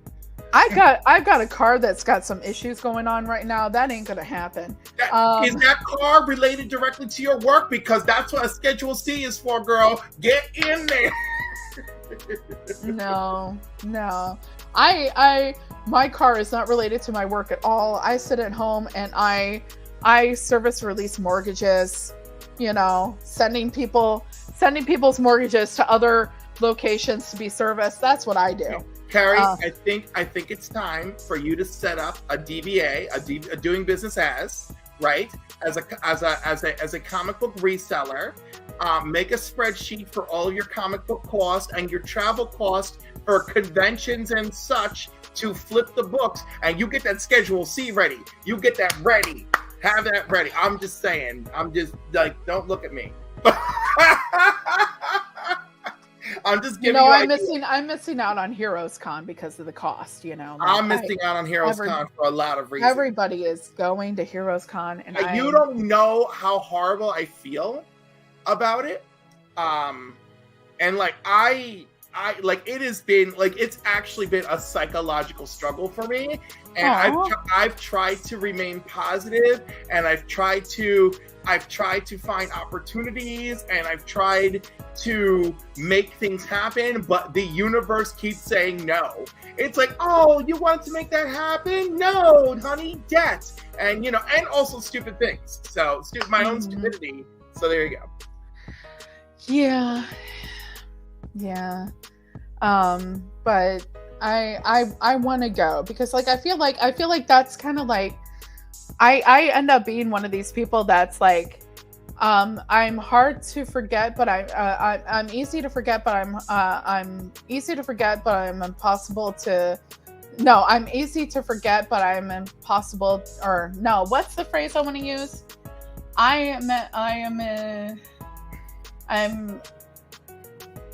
I've got a car that's got some issues going on right now. That ain't gonna happen. Is that car related directly to your work? Because that's what a Schedule C is for, girl. Get in there. No. My car is not related to my work at all. I sit at home and I service release mortgages, sending people's mortgages to other locations to be serviced. That's what I do. Carrie, I think it's time for you to set up a DBA, a doing business as, right? As a comic book reseller. Make a spreadsheet for all your comic book costs and your travel costs for conventions and such to flip the books, and you get that Schedule C ready. You get that ready. Have that ready. I'm just saying. I'm just like, don't look at me. I'm just giving you I'm missing out on Heroes Con because of the cost, I'm missing out on Heroes Con for a lot of reasons. Everybody is going to Heroes Con, and you don't know how horrible I feel about it. And like I it has been like, it's actually been a psychological struggle for me. And I've tried to remain positive, and I've tried to find opportunities, and I've tried to make things happen, but the universe keeps saying no. It's like, oh, you wanted to make that happen? No, honey, debt. And, you know, and also stupid things. So, my own stupidity. So there you go. Yeah. Yeah. But I want to go because like, I feel like that's kind of like, I end up being one of these people that's like, I'm hard to forget, but I'm easy to forget, but I'm easy to forget, but I'm impossible to. No, I'm easy to forget, but I'm impossible. Or no, what's the phrase I want to use? I'm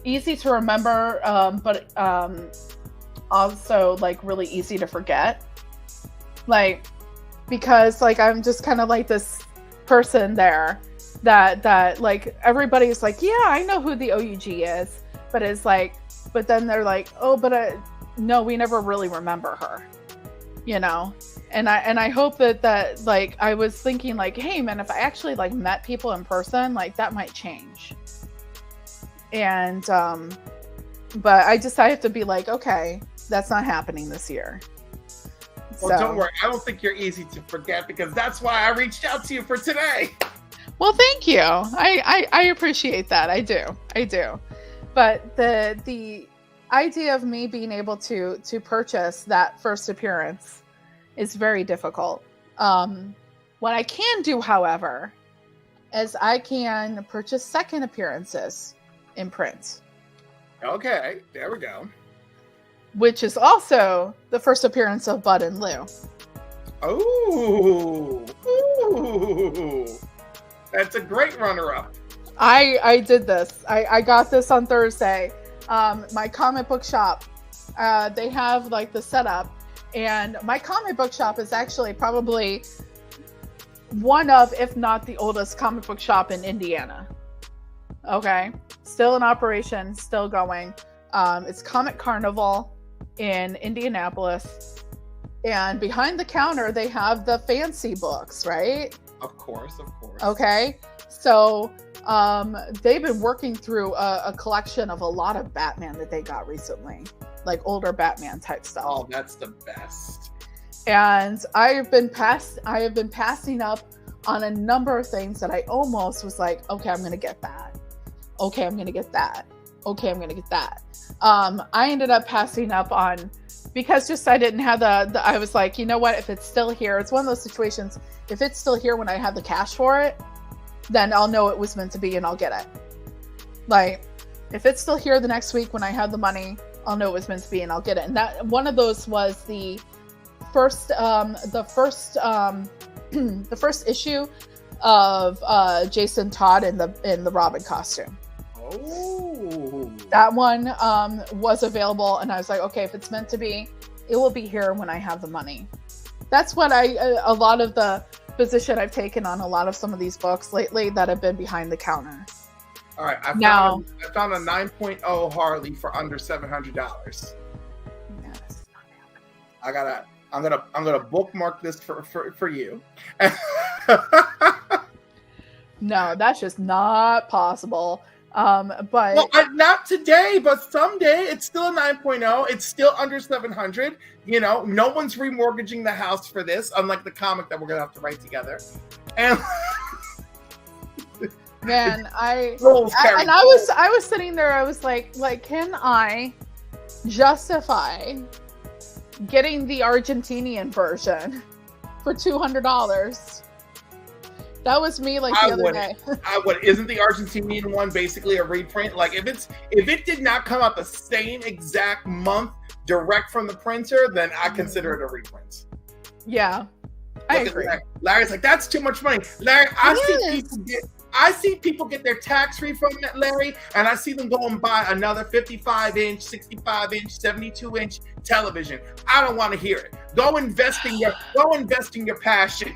easy to remember, but also like really easy to forget. Like, because like I'm just kind of like this person there that like everybody's like, yeah, I know who the OUG is, but it's like, but then they're like, oh, but no, we never really remember her, you know. And I hope that like I was thinking like, hey man, if I actually like met people in person, like that might change. And but I have to be like, okay, that's not happening this year. Well, don't worry. I don't think you're easy to forget, because that's why I reached out to you for today. Well, thank you. I appreciate that. I do. But the idea of me being able to purchase that first appearance is very difficult. What I can do, however, is I can purchase second appearances in print. Okay, there we go. Which is also the first appearance of Bud and Lou. Oh, that's a great runner-up. I did this. I got this on Thursday. My comic book shop, they have like the setup, and my comic book shop is actually probably one of, if not the oldest comic book shop in Indiana. Okay, still in operation, still going. It's Comic Carnival in Indianapolis, and behind the counter they have the fancy books, right? Of course. Okay, so they've been working through a collection of a lot of Batman that they got recently, like older Batman type stuff. Oh, that's the best. And I have been passing up on a number of things that I almost was like, okay, I'm gonna get that. Okay, I'm gonna get that. Okay, I'm gonna get that. I ended up passing up on, because just I didn't have the I was like, you know what, if it's still here, it's one of those situations, if it's still here when I have the cash for it, then I'll know it was meant to be and I'll get it. Like, if it's still here the next week when I have the money, I'll know it was meant to be and I'll get it. And that one of those was the first the first issue of Jason Todd in the Robin costume. Oh, that one was available, and I was like, okay, if it's meant to be, it will be here when I have the money. That's what a lot of the position I've taken on a lot of some of these books lately that have been behind the counter. All right, I found a 9.0 Harley for under $700. Yes. I'm gonna bookmark this for you. No, that's just not possible. But well, not today, but someday. It's still a 9.0. It's still under 700. You know, no one's remortgaging the house for this, unlike the comic that we're gonna have to write together. And man, I was sitting there. I was like, can I justify getting the Argentinian version for $200? That was me like the other day. I would. Isn't the Argentinian one basically a reprint? Like if it did not come out the same exact month direct from the printer, then I consider it a reprint. Yeah, I agree. Larry's like, that's too much money. Larry, I see people get their tax refund, Larry, and I see them go and buy another 55-inch, 65-inch, 72-inch television. I don't want to hear it. Go invest in your passion.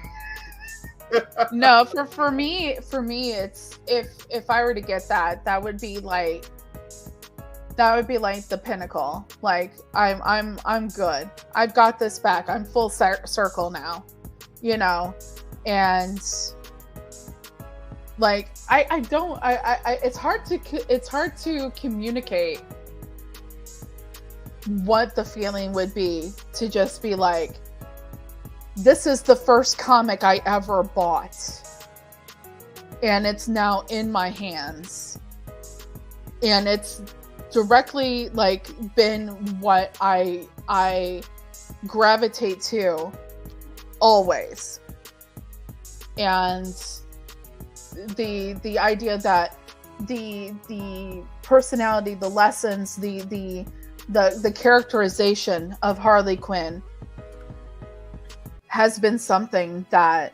No, for me, it's if I were to get that would be like That would be like the pinnacle. Like I'm good. I've got this back. I'm full circle now, you know, and like I don't. It's hard to communicate what the feeling would be to just be like, this is the first comic I ever bought, and it's now in my hands, and it's directly like been what I gravitate to always. And the idea that the personality, the lessons, the characterization of Harley Quinn has been something that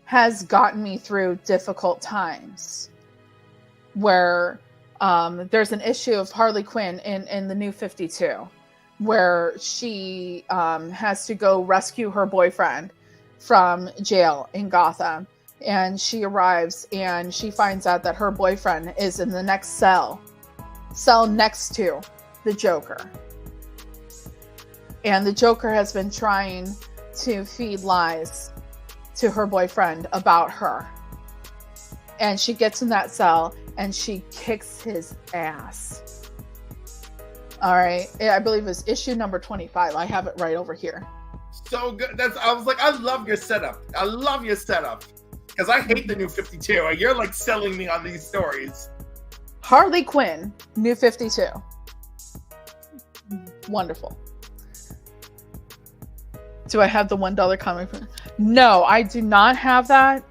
has gotten me through difficult times, where there's an issue of Harley Quinn in the New 52 where she has to go rescue her boyfriend from jail in Gotham. And she arrives and she finds out that her boyfriend is in the next cell next to the Joker. And the Joker has been trying to feed lies to her boyfriend about her. And she gets in that cell and she kicks his ass. All right. I believe it's issue number 25. I have it right over here. So good. I was like, I love your setup. Because I hate the New 52. You're like selling me on these stories. Harley Quinn, New 52. Wonderful. Do I have the $1 comic? No, I do not have that.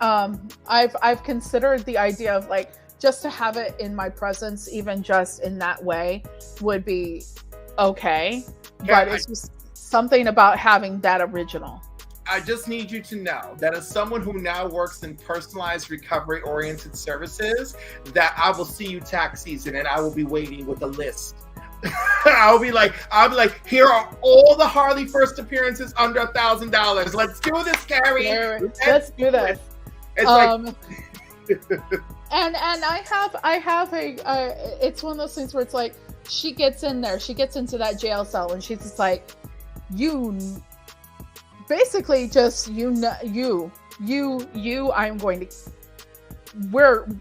I've considered the idea of like just to have it in my presence, even just in that way, would be okay. Yeah, but it's just something about having that original. I just need you to know that as someone who now works in personalized recovery-oriented services, that I will see you tax season and I will be waiting with a list. I'll be like, here are all the Harley first appearances under $1,000. Let's do this, Carrie. Let's do this. It's like, and I have a it's one of those things where it's like she gets into that jail cell and she's just like, basically just I'm going to,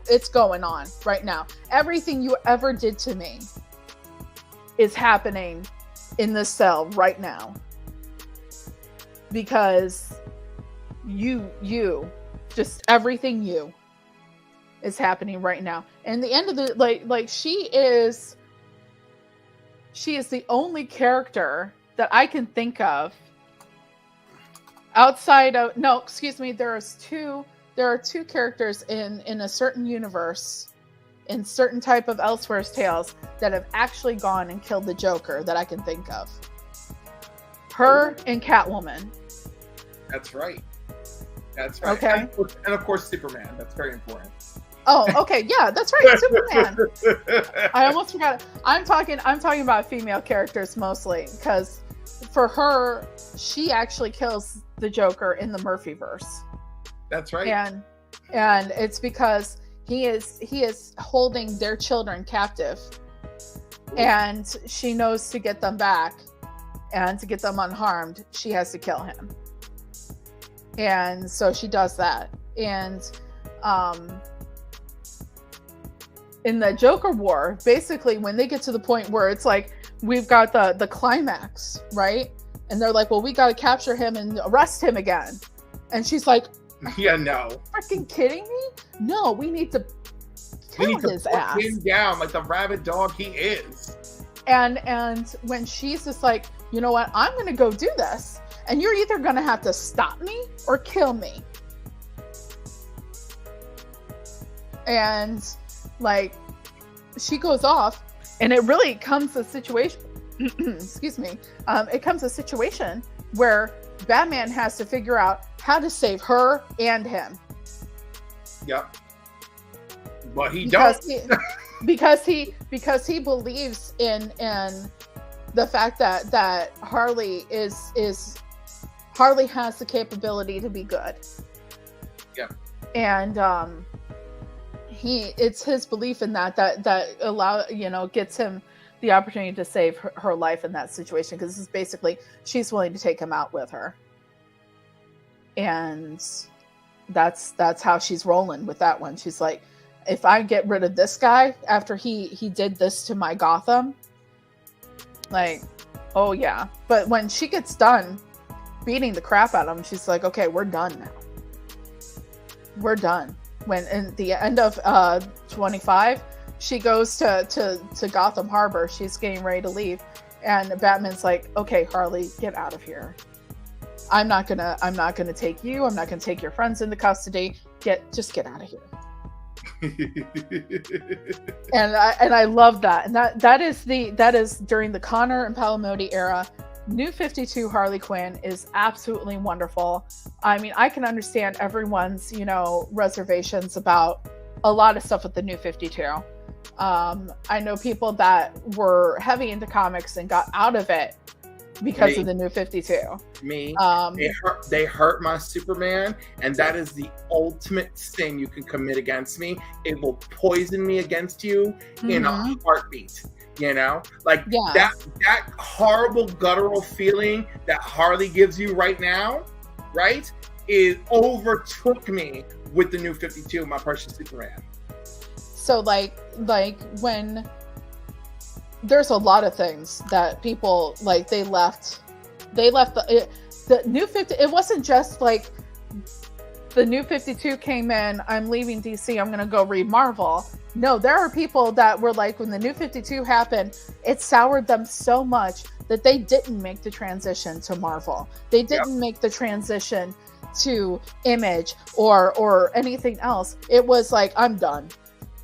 it's going on right now. Everything you ever did to me is happening in this cell right now, because just everything is happening right now. And the end of the like she is the only character that I can think of outside of, no, excuse me, there are two characters in a certain universe, in certain type of Elseworlds tales, that have actually gone and killed the Joker that I can think of. Her and Catwoman. That's right. Okay. And of course Superman. That's very important. Oh, okay, yeah, that's right, Superman. I almost forgot. I'm talking about female characters mostly, because for her, she actually kills the Joker in the Murphyverse. That's right. And it's because he is holding their children captive. Ooh. And she knows to get them back and to get them unharmed, she has to kill him. And so she does that. And in the Joker War, basically when they get to the point where it's like, we've got the climax, right? And they're like, well, we got to capture him and arrest him again. And she's like, yeah, no. Freaking kidding me? No, we need to kill his ass. Put him down like the rabid dog he is. And when she's just like, you know what? I'm going to go do this. And you're either going to have to stop me or kill me. And like, she goes off, and it really comes a situation, excuse me. It comes a situation where Batman has to figure out how to save her and him. Yep. But he don't. Because he believes in the fact that Harley Harley has the capability to be good. Yeah. And it's his belief in that gets him the opportunity to save her life in that situation, because this is basically she's willing to take him out with her, and that's how she's rolling with that one. She's like, if I get rid of this guy after he did this to my Gotham, like, oh yeah. But when she gets done beating the crap out of him, she's like, okay, we're done now. We're done. When in the end of 25, she goes to Gotham Harbor. She's getting ready to leave, and Batman's like, okay, Harley, get out of here. I'm not gonna take you. I'm not gonna take your friends into custody. Just get out of here. and I love that. And that is during the Connor and Palamodi era. New 52 Harley Quinn is absolutely wonderful. I mean, I can understand everyone's, reservations about a lot of stuff with the New 52. I know people that were heavy into comics and got out of it because of the New 52. They hurt my Superman, and that is the ultimate sin you can commit against me. It will poison me against you in a heartbeat. That horrible guttural feeling that Harley gives you right now, right? It overtook me with the New 52, my precious Superman. So like when there's a lot of things that people like, they left the New 50. It wasn't just like the New 52 came in, I'm leaving DC, I'm going to go read Marvel. No, there are people that were like, when the New 52 happened, it soured them so much that they didn't make the transition to Marvel. They didn't make the transition to Image or anything else. It was like, I'm done.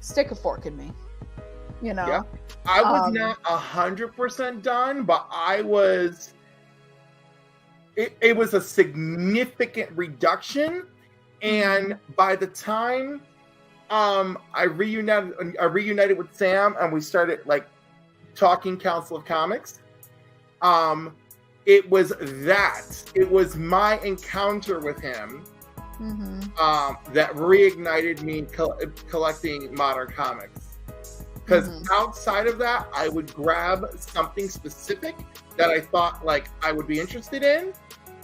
Stick a fork in me. Yeah. I was not 100% done, but I was. It was a significant reduction, and by the time I reunited with Sam, and we started like talking Council of Comics. It was my encounter with him that reignited me collecting modern comics. Because outside of that, I would grab something specific that I thought like I would be interested in.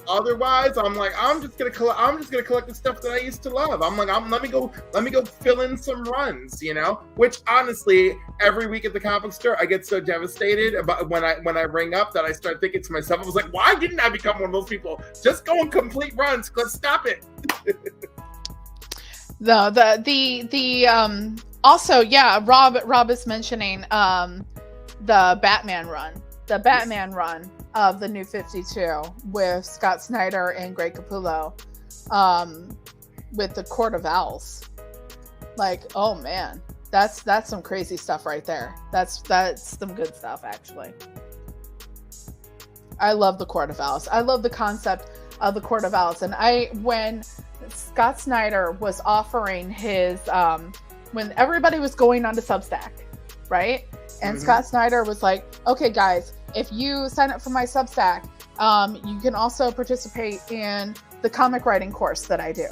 Otherwise, I'm like, I'm just gonna collect the stuff that I used to love. I'm like, let me go fill in some runs, Which honestly, every week at the comic store, I get so devastated about when I ring up that I start thinking to myself, I was like, why didn't I become one of those people? Just go and complete runs. Let's stop it. Also, yeah, Rob is mentioning the Batman run. The Batman run of the New 52 with Scott Snyder and Greg Capullo with the Court of Owls. Like, oh man, that's some crazy stuff right there. That's some good stuff, actually. I love the Court of Owls. I love the concept of the Court of Owls. And when Scott Snyder was offering his when everybody was going on to Substack, right? And Scott Snyder was like, okay, guys, if you sign up for my Substack, you can also participate in the comic writing course that I do.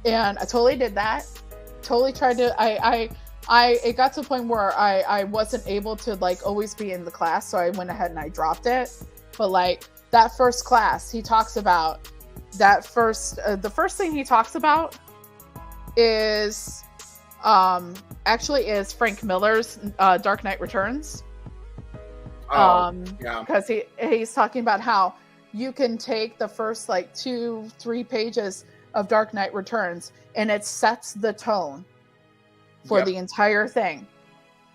And I totally did that. Totally tried to, it got to the point where I wasn't able to like always be in the class. So I went ahead and I dropped it. But like that first class, he talks about the first thing he talks about is, actually is Frank Miller's Dark Knight Returns. Because he's talking about how you can take the first like 2-3 pages of Dark Knight Returns and it sets the tone for the entire thing.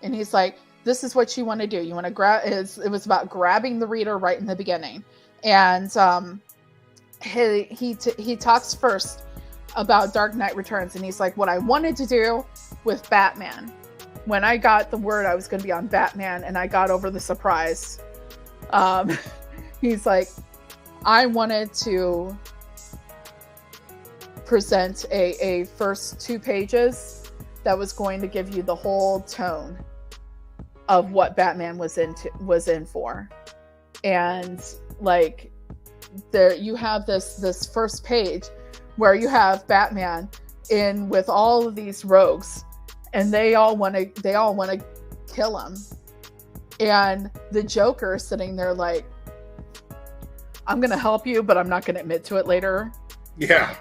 And he's like, this is what you want to do. You want to grab, it was about grabbing the reader right in the beginning. And he talks first about Dark Knight Returns, and he's like, what I wanted to do with Batman, when I got the word I was going to be on Batman and I got over the surprise, he's like, I wanted to present a first 2 pages that was going to give you the whole tone of what Batman was in for. And like there you have this first page where you have Batman in with all of these rogues, and they all want to kill him. And the Joker is sitting there like, I'm going to help you, but I'm not going to admit to it later. Yeah.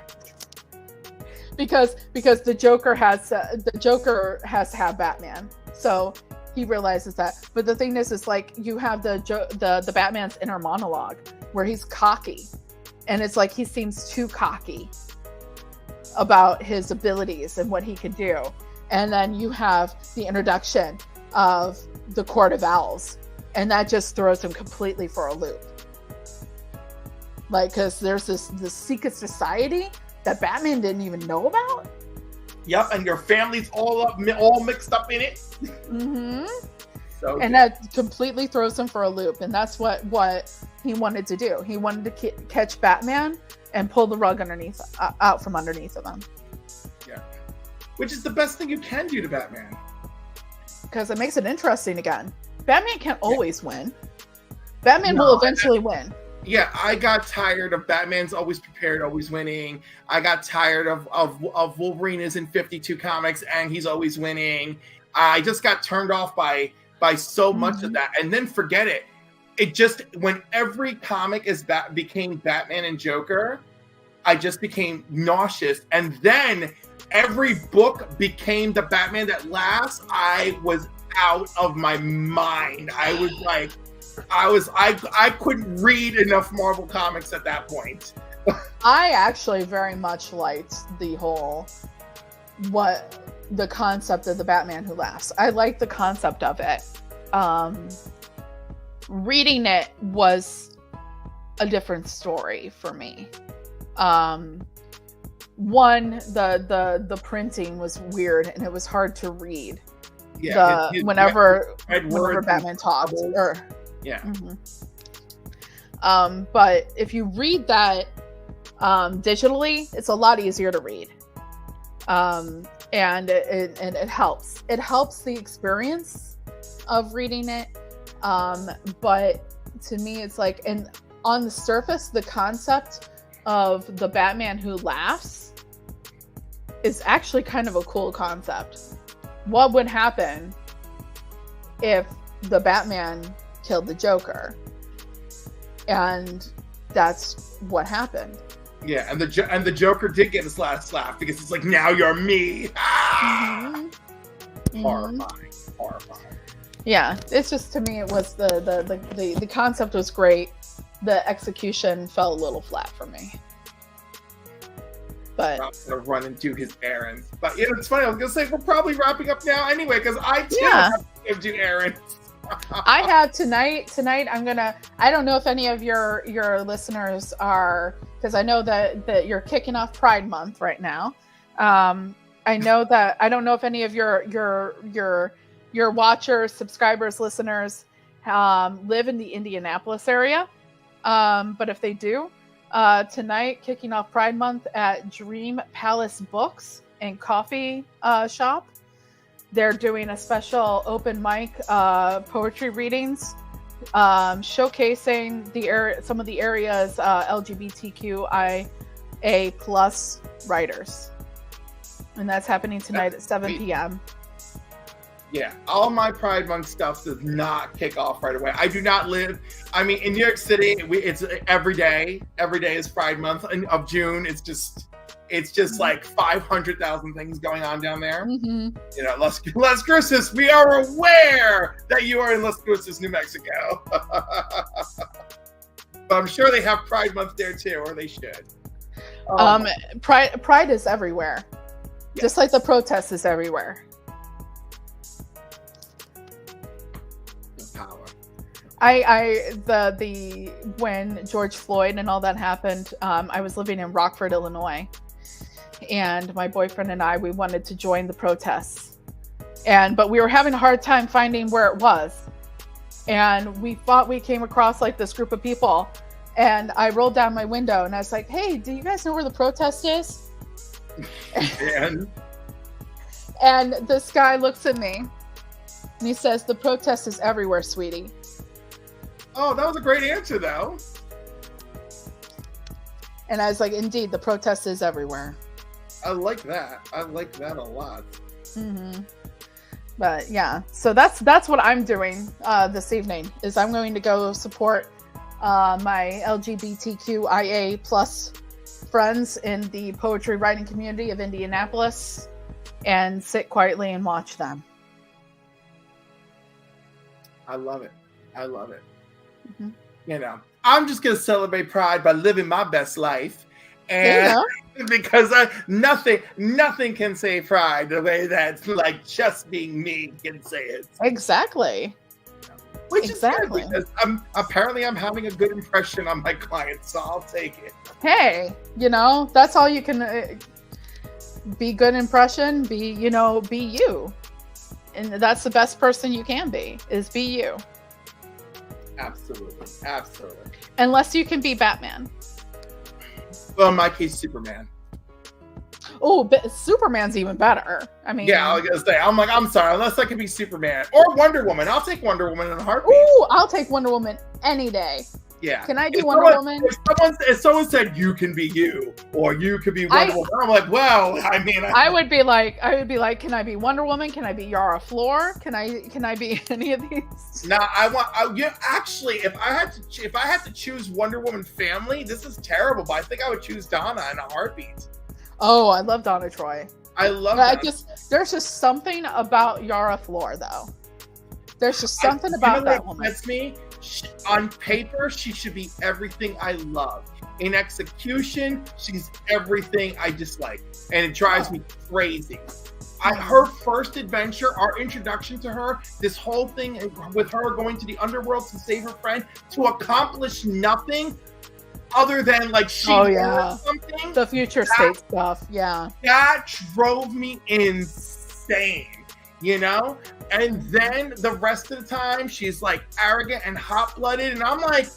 Because the Joker has to have Batman. So he realizes that. But the thing is like you have the Batman's inner monologue where he's cocky. And it's like he seems too cocky about his abilities and what he can do. And then you have the introduction of the Court of Owls, and that just throws him completely for a loop. Like, because there's this secret society that Batman didn't even know about. Yep, and your family's all mixed up in it. Mm-hmm. So and that completely throws him for a loop, and that's what he wanted to do. He wanted to catch Batman and pull the rug out from underneath of him. Yeah, which is the best thing you can do to Batman. Because it makes it interesting again. Batman can't always win. Batman will eventually win. Yeah, I got tired of Batman's always prepared, always winning. I got tired of Wolverine is in 52 comics and he's always winning. I just got turned off by so much of that. And then forget it. It just, when every comic became Batman and Joker, I just became nauseous. And then every book became the Batman that laughs. I was out of my mind. I was like, I couldn't read enough Marvel comics at that point. I actually very much liked the concept of the Batman who laughs. I liked the concept of it. Reading it was a different story for me. One, the printing was weird and it was hard to read. Yeah, whenever Batman talked, yeah. Mm-hmm. But if you read that digitally, it's a lot easier to read, and it helps. It helps the experience of reading it. But to me, it's like, and on the surface, the concept of the Batman who laughs is actually kind of a cool concept. What would happen if the Batman killed the Joker? And that's what happened. Yeah, and the Joker did get his last laugh because it's like, now you're me. Ah! Mm-hmm. Horrifying. Yeah, it's just, to me, it was the concept was great. The execution fell a little flat for me. But I'm gonna run and do his errands. But it's funny. I was gonna say we're probably wrapping up now anyway because I too have to do errands. I have tonight. I don't know if any of your listeners are, because I know that you're kicking off Pride Month right now. I know that I don't know if any of your watchers, subscribers, listeners live in the Indianapolis area. But if they do, tonight, kicking off Pride Month at Dream Palace Books and Coffee Shop, they're doing a special open mic poetry readings, showcasing some of the area's LGBTQIA+ writers, and that's happening tonight at 7 p.m. Yeah, all my Pride Month stuff does not kick off right away. I do not live, in New York City, it's every day. Every day is Pride Month of June. It's just like 500,000 things going on down there. Mm-hmm. Las Cruces, we are aware that you are in Las Cruces, New Mexico. But I'm sure they have Pride Month there too, or they should. Pride is everywhere. Yeah. Just like the protest is everywhere. When George Floyd and all that happened, I was living in Rockford, Illinois, and my boyfriend and we wanted to join the protests, but we were having a hard time finding where it was, and we thought we came across like this group of people, and I rolled down my window and I was like, "Hey, do you guys know where the protest is?" And this guy looks at me and he says, "The protest is everywhere, sweetie." Oh, that was a great answer, though. And I was like, indeed, the protest is everywhere. I like that. I like that a lot. Mm-hmm. But yeah, so that's what I'm doing this evening. Is I'm going to go support my LGBTQIA plus friends in the poetry writing community of Indianapolis, and sit quietly and watch them. I love it. I love it. Mm-hmm. You know, I'm just gonna celebrate Pride by living my best life, and because nothing can say Pride the way that like just being me can say it. Exactly. Which is good because I'm having a good impression on my clients, so I'll take it. Hey, you know, that's all you can be. Good impression. Be you, and that's the best person you can be. Is be you. Absolutely. Unless you can be Batman. Well, in my case, Superman. Oh, but Superman's even better. I mean, yeah, I was gonna say, I'm sorry, unless I can be Superman or Wonder Woman. I'll take Wonder Woman in a heartbeat. Ooh, I'll take Wonder Woman any day. Yeah. Can I be Wonder Woman? If someone said you can be you or you could be Wonder Woman, I'm like, well, I mean, I would be like, can I be Wonder Woman? Can I be Yara Flor? Can I be any of these? No, actually, if I had to choose Wonder Woman family, this is terrible, but I think I would choose Donna in a heartbeat. Oh, I love Donna Troy. I love that. There's just something about Yara Flor, though. There's just something about that woman. That's me. On paper, she should be everything I love. In execution, she's everything I dislike. And it drives me crazy. Her first adventure, our introduction to her, this whole thing with her going to the underworld to save her friend, to accomplish nothing other than like something. The future state stuff. Yeah. That drove me insane. You know, and then the rest of the time she's like arrogant and hot-blooded, and I'm like,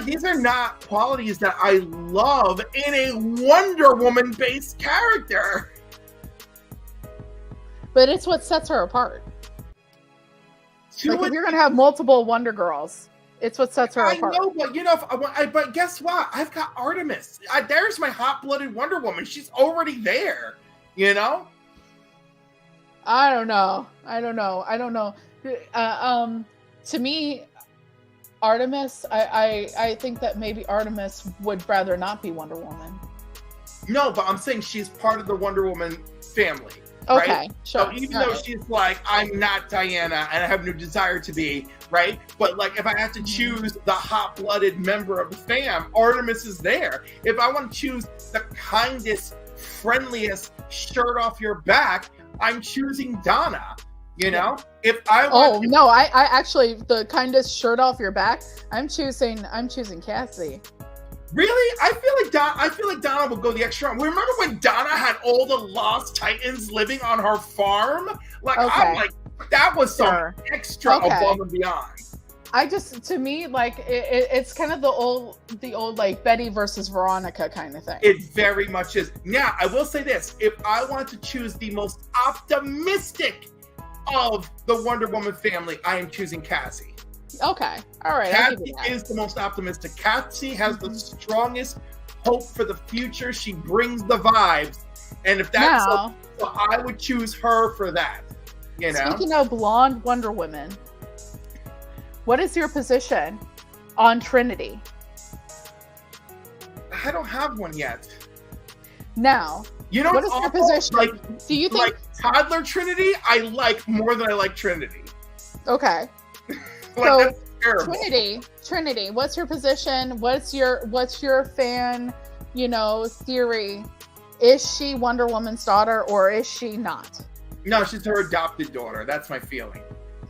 these are not qualities that I love in a Wonder Woman-based character. But it's what sets her apart. Like if you're gonna have multiple Wonder Girls, it's what sets her apart. I know, but you know, but guess what? I've got Artemis. There's my hot-blooded Wonder Woman. She's already there. You know. I don't know. To me, Artemis, I think that maybe Artemis would rather not be Wonder Woman. No, but I'm saying she's part of the Wonder Woman family. Okay, right? sure. So even though she's like, I'm not Diana and I have no desire to be, right? But like, if I have to choose the hot-blooded member of the fam, Artemis is there. If I want to choose the kindest, friendliest shirt off your back, I'm choosing Donna. You know, if I want I actually, the kindest shirt off your back, I'm choosing Cassie. Really? I feel like Donna will go the extra. Remember when Donna had all the Lost Titans living on her farm? Like, I'm like, that was some extra above and beyond. To me, like it's kind of the old like Betty versus Veronica kind of thing. It very much is. Now, I will say this: if I wanted to choose the most optimistic of the Wonder Woman family, I am choosing Cassie. Okay, all right. Cassie is the most optimistic. Cassie has the strongest hope for the future. She brings the vibes, and if that's so I would choose her for that. You know. Speaking of blonde Wonder Woman. What is your position on Trinity? I don't have one yet. Now, you know, what is your position? Like, do you think like toddler Trinity? I like more than I like Trinity. Okay. Like, so Trinity. What's your position? What's your fan? Theory? Is she Wonder Woman's daughter or is she not? No, she's her adopted daughter. That's my feeling.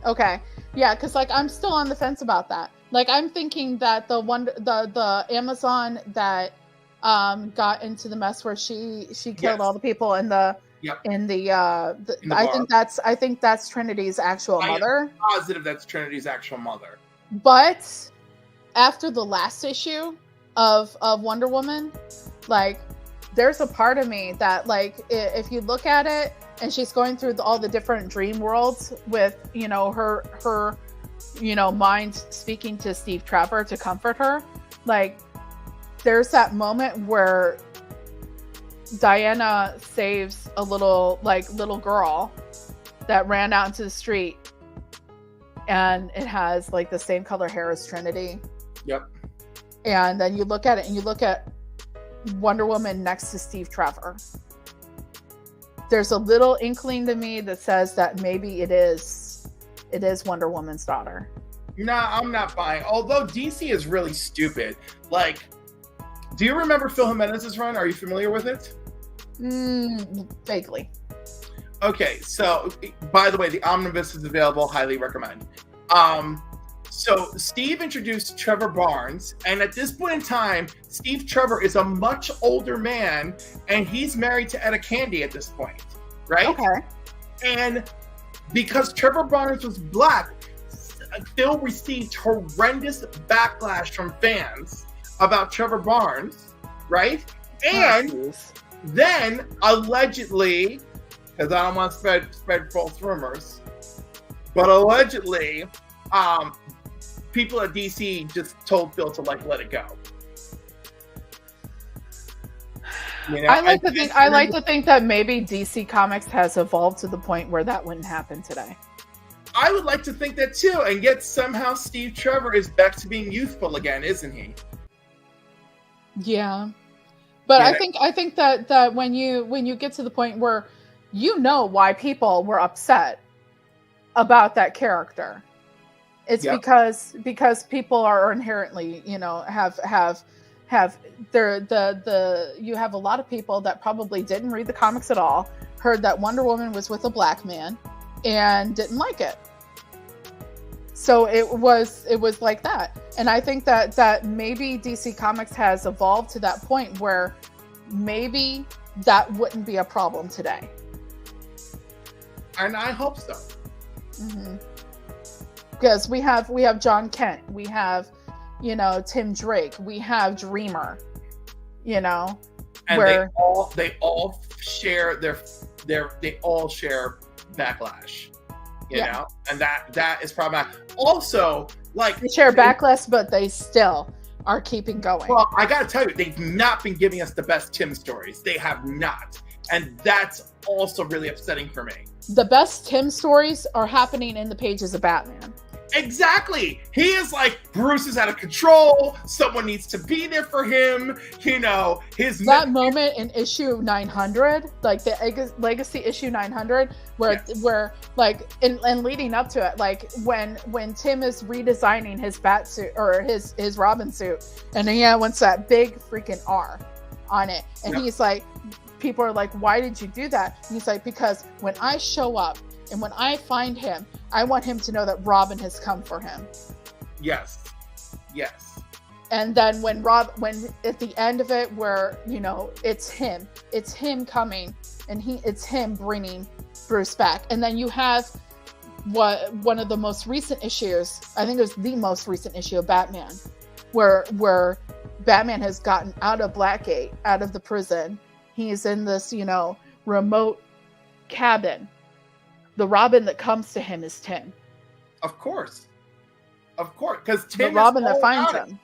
Okay. Yeah, because like I'm still on the fence about that. Like I'm thinking that the Amazon that got into the mess where she killed all the people in the I think that's Trinity's actual mother. I'm positive that's Trinity's actual mother. But after the last issue of Wonder Woman, like there's a part of me that like if you look at it. And she's going through all the different dream worlds with, her mind speaking to Steve Trevor to comfort her. Like, there's that moment where Diana saves a little girl that ran out into the street, and it has like the same color hair as Trinity. Yep. And then you look at it, and you look at Wonder Woman next to Steve Trevor. There's a little inkling to me that says that maybe it is Wonder Woman's daughter. Nah, I'm not buying. Although DC is really stupid. Like, do you remember Phil Jimenez's run? Are you familiar with it? Vaguely. Okay, so by the way, the omnibus is available. Highly recommend. So Steve introduced Trevor Barnes, and at this point in time, Steve Trevor is a much older man, and he's married to Etta Candy at this point, right? Okay. And because Trevor Barnes was black, Phil received horrendous backlash from fans about Trevor Barnes, right? And then allegedly, because I don't want to spread false rumors, but allegedly, people at DC just told Phil to like let it go. You know, I like to think that maybe DC Comics has evolved to the point where that wouldn't happen today. I would like to think that too, and yet somehow Steve Trevor is back to being youthful again, isn't he? Yeah, but Yeah. I think that when you get to the point where you know why people were upset about that character, it's Yep. because people are inherently, you know, have you have a lot of people that probably didn't read the comics at all, heard that Wonder Woman was with a black man, and didn't like it. So it was like that. And I think that maybe DC Comics has evolved to that point where maybe that wouldn't be a problem today. And I hope so. Mm-hmm. Because we have John Kent, we have, you know, Tim Drake, we have Dreamer, you know, And where they all share they all share backlash. You know, and that is problematic. Also, like they share backlash, but they still are keeping going. Well, I gotta tell you, they've not been giving us the best Tim stories. They have not, and that's also really upsetting for me. The best Tim stories are happening in the pages of Batman. Exactly. He is like, Bruce is out of control. Someone needs to be there for him. You know, that moment in issue 900, like the Legacy issue 900, where like, and leading up to it, like when Tim is redesigning his bat suit or his Robin suit, and he wants that big freaking R on it, and he's like, people are like, why did you do that? And he's like, because when I show up and when I find him, I want him to know that Robin has come for him. Yes. And then when at the end of it, where, you know, it's him coming, and it's him bringing Bruce back. And then you have one of the most recent issues, I think it was the most recent issue of Batman, where Batman has gotten out of Blackgate, out of the prison. He's in this, you know, remote cabin. The Robin that comes to him is Tim. Of course, because Tim, the Robin that finds him.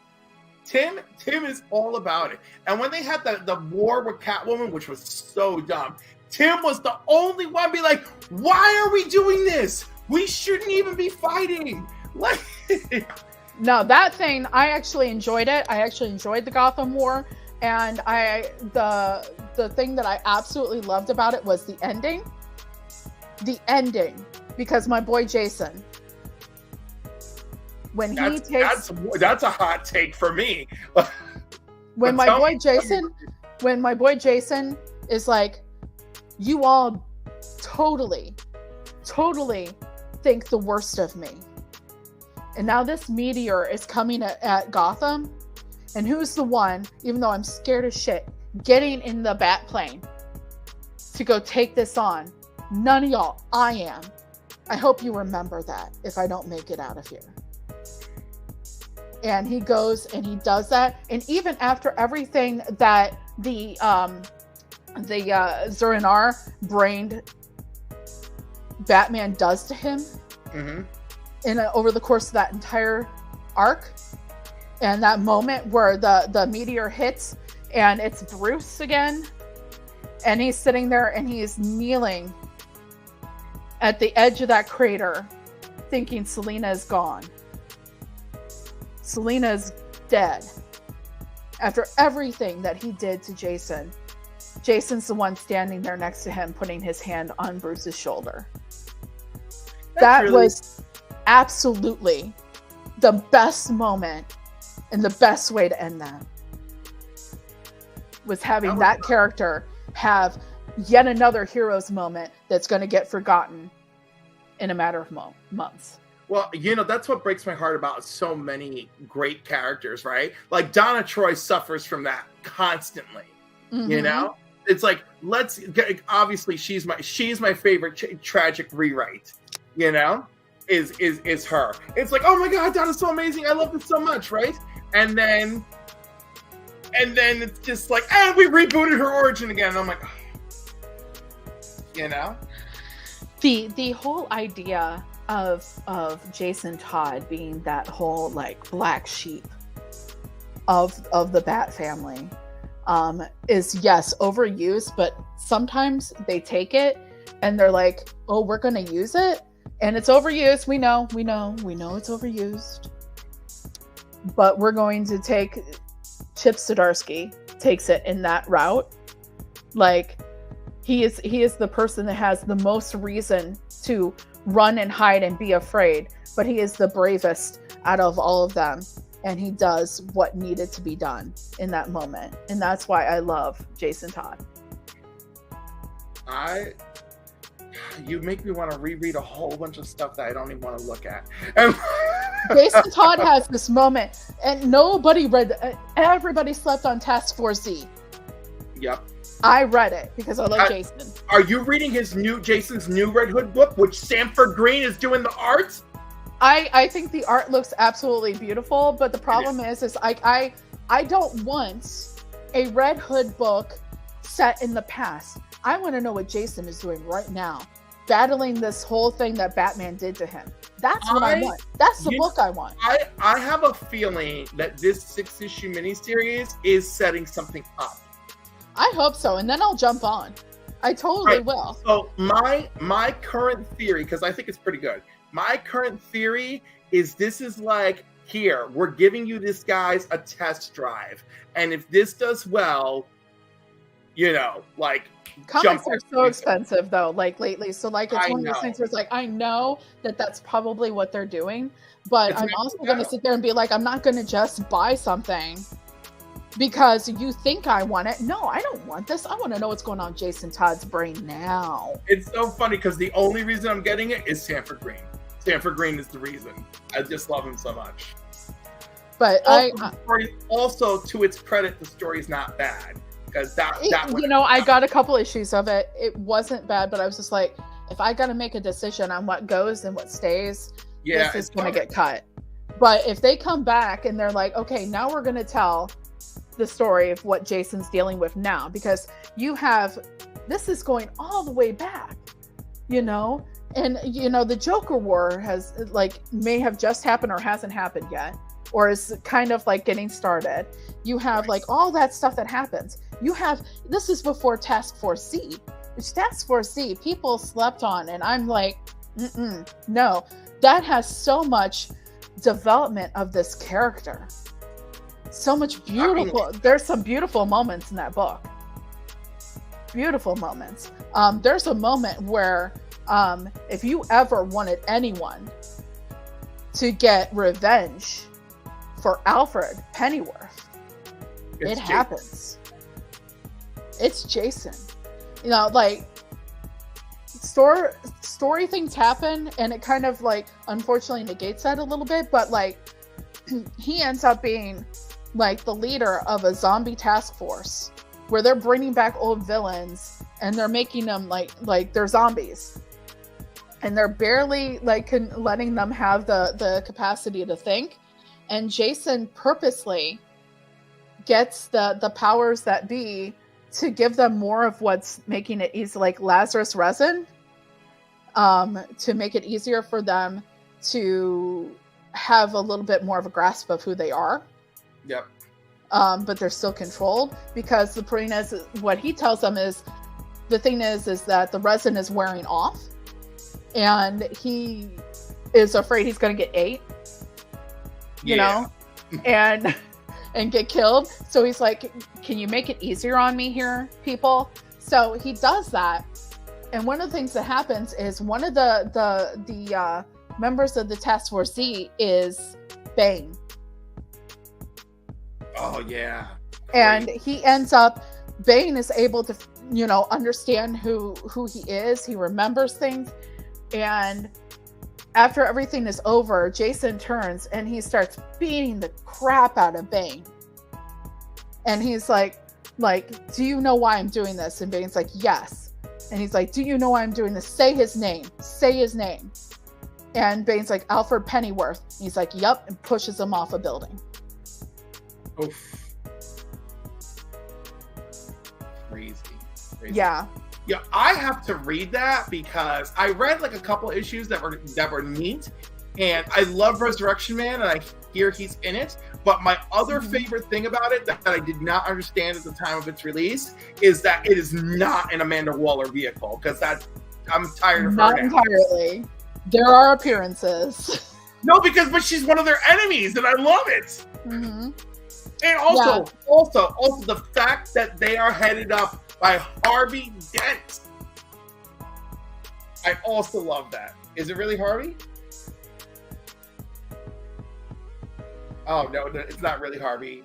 Tim is all about it. And when they had the war with Catwoman, which was so dumb, Tim was the only one be like, why are we doing this? We shouldn't even be fighting. Like, no, that thing, I actually enjoyed it. I actually enjoyed the Gotham War. And the thing that I absolutely loved about it was the ending. Because my boy Jason, that's a hot take for me. when my boy Jason is like, you all totally think the worst of me, and now this meteor is coming at Gotham, and who's the one, even though I'm scared as shit, getting in the bat plane to go take this on? None of y'all. I am. I hope you remember that if I don't make it out of here. And he goes and he does that. And even after everything that the Zur-En-Arrh brained Batman does to him, over the course of that entire arc, and that moment where the meteor hits and it's Bruce again, and he's sitting there and he's kneeling at the edge of that crater thinking Selena is gone. Selena is dead. After everything that he did to Jason, Jason's the one standing there next to him, putting his hand on Bruce's shoulder. That was absolutely the best moment and the best way to end that. Was having that character have yet another hero's moment that's going to get forgotten in a matter of months. Well, you know, that's what breaks my heart about so many great characters, right? Like Donna Troy suffers from that constantly. Mm-hmm. You know, it's like, obviously she's my favorite tragic rewrite, you know, is her. It's like, oh my God, Donna's so amazing. I love this so much. Right. And then it's just like, we rebooted her origin again. And I'm like, you know, the whole idea of Jason Todd being that whole like black sheep of the Bat family is, yes, overused, but sometimes they take it and they're like, oh, we're going to use it, and it's overused. We know it's overused, but we're going to take Chip Zdarsky takes it in that route. Like he is the person that has the most reason to run and hide and be afraid, but he is the bravest out of all of them, and he does what needed to be done in that moment, and that's why I love Jason Todd. You make me want to reread a whole bunch of stuff that I don't even want to look at. Jason Todd has this moment, and nobody read. Everybody slept on Task Force Z. Yep. I read it because I love Jason. Are you reading Jason's new Red Hood book, which Sanford Green is doing the art? I think the art looks absolutely beautiful, but the problem is I don't want a Red Hood book set in the past. I want to know what Jason is doing right now, battling this whole thing that Batman did to him. That's what I want. That's the book I want. I have a feeling that this 6-issue miniseries is setting something up. I hope so, and then I'll jump on. I totally will. So my current theory, because I think it's pretty good, my current theory is this is like, here, we're giving you this guy's a test drive, and if this does well, you know, like, comics are so expensive though, like lately. So like it's one of those things where it's like, I know that that's probably what they're doing, but I'm also going to sit there and be like, I'm not going to just buy something because you think I want it. No, I don't want this. I want to know what's going on in Jason Todd's brain now. It's so funny because the only reason I'm getting it is Sanford Green. Sanford Green is the reason. I just love him so much. But also to its credit, the story's not bad. I got a couple issues of it. It wasn't bad, but I was just like, if I got to make a decision on what goes and what stays, this is going to get cut. But if they come back and they're like, okay, now we're going to tell the story of what Jason's dealing with now, because this is going all the way back, you know, and the Joker War may have just happened or hasn't happened yet, or is kind of like getting started. You have like all that stuff that happens. This is before Task Force Z, which Task Force Z people slept on, and I'm like, no, that has so much development of this character. So much beautiful. There's some beautiful moments in that book. Beautiful moments. There's a moment where if you ever wanted anyone to get revenge for Alfred Pennyworth, it happens. It's Jason. You know, like story things happen, and it kind of like unfortunately negates that a little bit, but like he ends up being like the leader of a zombie task force where they're bringing back old villains and they're making them like they're zombies, and they're barely like letting them have the capacity to think. And Jason purposely gets the powers that be to give them more of what's making it easy, like Lazarus resin, to make it easier for them to have a little bit more of a grasp of who they are. Yep. But they're still controlled, because the point is, what he tells them is, the thing is that the resin is wearing off, and he is afraid he's going to get ate, you know, and get killed. So he's like, can you make it easier on me here, people? So he does that. And one of the things that happens is one of the members of the Task Force Z is Bane. Oh, yeah. And he ends up, Bane is able to, you know, understand who he is. He remembers things. And after everything is over, Jason turns and he starts beating the crap out of Bane. And he's like, do you know why I'm doing this? And Bane's like, yes. And he's like, do you know why I'm doing this? Say his name. Say his name. And Bane's like, Alfred Pennyworth. He's like, yep, and pushes him off a building. Oof. Crazy. Yeah. Yeah, I have to read that because I read like a couple issues that were neat, and I love Resurrection Man, and I hear he's in it. But my other favorite thing about it that I did not understand at the time of its release is that it is not an Amanda Waller vehicle, because I'm tired of her now. Not entirely. There are appearances. No, but she's one of their enemies, and I love it. Mm-hmm. And also the fact that they are headed up by Harvey Dent. I also love that. Is it really Harvey? Oh, no, it's not really Harvey.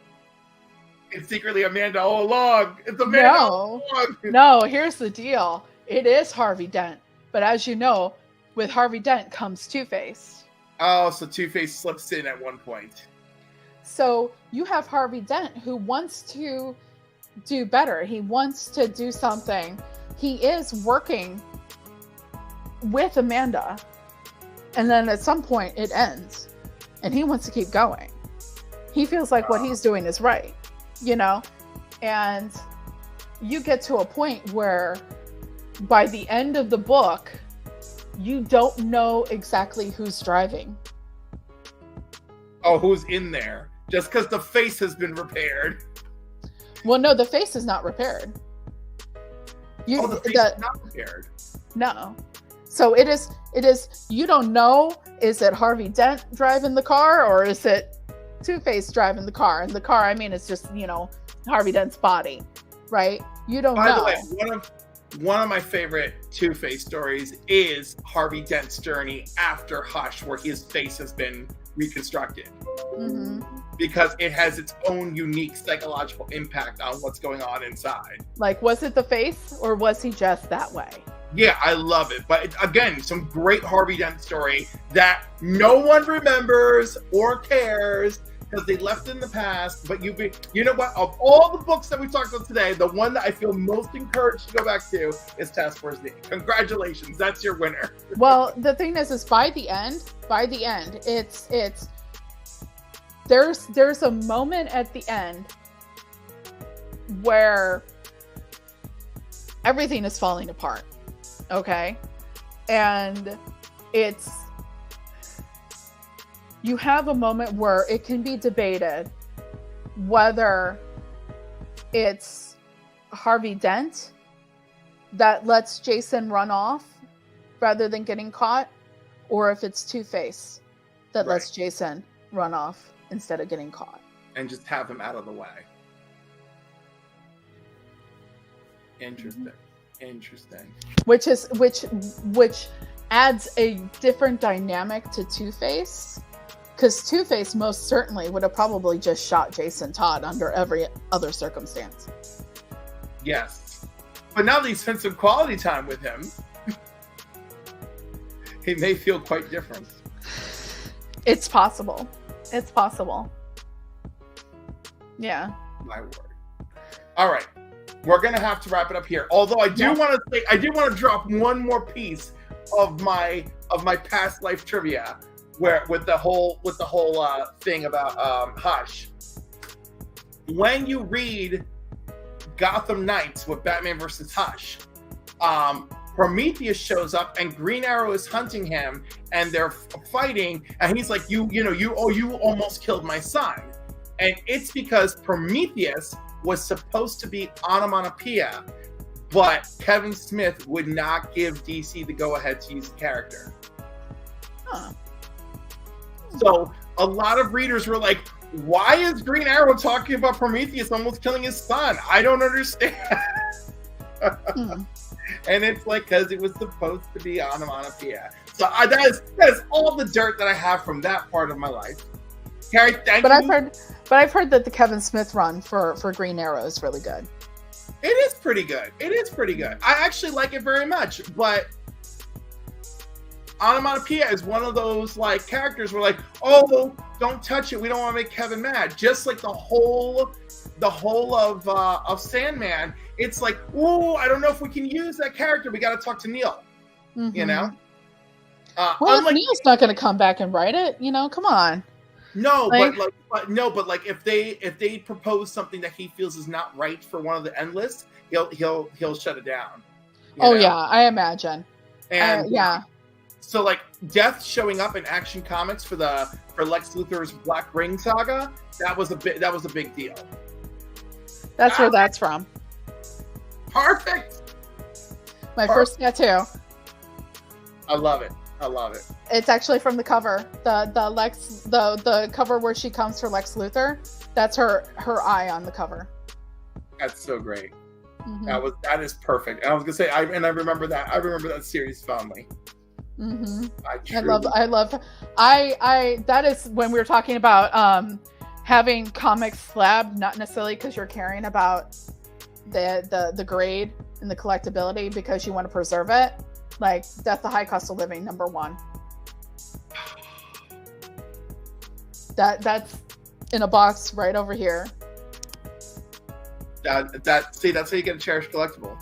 It's secretly Amanda all along. It's Amanda all along. No, here's the deal. It is Harvey Dent. But as you know, with Harvey Dent comes Two-Face. Oh, so Two-Face slips in at one point. So you have Harvey Dent who wants to do better. He wants to do something. He is working with Amanda. And then at some point it ends. And he wants to keep going. He feels like what he's doing is right, you know? And you get to a point where by the end of the book, you don't know exactly who's driving. Oh, who's in there? Just because the face has been repaired. Well, no, the face is not repaired. The face is not repaired. No. So it is, you don't know, is it Harvey Dent driving the car or is it Two-Face driving the car? And the car, I mean, it's just, you know, Harvey Dent's body, right? You don't know. By the way, one of my favorite Two-Face stories is Harvey Dent's journey after Hush, where his face has been reconstructed. Mm-hmm. Because it has its own unique psychological impact on what's going on inside. Like, was it the face or was he just that way? Yeah, I love it. But again, some great Harvey Dent story that no one remembers or cares because they left in the past. But you know what? Of all the books that we talked about today, the one that I feel most encouraged to go back to is Task Force Z. Congratulations, that's your winner. Well, the thing is by the end, it's there's a moment at the end where everything is falling apart. Okay. And you have a moment where it can be debated whether it's Harvey Dent that lets Jason run off rather than getting caught, or if it's Two-Face that lets Jason run off instead of getting caught. And just have him out of the way. Interesting. Interesting. Which adds a different dynamic to Two-Face, because Two-Face most certainly would have probably just shot Jason Todd under every other circumstance. Yes. But now that he spent some quality time with him, he may feel quite different. It's possible. It's possible. Yeah. My word. All right. We're going to have to wrap it up here. Although I do want to drop one more piece of my past life trivia where with the whole thing about Hush. When you read Gotham Knights with Batman versus Hush, Prometheus shows up and Green Arrow is hunting him and they're fighting and he's like, you almost killed my son. And it's because Prometheus was supposed to be onomatopoeia, but Kevin Smith would not give DC the go-ahead to use the character. Huh. So a lot of readers were like, why is Green Arrow talking about Prometheus almost killing his son? I don't understand. And it's like, because it was supposed to be onomatopoeia. So that is all the dirt that I have from that part of my life. Carrie, thank you. I've heard that the Kevin Smith run for Green Arrow is really good. It is pretty good. I actually like it very much, but onomatopoeia is one of those like characters where like, oh, don't touch it. We don't want to make Kevin mad. Just like the whole of Sandman. It's like, oh, I don't know if we can use that character. We got to talk to Neil. Mm-hmm. You know. Well, if Neil's not going to come back and write it, come on. No, but if they propose something that he feels is not right for one of the endless, he'll shut it down. Oh yeah, I imagine. And yeah. So like Death showing up in Action Comics for Lex Luthor's Black Ring saga, that was a big deal. That's where that's from. Perfect. My first tattoo. I love it. It's actually from the cover. The cover where she comes for Lex Luthor. That's her eye on the cover. That's so great. Mm-hmm. That is perfect. And I was gonna say I remember that series fondly. Mm-hmm. I that is when we were talking about having comics slab, not necessarily because you're caring about the grade and the collectability because you want to preserve it. Like Death, the High Cost of Living, #1. That's in a box right over here. That's how you get a cherished collectible.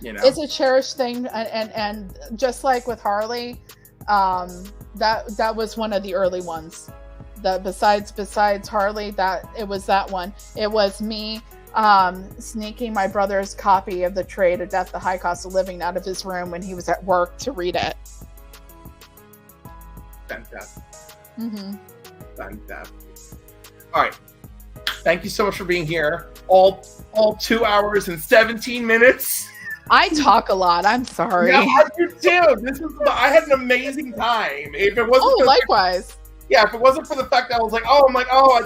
It's a cherished thing, and just like with Harley, that was one of the early ones. That besides Harley, that it was that one. It was me sneaking my brother's copy of the trade of Death, the High Cost of Living out of his room when he was at work to read it. Fantastic. Mm-hmm. Fantastic. All right. Thank you so much for being here. All 2 hours and 17 minutes. I talk a lot. I'm sorry. Yeah, I do too. I had an amazing time. If it wasn't likewise. If it wasn't for the fact that I was like,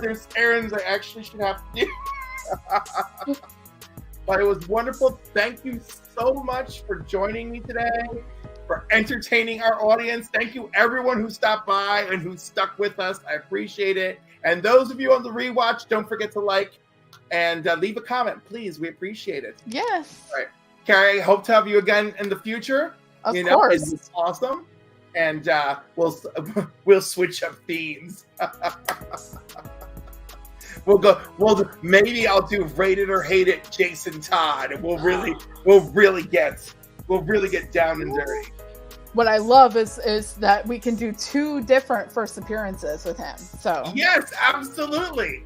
there's errands I actually should have to do. But it was wonderful. Thank you so much for joining me today, for entertaining our audience. Thank you everyone who stopped by and who stuck with us. I appreciate it. And those of you on the rewatch, don't forget to like and leave a comment, please. We appreciate it. Yes. All right. Carrie, hope to have you again in the future. Of course. It's awesome. And we'll switch up themes. Maybe I'll do Rate It or Hate It Jason Todd, and we'll really get down and dirty. What I love is that we can do 2 different first appearances with him. So yes, absolutely.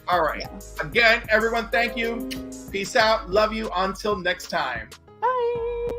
All right. Yeah. Again, everyone, thank you. Peace out. Love you. Until next time. Bye.